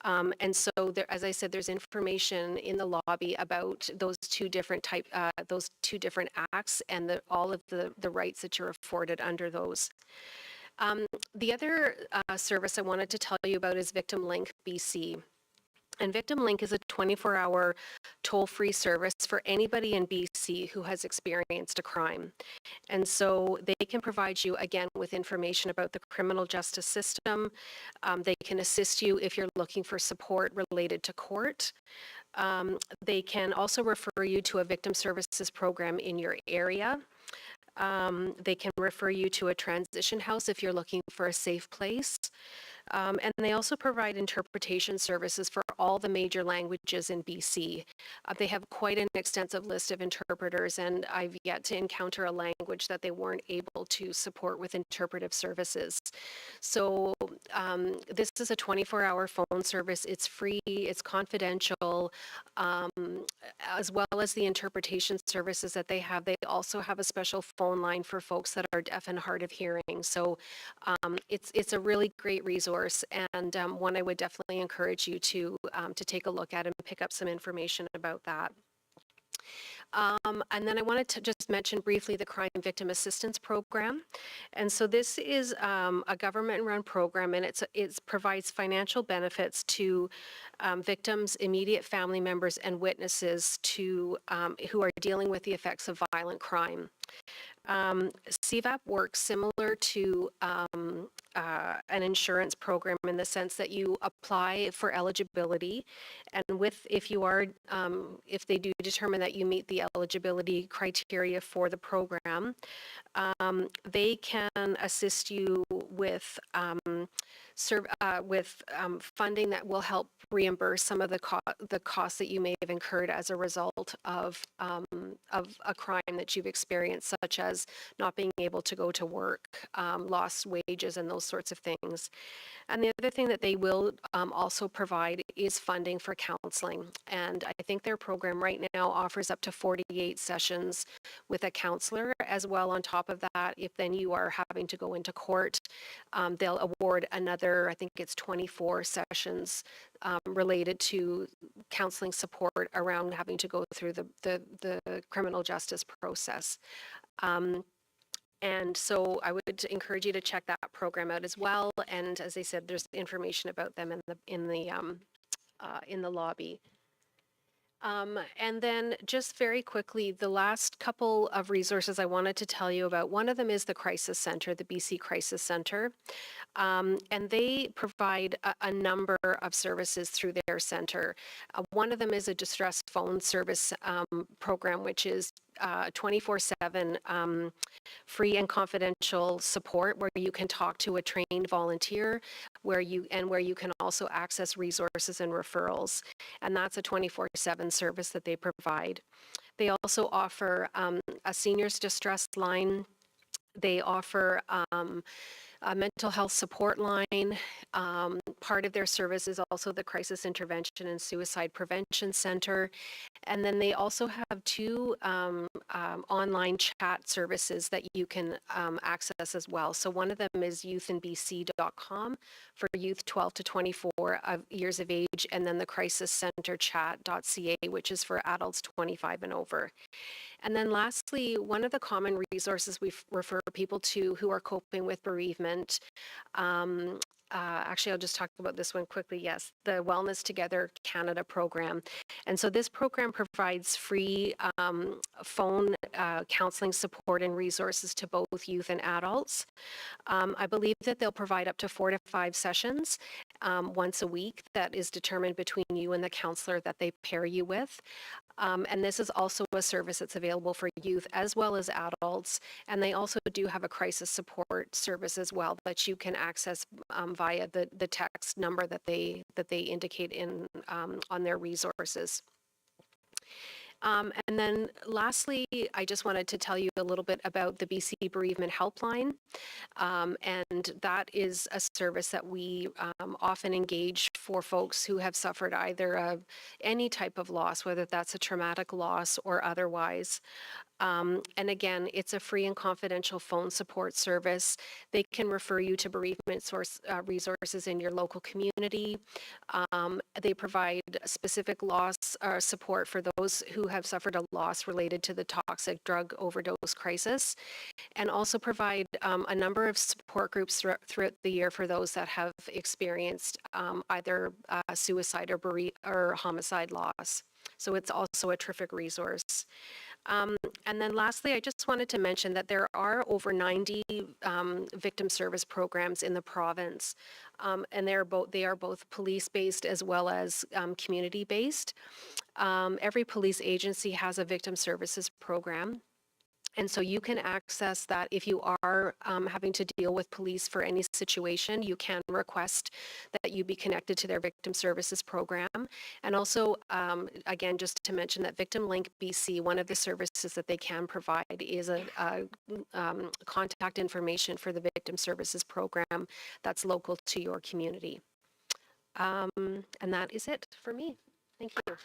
And so, there, as I said, there's information in the lobby about those 2 different acts, and all of the rights that you're afforded under those. The other service I wanted to tell you about is Victim Link BC. And Victim Link is a 24-hour toll-free service for anybody in BC who has experienced a crime. And so they can provide you, again, with information about the criminal justice system. They can assist you if you're looking for support related to court. They can also refer you to a victim services program in your area. They can refer you to a transition house if you're looking for a safe place. And they also provide interpretation services for all the major languages in BC. They have quite an extensive list of interpreters, and I've yet to encounter a language that they weren't able to support with interpretive services. So this is a 24-hour phone service. It's free, it's confidential, as well as the interpretation services that they have. They also have a special phone line for folks that are deaf and hard of hearing. So it's a really great resource, and one I would definitely encourage you to take a look at and pick up some information about that. And then I wanted to just mention briefly the Crime Victim Assistance Program. And so this is a government-run program, and it provides financial benefits to victims, immediate family members, and witnesses who are dealing with the effects of violent crime. CVAP works similar to an insurance program in the sense that you apply for eligibility, and if they do determine that you meet the eligibility criteria for the program, they can assist you with funding that will help reimburse some of the costs that you may have incurred as a result of a crime that you've experienced, such as not being able to go to work, lost wages, and those sorts of things. And the other thing that they will also provide is funding for counseling. And I think their program right now offers up to 48 sessions with a counselor as well. On top of that, if then you are having to go into court, they'll award another, I think it's 24 sessions related to counseling support around having to go through the criminal justice process. And so I would encourage you to check that program out as well. And as I said, there's information about them in the lobby. And then just very quickly, the last couple of resources I wanted to tell you about, one of them is the Crisis Center, the BC Crisis Center. And they provide a number of services through their center. One of them is a distress phone service program, which is 24/7 free and confidential support where you can talk to a trained volunteer, where you can also access resources and referrals. And that's a 24/7 service that they provide. They also offer a seniors distress line. They offer a mental health support line. Part of their service is also the Crisis Intervention and Suicide Prevention Center. And then they also have two online chat services that you can access as well. So one of them is youthinbc.com for youth 12 to 24 years of age, and then the crisiscenterchat.ca, which is for adults 25 and over. And then lastly, one of the common resources we refer people to who are coping with bereavement, actually, I'll just talk about this one quickly. Yes, the Wellness Together Canada program. And so this program provides free phone counseling support and resources to both youth and adults. I believe that they'll provide up to 4 to 5 sessions once a week that is determined between you and the counselor that they pair you with. And this is also a service that's available for youth as well as adults. And they also do have a crisis support service as well that you can access via the text number that they indicate in on their resources. And then lastly, I just wanted to tell you a little bit about the BC Bereavement Helpline. And that is a service that we often engage for folks who have suffered either any type of loss, whether that's a traumatic loss or otherwise. And again, it's a free and confidential phone support service. They can refer you to bereavement resources in your local community. They provide specific loss support for those who have suffered a loss related to the toxic drug overdose crisis, and also provide a number of support groups throughout the year for those that have experienced either suicide or homicide loss. So it's also a terrific resource. And then lastly, I just wanted to mention that there are over 90 victim service programs in the province, and they are both police-based as well as community-based. Every police agency has a victim services program. And so you can access that if you are having to deal with police for any situation. You can request that you be connected to their victim services program. And also, again, just to mention that Victim Link BC, one of the services that they can provide is a contact information for the victim services program that's local to your community. And that is it for me. Thank you.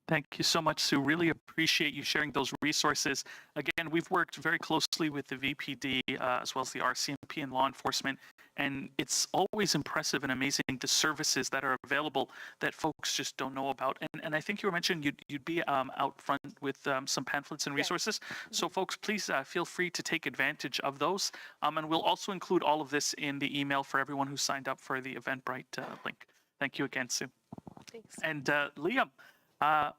Thank you so much, Sue. Really appreciate you sharing those resources. Again, we've worked very closely with the VPD as well as the RCMP and law enforcement, and it's always impressive and amazing the services that are available that folks just don't know about. And I think you were mentioning you'd be out front with some pamphlets and resources. So folks, please feel free to take advantage of those. And we'll also include all of this in the email for everyone who signed up for the Eventbrite link. Thank you again, Sue. Thanks. And Liam,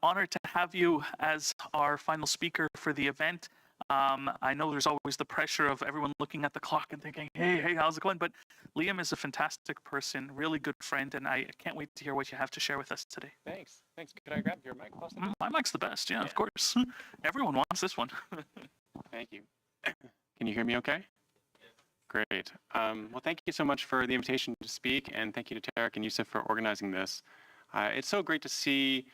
honored to have you as our final speaker for the event. I know there's always the pressure of everyone looking at the clock and thinking, hey, how's it going? But Liam is a fantastic person, really good friend, and I can't wait to hear what you have to share with us today. Thanks. Could I grab your mic? My mic's the best, yeah, of course. Everyone wants this one. Thank you. Can you hear me okay? Great. Well, thank you so much for the invitation to speak, and thank you to Tarek and Yusuf for organizing this. It's so great to see,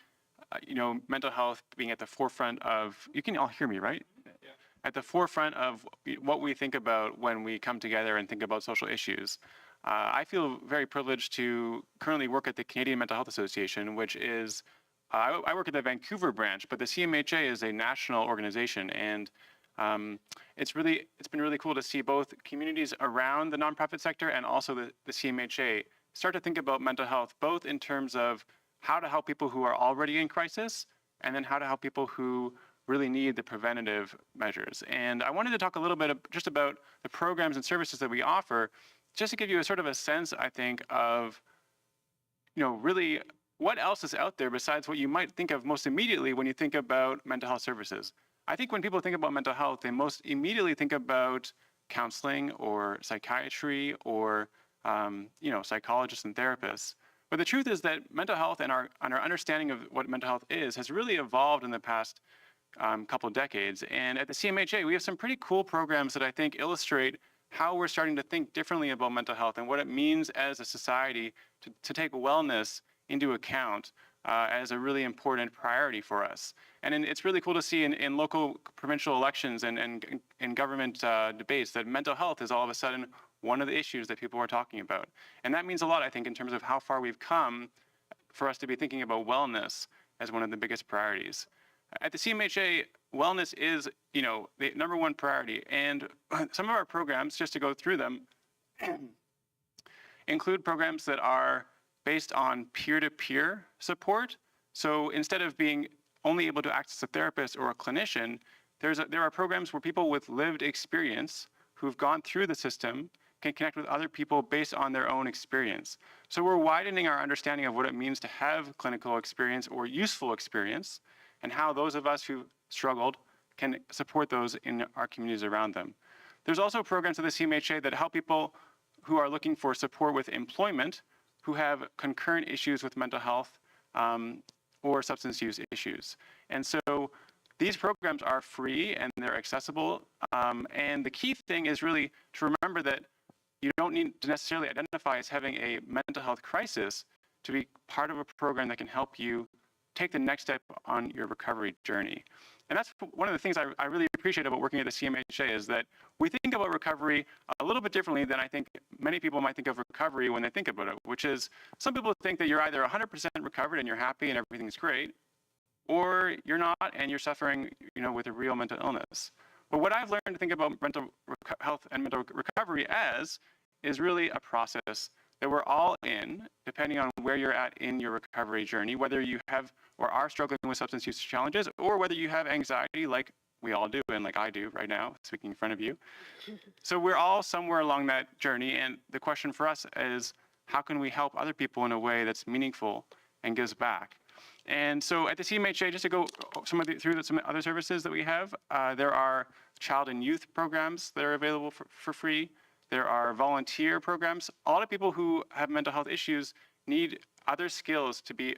mental health being at the forefront of, you can all hear me, right? Yeah. At the forefront of what we think about when we come together and think about social issues. I feel very privileged to currently work at the Canadian Mental Health Association, which is, I work at the Vancouver branch, but the CMHA is a national organization, and it's been really cool to see both communities around the nonprofit sector and also the CMHA start to think about mental health, both in terms of how to help people who are already in crisis, and then how to help people who really need the preventative measures. And I wanted to talk a little bit just about the programs and services that we offer, just to give you a sort of a sense, I think, of, really what else is out there besides what you might think of most immediately when you think about mental health services. I think when people think about mental health, they most immediately think about counseling or psychiatry or, psychologists and therapists. But the truth is that mental health and our understanding of what mental health is has really evolved in the past couple of decades. And at the CMHA, we have some pretty cool programs that I think illustrate how we're starting to think differently about mental health and what it means as a society to take wellness into account as a really important priority for us. And it's really cool to see in local provincial elections and in government debates that mental health is all of a sudden one of the issues that people are talking about. And that means a lot, I think, in terms of how far we've come for us to be thinking about wellness as one of the biggest priorities. At the CMHA, wellness is, the number one priority. And some of our programs, just to go through them, include programs that are based on peer-to-peer support. So instead of being only able to access a therapist or a clinician, there are programs where people with lived experience who've gone through the system can connect with other people based on their own experience. So we're widening our understanding of what it means to have clinical experience or useful experience, and how those of us who struggled can support those in our communities around them. There's also programs at the CMHA that help people who are looking for support with employment, who have concurrent issues with mental health or substance use issues. And so these programs are free and they're accessible. And the key thing is really to remember that you don't need to necessarily identify as having a mental health crisis to be part of a program that can help you take the next step on your recovery journey. And that's one of the things I really appreciate about working at the CMHA is that we think about recovery a little bit differently than I think many people might think of recovery when they think about it, which is some people think that you're either 100% recovered and you're happy and everything's great, or you're not and you're suffering, with a real mental illness. But what I've learned to think about mental health and mental recovery as is really a process that we're all in, depending on where you're at in your recovery journey, whether you have or are struggling with substance use challenges, or whether you have anxiety like we all do, and like I do right now, speaking in front of you. So we're all somewhere along that journey, and the question for us is, how can we help other people in a way that's meaningful and gives back? And so at the CMHA, just to go through some other services that we have, there are child and youth programs that are available for free. There are volunteer programs. A lot of people who have mental health issues need other skills to be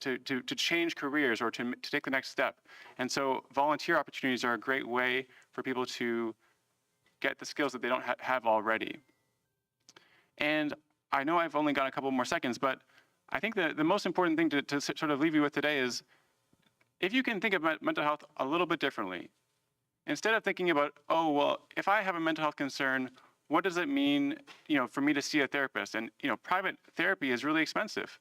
to change careers or to take the next step. And so volunteer opportunities are a great way for people to get the skills that they don't have already. And I know I've only got a couple more seconds, but I think the most important thing to sort of leave you with today is if you can think about mental health a little bit differently. Instead of thinking about, oh, well, if I have a mental health concern, what does it mean, for me to see a therapist? And, private therapy is really expensive.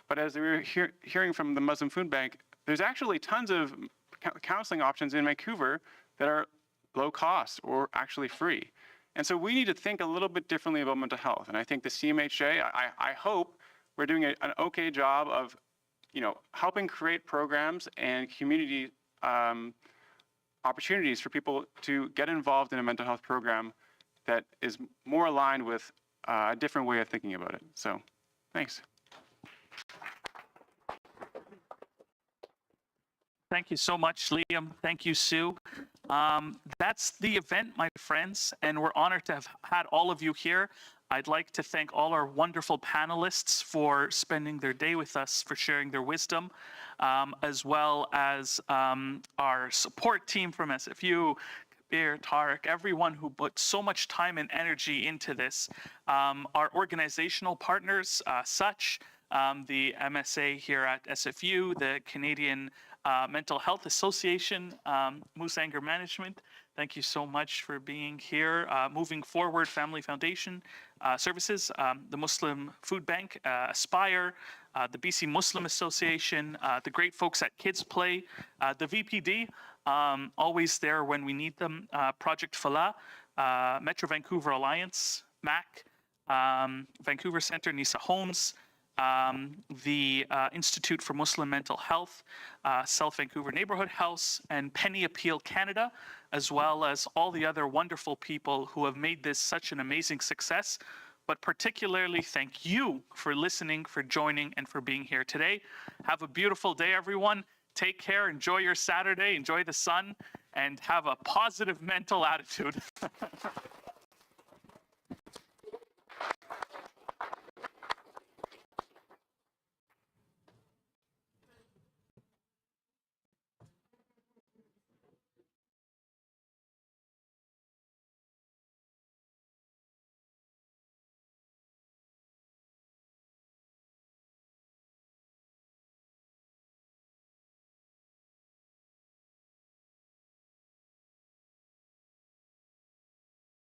But as we were hearing from the Muslim Food Bank, there's actually tons of counseling options in Vancouver that are low cost or actually free. And so we need to think a little bit differently about mental health. And I think the CMHA, I hope we're doing an okay job of, helping create programs and community opportunities for people to get involved in a mental health program that is more aligned with a different way of thinking about it. So, thanks. Thank you so much, Liam. Thank you, Sue. That's the event, my friends, and we're honored to have had all of you here. I'd like to thank all our wonderful panelists for spending their day with us, for sharing their wisdom, as well as our support team from SFU, Beer, Tarek, everyone who put so much time and energy into this. Our organizational partners, such the MSA here at SFU, the Canadian Mental Health Association, Moose Anger Management. Thank you so much for being here. Moving Forward Family Foundation Services, the Muslim Food Bank, Aspire, the BC Muslim Association, the great folks at Kids Play, the VPD, always there when we need them, Project Falah, Metro Vancouver Alliance, MAC, Vancouver Centre, Nisa Homes, the Institute for Muslim Mental Health, South Vancouver Neighborhood House, and Penny Appeal Canada, as well as all the other wonderful people who have made this such an amazing success. But particularly thank you for listening, for joining, and for being here today. Have a beautiful day, everyone. Take care, enjoy your Saturday, enjoy the sun, and have a positive mental attitude.